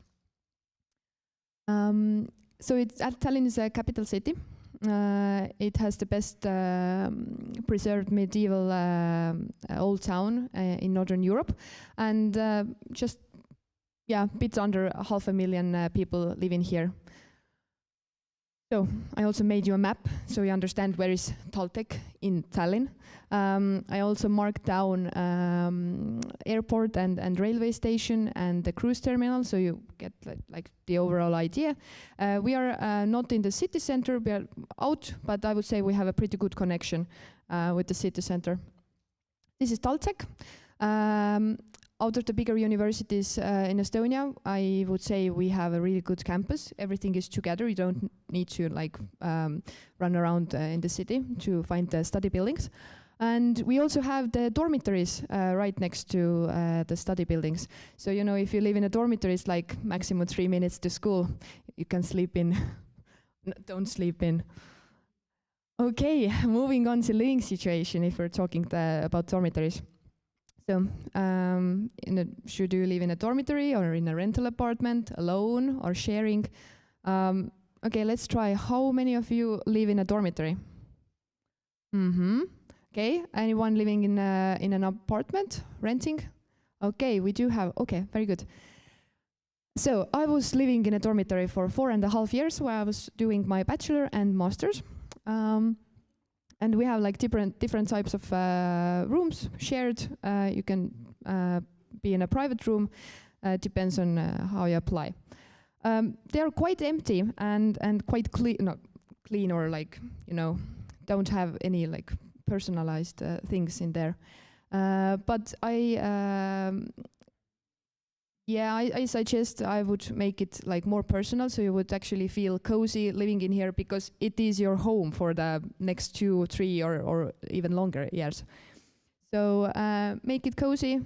So Tallinn is a capital city. It has the best preserved medieval old town in Northern Europe, and just bit under 500,000 people living here. So I also made you a map so you understand where is TalTech in Tallinn. I also marked down airport and railway station and the cruise terminal, so you get like the overall idea. We are not in the city center, we are out, but I would say we have a pretty good connection with the city center. This is TalTech. Out of the bigger universities in Estonia, I would say we have a really good campus. Everything is together. You don't need to run around in the city to find the study buildings. And we also have the dormitories right next to the study buildings. So, you know, if you live in a dormitory, it's like maximum 3 minutes to school. You can sleep in. Don't sleep in. Okay, moving on to living situation, if we're talking about dormitories. So, should you live in a dormitory or in a rental apartment, alone or sharing? Okay, let's try. How many of you live in a dormitory? Okay, anyone living in an apartment, renting? Okay, we do have, okay, very good. So, I was living in a dormitory for 4.5 years where I was doing my bachelor and master's. And we have like different types of rooms shared. You can be in a private room. Depends on how you apply. They are quite empty and quite clean, not clean or like, you know, don't have any like personalized things in there. But I suggest I would make it like more personal, so you would actually feel cozy living in here, because it is your home for the next 2, 3 or even longer years. So make it cozy.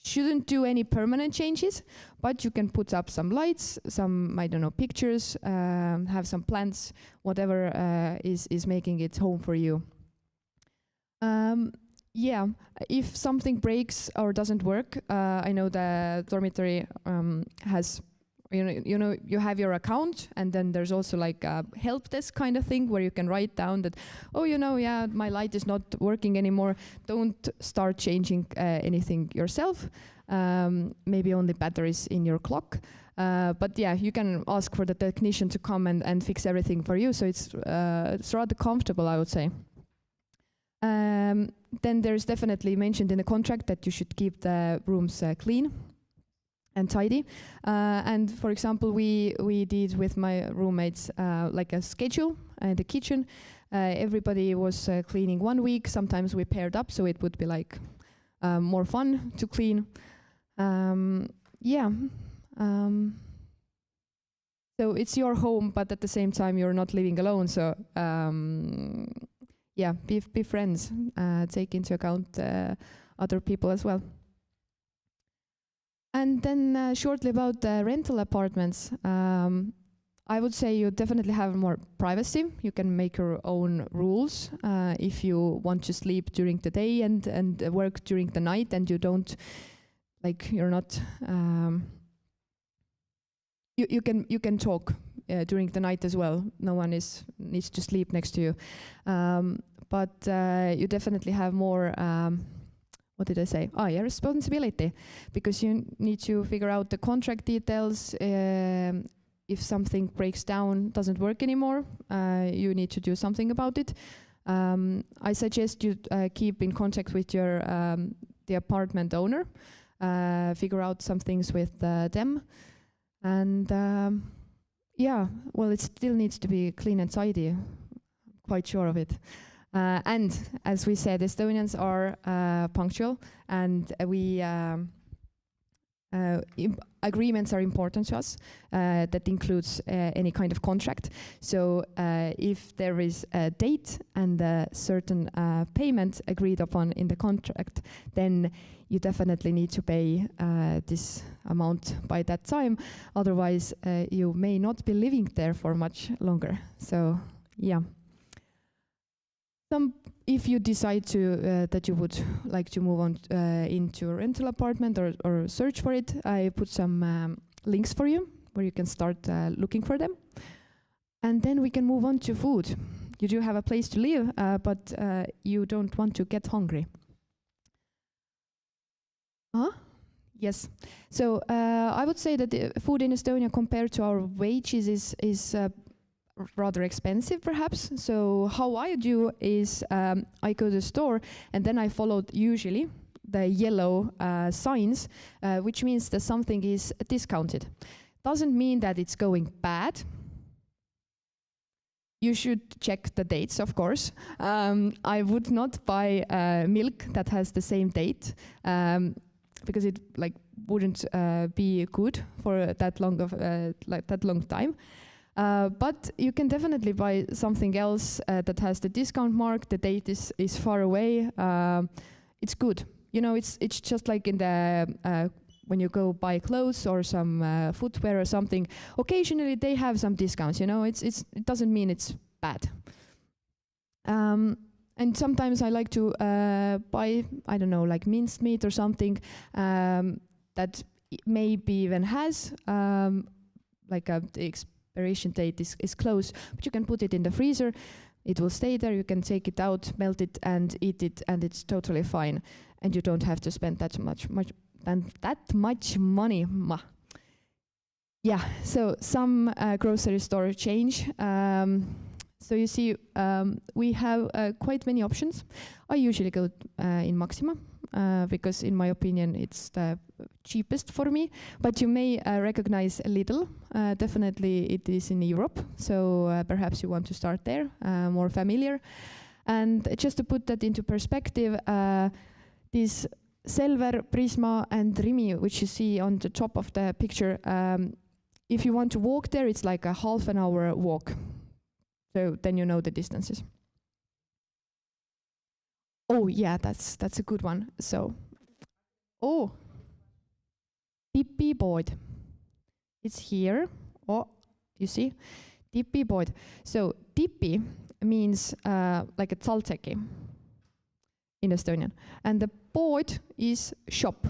Shouldn't do any permanent changes, but you can put up some lights, some, I don't know, pictures, have some plants, whatever is making it home for you. Yeah, if something breaks or doesn't work, I know the dormitory has, you have your account, and then there's also like a help desk kind of thing where you can write down that, oh, yeah, my light is not working anymore. Don't start changing anything yourself. Maybe only batteries in your clock. But yeah, you can ask for the technician to come and fix everything for you. So it's rather comfortable, I would say. Then there's definitely mentioned in the contract that you should keep the rooms clean and tidy. And for example, we did with my roommates like a schedule in the kitchen. Everybody was cleaning 1 week. Sometimes we paired up, so it would be like more fun to clean. So it's your home, but at the same time you're not living alone. So yeah, be friends, take into account other people as well. And then shortly about the rental apartments, I would say you definitely have more privacy. You can make your own rules if you want to sleep during the day and work during the night, and you don't, like, you're not, you can talk during the night as well. No one needs to sleep next to you. But you definitely have more, what did I say? Oh yeah, responsibility, because you need to figure out the contract details. If something breaks down, doesn't work anymore, you need to do something about it. I suggest you keep in contact with your the apartment owner, figure out some things with them, and yeah, well, it still needs to be clean and tidy. I'm quite sure of it. And as we said, Estonians are punctual, and we agreements are important to us. That includes any kind of contract. So if there is a date and a certain payment agreed upon in the contract, then you definitely need to pay this amount by that time. Otherwise, you may not be living there for much longer. So yeah. If you decide to that you would like to move on into a rental apartment or search for it, I put some links for you where you can start looking for them. And then we can move on to food. You do have a place to live, but you don't want to get hungry. Huh? Yes. So I would say that the food in Estonia compared to our wages is rather expensive, perhaps. So how I do is I go to the store and then I followed usually the yellow signs, which means that something is discounted. Doesn't mean that it's going bad. You should check the dates, of course. I would not buy milk that has the same date because it wouldn't be good for that long time. But you can definitely buy something else that has the discount mark. The date is far away. It's good. You know, it's just like in the when you go buy clothes or some footwear or something. Occasionally they have some discounts. You know, it doesn't mean it's bad. And sometimes I like to buy, I don't know, like minced meat or something that maybe even has the expiration date is close, but you can put it in the freezer. It will stay there. You can take it out, melt it, and eat it, and it's totally fine. And you don't have to spend that much money. Yeah. So some grocery store change. So you see, we have quite many options. I usually go in Maxima because, in my opinion, it's the cheapest for me. But you may recognize Lidl. Definitely, it is in Europe. So perhaps you want to start there, more familiar. And just to put that into perspective, these Selver, Prisma, and Rimi, which you see on the top of the picture, if you want to walk there, it's like a half an hour walk. So then you know the distances. Oh yeah, that's a good one. So, Tipipood. It's here. Oh, you see, Tipipood. So Tipi means like a tsalteki in Estonian, and the pood is shop,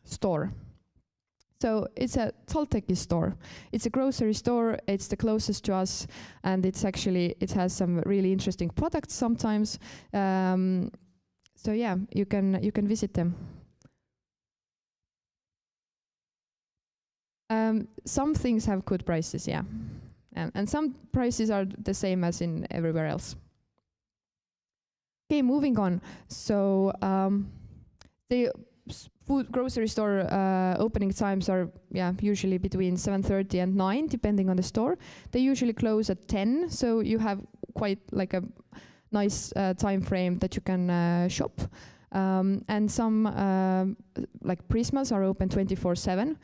store. So it's a tsalteki store. It's a grocery store. It's the closest to us, and it has some really interesting products sometimes. So yeah, you can visit them. Some things have good prices, yeah, and some prices are the same as in everywhere else. Okay, moving on. So the grocery store opening times are usually between 7:30 and 9, depending on the store. They usually close at 10, so you have quite like a nice time frame that you can shop. And some like Prismas are open 24/7.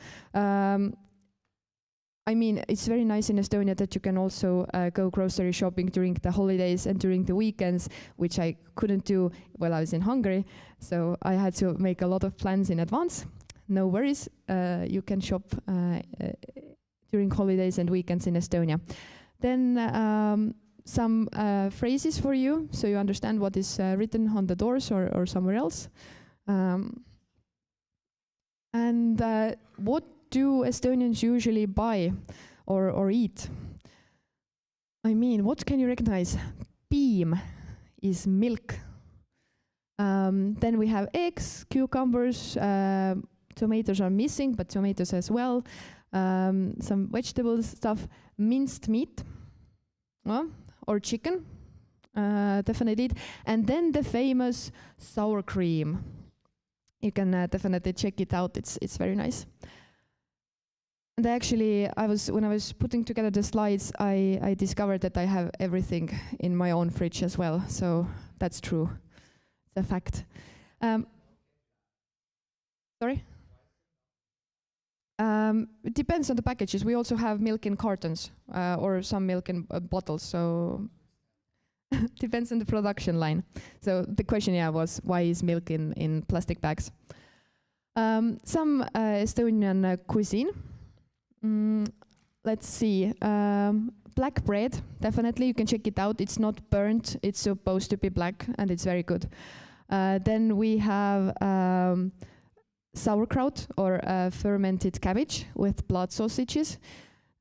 I mean, it's very nice in Estonia that you can also go grocery shopping during the holidays and during the weekends, which I couldn't do while I was in Hungary. So I had to make a lot of plans in advance. No worries, you can shop during holidays and weekends in Estonia. Then some phrases for you, so you understand what is written on the doors or somewhere else. And what do Estonians usually buy or eat? I mean, what can you recognize? Piim is milk. Then we have eggs, cucumbers, tomatoes are missing, but tomatoes as well. Some vegetable stuff, minced meat, or chicken, definitely. And then the famous sour cream. You can definitely check it out. It's very nice. And actually, when I was putting together the slides, I discovered that I have everything in my own fridge as well. So that's true. It's a fact. Sorry? It depends on the packages. We also have milk in cartons or some milk in bottles. So depends on the production line. So the question, was why is milk in plastic bags? Some Estonian cuisine. Let's see. Black bread, definitely. You can check it out. It's not burnt. It's supposed to be black, and it's very good. Then we have sauerkraut or fermented cabbage with blood sausages.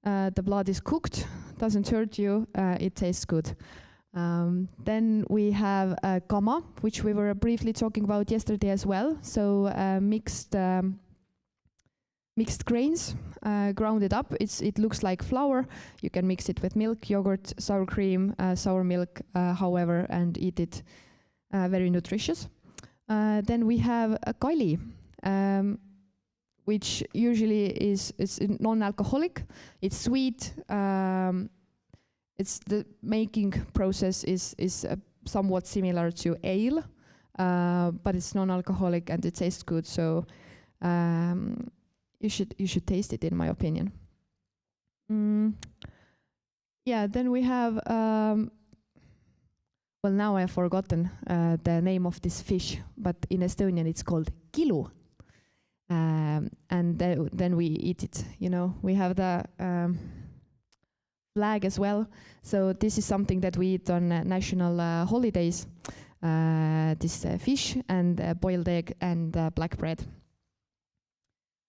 the blood is cooked, doesn't hurt you, it tastes good. Then we have kama, which we were briefly talking about yesterday as well. So mixed grains, grounded up. It looks like flour. You can mix it with milk, yogurt, sour cream, sour milk, however, and eat it. Very nutritious. Then we have a kaili, which usually is non-alcoholic. It's sweet. It's the making process is somewhat similar to ale, but it's non-alcoholic and it tastes good. So you should taste it, in my opinion. Yeah. Then we have. Well, now I have forgotten the name of this fish, but in Estonian it's called kilu. And then we eat it. You know, we have the flag as well. So this is something that we eat on national holidays. This fish and boiled egg and black bread.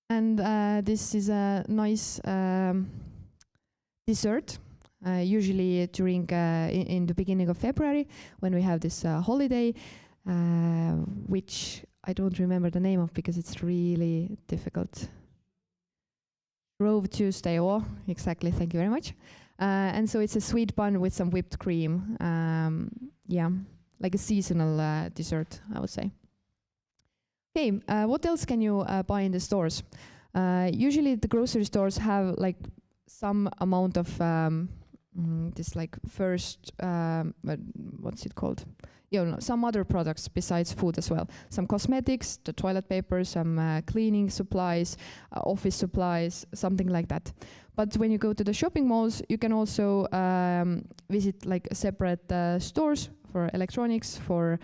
And this is a nice dessert. Usually during in the beginning of February, when we have this holiday, which I don't remember the name of because it's really difficult. Shrove Tuesday, oh, exactly, thank you very much. And so it's a sweet bun with some whipped cream. Yeah, like a seasonal dessert, I would say. Okay, what else can you buy in the stores? Usually the grocery stores have like some amount of this like first, what's it called? You know, some other products besides food as well. Some cosmetics, the toilet paper, some cleaning supplies, office supplies, something like that. But when you go to the shopping malls, you can also visit like separate stores for electronics, for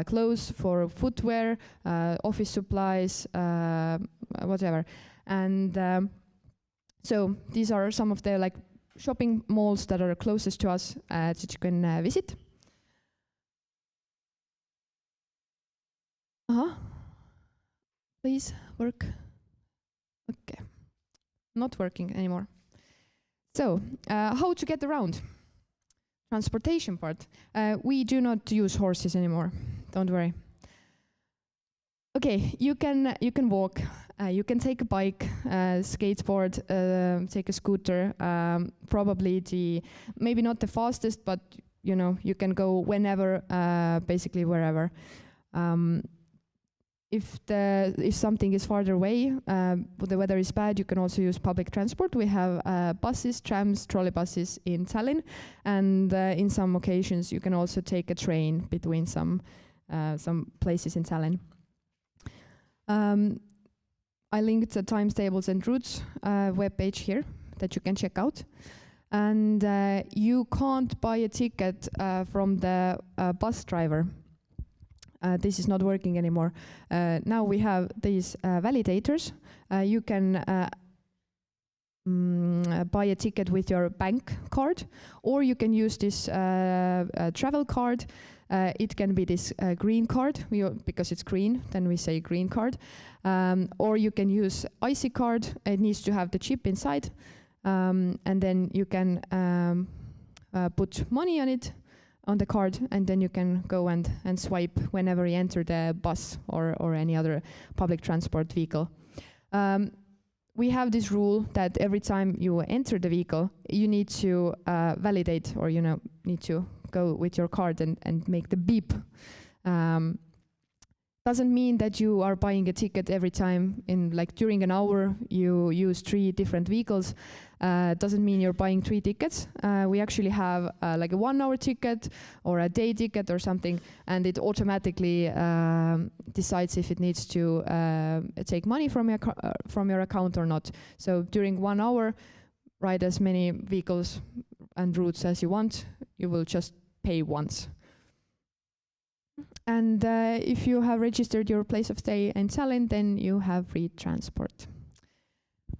clothes, for footwear, office supplies, whatever. And so these are some of the like shopping malls that are closest to us that you can visit. Please work. Okay, not working anymore. So how to get around? Transportation part. We do not use horses anymore. Don't worry. Okay, you can walk. You can take a bike, skateboard, take a scooter. Probably maybe not the fastest, but you know you can go whenever, basically wherever. If something is farther away, the weather is bad, you can also use public transport. We have buses, trams, trolleybuses in Tallinn, and in some occasions you can also take a train between some places in Tallinn. I linked the times tables and routes webpage here that you can check out. And you can't buy a ticket from the bus driver. This is not working anymore. Now we have these validators. You can buy a ticket with your bank card, or you can use this travel card. It can be this green card, because it's green, then we say green card. Or you can use IC card. It needs to have the chip inside. And then you can put money on it, on the card, and then you can go and swipe whenever you enter the bus or any other public transport vehicle. We have this rule that every time you enter the vehicle, you need to validate, or need to go with your card and make the beep. Doesn't mean that you are buying a ticket every time during an hour you use 3 different vehicles. Doesn't mean you're buying 3 tickets. We actually have like a 1-hour ticket or a day ticket or something, and it automatically decides if it needs to take money from your account or not. So during 1 hour, ride as many vehicles and routes as you want. You will just pay once. And if you have registered your place of stay in Tallinn, then you have free transport.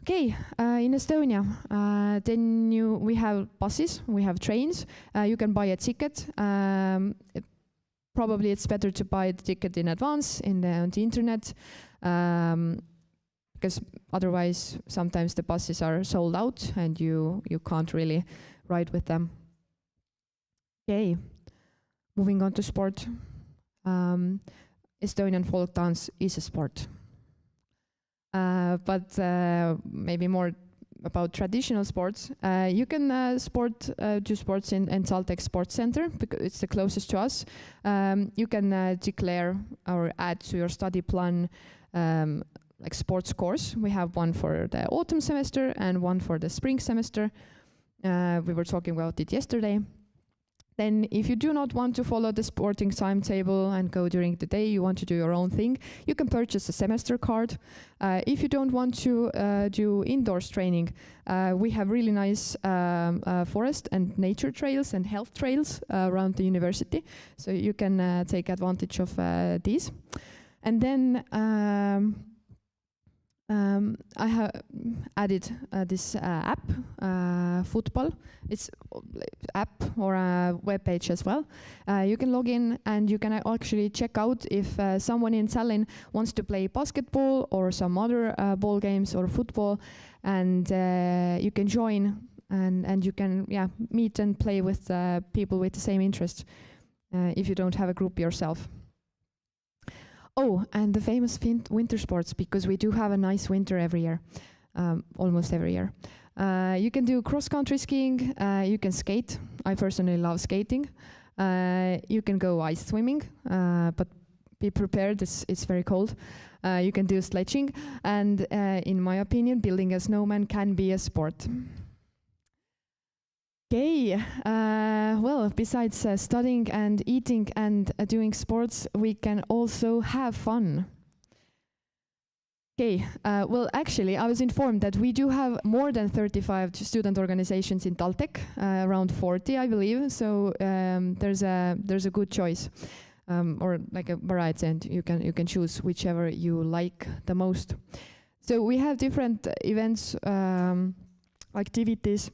Okay, in Estonia, then we have buses, we have trains. You can buy a ticket. Probably it's better to buy the ticket in advance on the internet. because otherwise sometimes the buses are sold out and you can't really ride with them. Okay, moving on to sport. Estonian folk dance is a sport. But maybe more about traditional sports. You can do sports in Saltec Sports Center because it's the closest to us. You can declare or add to your study plan like sports course. We have one for the autumn semester and one for the spring semester. We were talking about it yesterday. Then if you do not want to follow the sporting timetable and go during the day, you want to do your own thing, you can purchase a semester card. If you don't want to do indoors training, we have really nice forest and nature trails and health trails around the university. So you can take advantage of these. And then I have added this app, Football. It's app or a web page as well. You can log in and you can actually check out if someone in Tallinn wants to play basketball or some other ball games or football, and you can join and you can meet and play with people with the same interest if you don't have a group yourself. Oh, and the famous winter sports, because we do have a nice winter every year, almost every year. You can do cross-country skiing, you can skate. I personally love skating. You can go ice swimming, but be prepared, it's very cold. You can do sledging, and in my opinion, building a snowman can be a sport. Okay, well, besides studying and eating and doing sports, we can also have fun. Okay, well, actually, I was informed that we do have more than 35 student organizations in Taltech, around 40, I believe. So there's a good choice, or like a variety, and you can choose whichever you like the most. So we have different events, activities,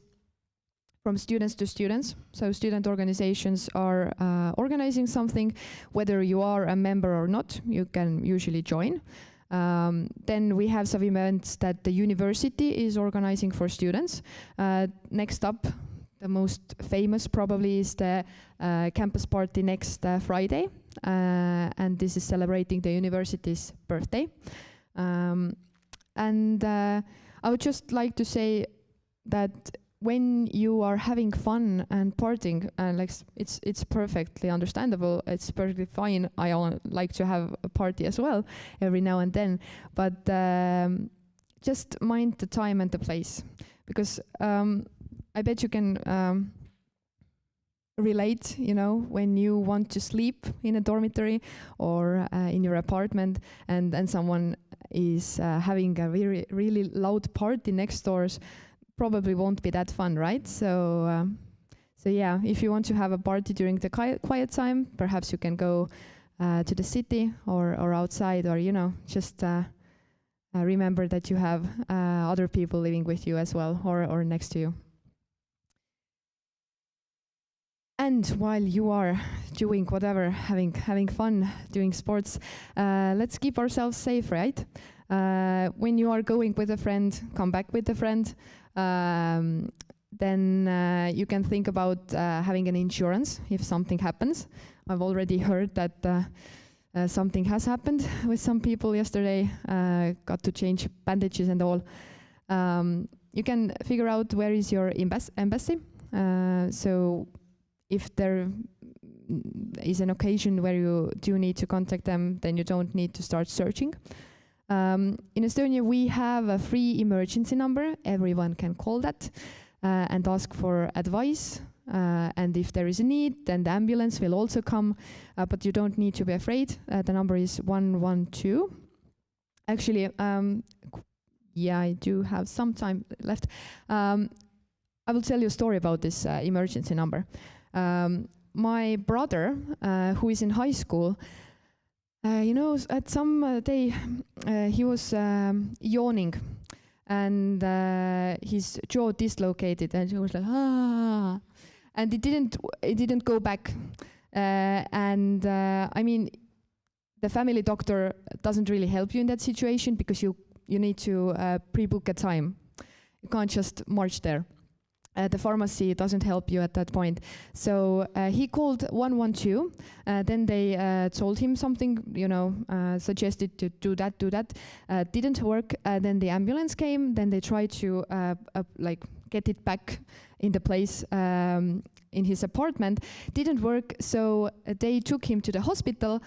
from students to students. So student organizations are organizing something, whether you are a member or not, you can usually join. Then we have some events that the university is organizing for students. Next up, the most famous probably is the campus party next Friday, and this is celebrating the university's birthday. And I would just like to say that when you are having fun and partying, like it's perfectly understandable. It's perfectly fine. I like to have a party as well every now and then, but just mind the time and the place, because I bet you can relate. You know, when you want to sleep in a dormitory or in your apartment, and someone is having a really loud party next doors. Probably won't be that fun, right? So yeah, if you want to have a party during the quiet time, perhaps you can go to the city or outside, or just remember that you have other people living with you as well, or next to you. And while you are doing whatever, having fun, doing sports, let's keep ourselves safe, right? When you are going with a friend, come back with a friend. Then you can think about having an insurance if something happens. I've already heard that something has happened with some people yesterday, got to change bandages and all. You can figure out where is your embassy. So if there is an occasion where you do need to contact them, then you don't need to start searching. In Estonia, we have a free emergency number. Everyone can call that and ask for advice. And if there is a need, then the ambulance will also come. But you don't need to be afraid. The number is 112. Actually, yeah, I do have some time left. I will tell you a story about this emergency number. My brother, who is in high school, at some day he was yawning, and his jaw dislocated, and he was like, ah, and it didn't go back. I mean, the family doctor doesn't really help you in that situation, because you you need to pre-book a time. You can't just march there. The pharmacy doesn't help you at that point. So he called 112. Then they told him something, suggested to do that. Didn't work. Then the ambulance came. Then they tried to get it back in the place in his apartment. Didn't work. So they took him to the hospital,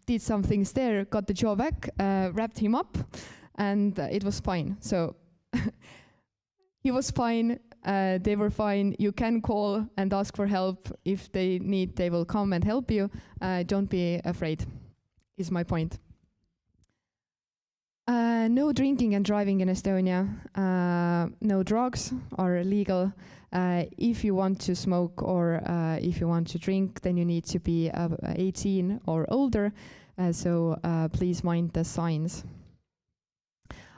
did some things there, got the jaw back, wrapped him up, and it was fine. So he was fine, they were fine. You can call and ask for help. If they need, they will come and help you. Don't be afraid, is my point. No drinking and driving in Estonia. No drugs are illegal. If you want to smoke or if you want to drink, then you need to be 18 or older. So please mind the signs.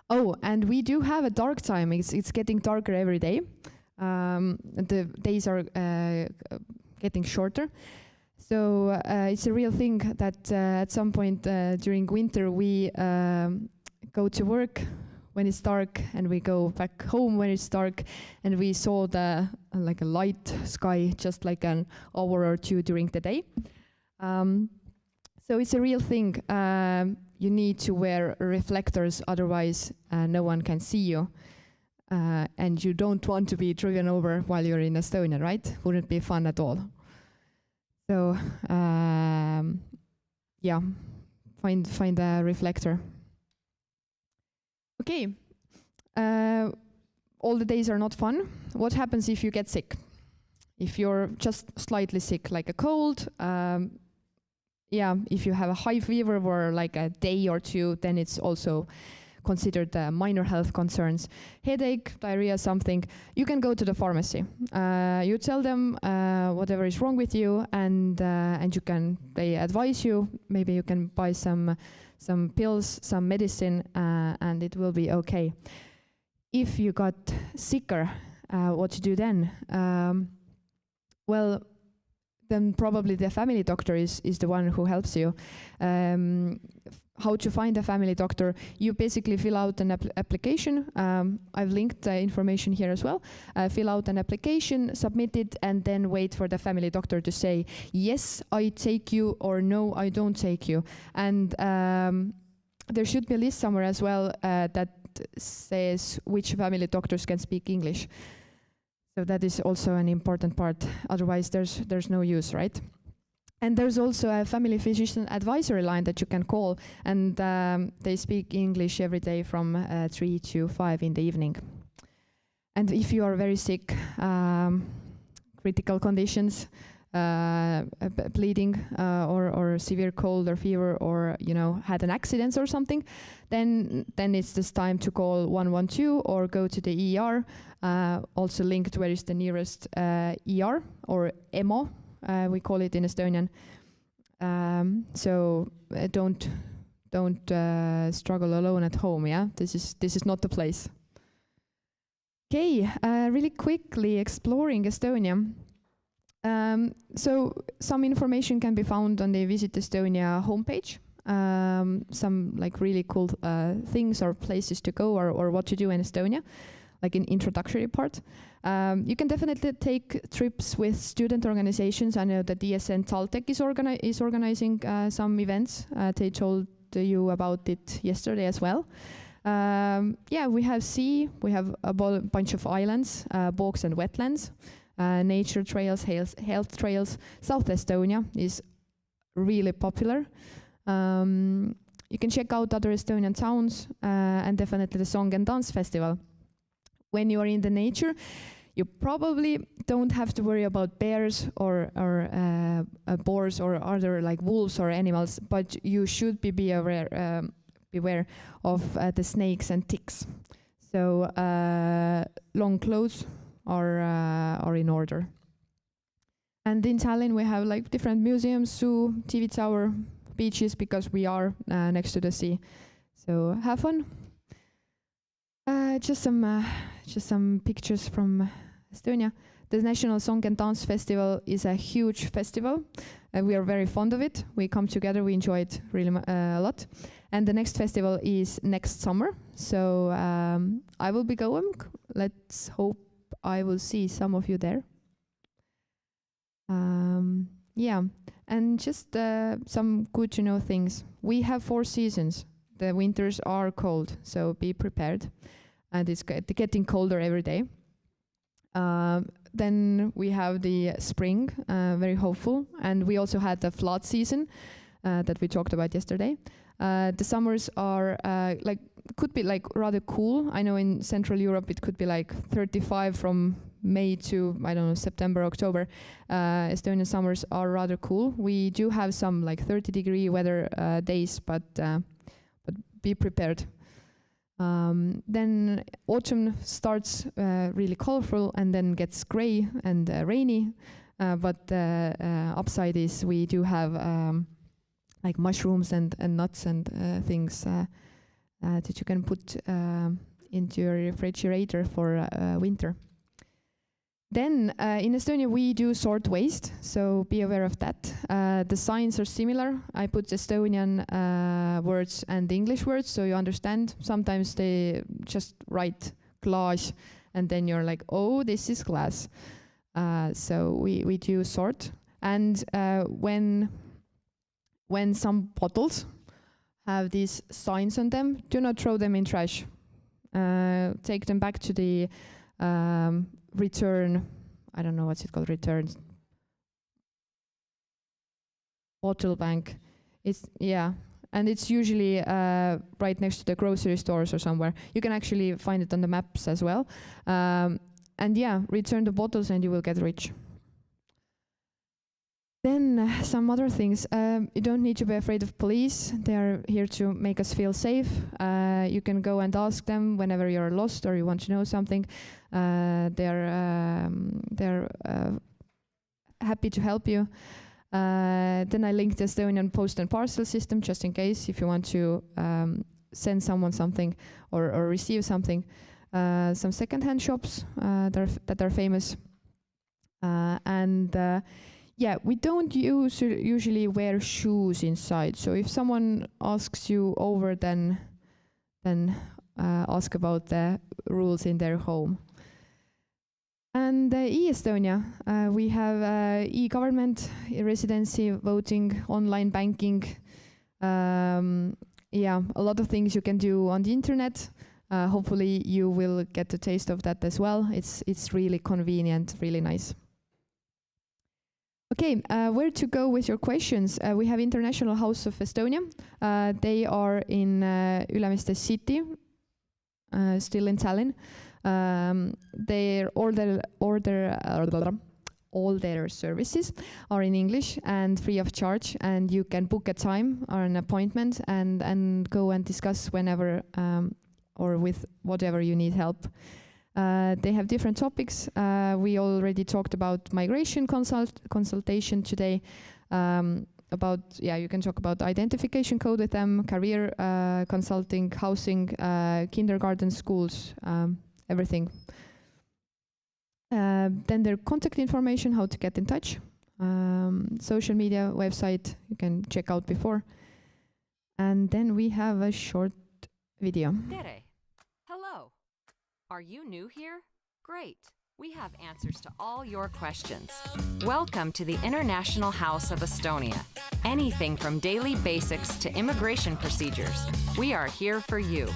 Oh, and we do have a dark time. It's getting darker every day. The days are getting shorter. So it's a real thing that at some point during winter we go to work when it's dark, and we go back home when it's dark, and we saw the like a light sky just like an hour or two during the day. So it's a real thing. You need to wear reflectors, otherwise no one can see you. And you don't want to be driven over while you're in Estonia, right? Wouldn't be fun at all. So yeah, find a reflector. Okay, all the days are not fun. What happens if you get sick? If you're just slightly sick, like a cold, if you have a high fever for like a day or two, then it's also considered minor health concerns. Headache, diarrhea, something, you can go to the pharmacy. You tell them whatever is wrong with you, and they advise you. Maybe you can buy some pills, some medicine, and it will be okay. If you got sicker, what to do then? Well, then probably the family doctor is the one who helps you. How to find a family doctor? You basically fill out an application. I've linked the information here as well. Fill out an application, submit it, and then wait for the family doctor to say, yes, I take you, or no, I don't take you. And there should be a list somewhere as well that says which family doctors can speak English. So that is also an important part. Otherwise, there's no use, right? And there's also a family physician advisory line that you can call, and they speak English every day from 3 to 5 in the evening. And if you are very sick, critical conditions, bleeding, or severe cold or fever, or had an accident or something, then it's this time to call 112 or go to the ER. Also linked where is the nearest ER or EMO. We call it in Estonian. So don't struggle alone at home. Yeah, this is not the place. Okay, really quickly exploring Estonia. So some information can be found on the Visit Estonia homepage. Some like really cool things or places to go, or what to do in Estonia, like an introductory part. You can definitely take trips with student organizations. I know that DSN Taltech is organizing some events. They told you about it yesterday as well. We have sea, we have a bunch of islands, bogs and wetlands, nature trails, health trails. South Estonia is really popular. You can check out other Estonian towns, and definitely the Song and Dance Festival. When you are in the nature, you probably don't have to worry about bears or boars or other like wolves or animals, but you should beware of the snakes and ticks. So long clothes are in order. And in Tallinn we have like different museums, zoo, TV tower, beaches, because we are next to the sea. So have fun. Just some pictures from Estonia. The National Song and Dance Festival is a huge festival. We are very fond of it. We come together, we enjoy it really a lot. And the next festival is next summer. So I will be going. Let's hope I will see some of you there. Yeah, and just some good to know things. We have 4 seasons. The winters are cold, so be prepared. And it's getting colder every day. Then we have the spring, very hopeful. And we also had the flood season that we talked about yesterday. The summers are could be like rather cool. I know in Central Europe it could be like 35 from May to, I don't know, September, October. Estonian summers are rather cool. We do have some like 30-degree weather days, but be prepared. Then autumn starts really colorful and then gets gray and rainy. But the upside is we do have like mushrooms and nuts and things that you can put into your refrigerator for winter. Then in Estonia we do sort waste, so be aware of that. The signs are similar. I put Estonian words and English words so you understand. Sometimes they just write glass and then you're like, oh, this is glass. So we do sort. And when some bottles have these signs on them, do not throw them in trash. Take them back to the return, I don't know what's it called, return bottle bank. And it's usually right next to the grocery stores or somewhere. You can actually find it on the maps as well. And yeah, return the bottles and you will get rich. Then some other things. You don't need to be afraid of police. They are here to make us feel safe. You can go and ask them whenever you're lost or you want to know something. They're happy to help you. Then I linked the Estonian post and parcel system just in case if you want to send someone something or receive something. Some second-hand shops that are famous. Yeah, we don't usually wear shoes inside. So if someone asks you over, then ask about the rules in their home. And e-Estonia, we have e-government, e-residency, voting, online banking. Yeah, a lot of things you can do on the internet. Hopefully you will get a taste of that as well. It's really convenient, really nice. Okay, where to go with your questions? We have International House of Estonia. They are in Ülemiste city, still in Tallinn. All their services are in English and free of charge, and you can book a time or an appointment and go and discuss whenever or with whatever you need help. They have different topics. We already talked about migration consultation today. You can talk about identification code with them, career consulting, housing, kindergarten, schools, everything. Then their contact information, how to get in touch, social media, website, you can check out before. And then we have a short video. Tere. Hello. Are you new here? Great. We have answers to all your questions. Welcome to the International House of Estonia. Anything from daily basics to immigration procedures, we are here for you.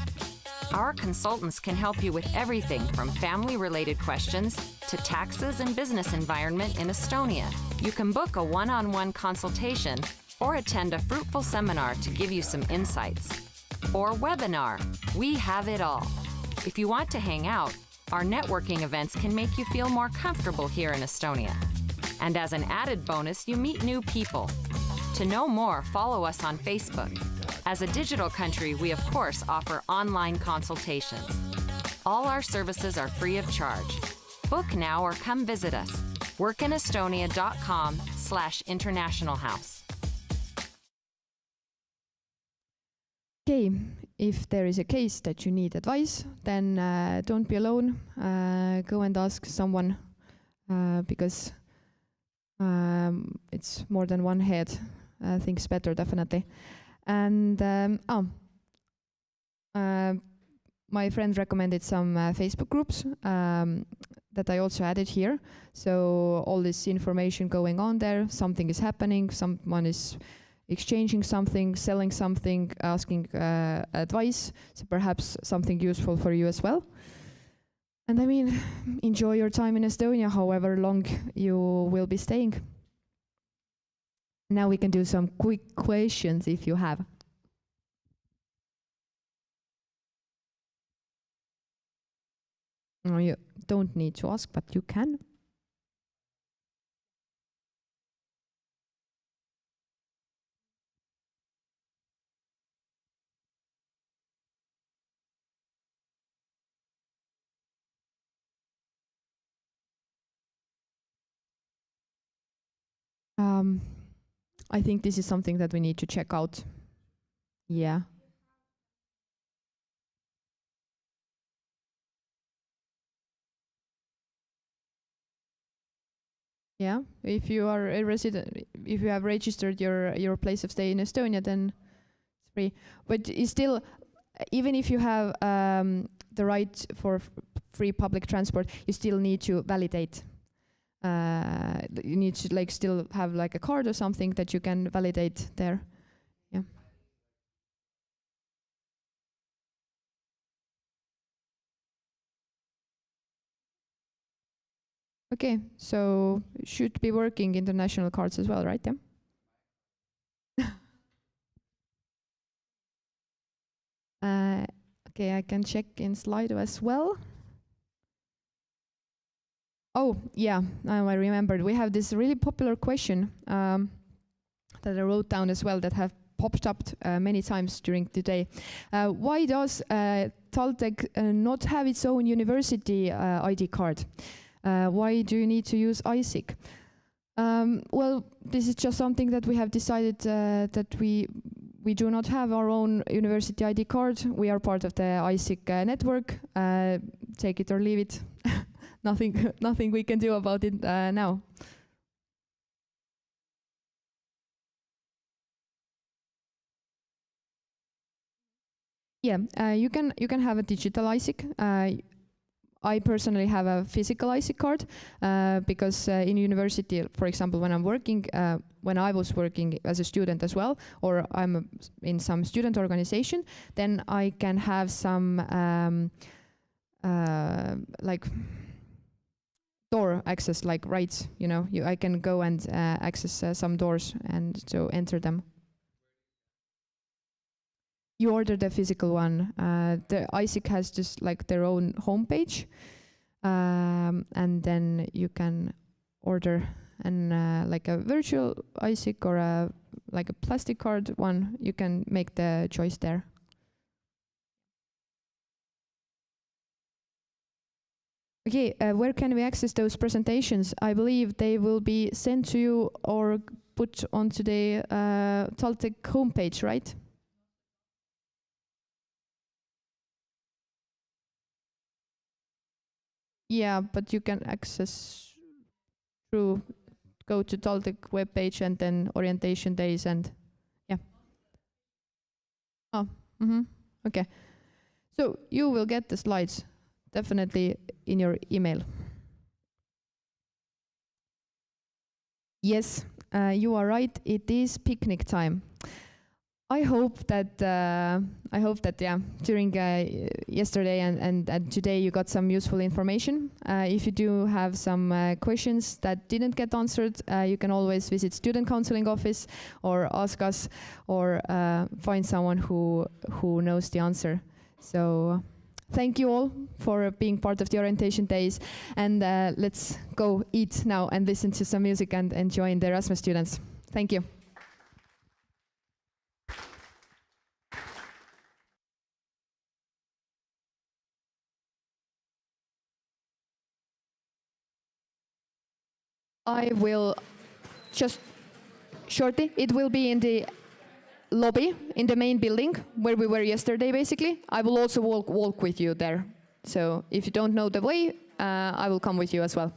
Our consultants can help you with everything from family-related questions to taxes and business environment in Estonia. You can book a one-on-one consultation or attend a fruitful seminar to give you some insights. Or webinar. We have it all. If you want to hang out, our networking events can make you feel more comfortable here in Estonia. And as an added bonus, you meet new people. To know more, follow us on Facebook. As a digital country, we of course offer online consultations. All our services are free of charge. Book now or come visit us. workinestonia.com/internationalhouse. Okay, if there is a case that you need advice, then don't be alone. Go and ask someone because It's more than one head thinks better, definitely. And my friend recommended some Facebook groups that I also added here. So all this information going on there, something is happening, someone is exchanging something, selling something, asking advice, so perhaps something useful for you as well. And I mean, enjoy your time in Estonia, however long you will be staying. Now we can do some quick questions if you have. No, you don't need to ask, but you can. I think this is something that we need to check out. Yeah. Yeah, if you are a resident, if you have registered your place of stay in Estonia, then it's free. But it's still, even if you have the right for free public transport, you still need to validate. You need to like still have like a card or something that you can validate there. Yeah. Okay, so should be working international cards as well, right? Yeah. Okay, I can check in Slido as well. Oh, yeah, now I remembered. We have this really popular question that I wrote down as well that have popped up many times during the day. Why does TalTech not have its own university ID card? Why do you need to use ISIC? Well, this is just something that we have decided that we do not have our own university ID card. We are part of the ISIC network. Take it or leave it. Nothing we can do about it now. Yeah, you can have a digital ISIC. I personally have a physical ISIC card because in university, for example, when I'm working, when I was working as a student as well, or I'm in some student organization, then I can have some like door access, like rights. You know, I can go and access some doors and so enter them. You order the physical one. The ISIC has just like their own homepage, and then you can order like a virtual ISIC or like a plastic card one. You can make the choice there. Okay, where can we access those presentations? I believe they will be sent to you or put onto the TalTech homepage, right? Yeah, but you can access through, go to TalTech webpage and then orientation days and yeah. Oh, okay. So you will get the slides definitely in your email. Yes, you are right. It is picnic time. I hope that yeah, during yesterday and today you got some useful information. If you do have some questions that didn't get answered, you can always visit student counseling office or ask us or find someone who knows the answer. So thank you all for being part of the orientation days, and let's go eat now and listen to some music and join the Erasmus students. Thank you. I will just shortly, it will be in the lobby in the main building where we were yesterday basically. I will also walk with you there. So if you don't know the way, I will come with you as well.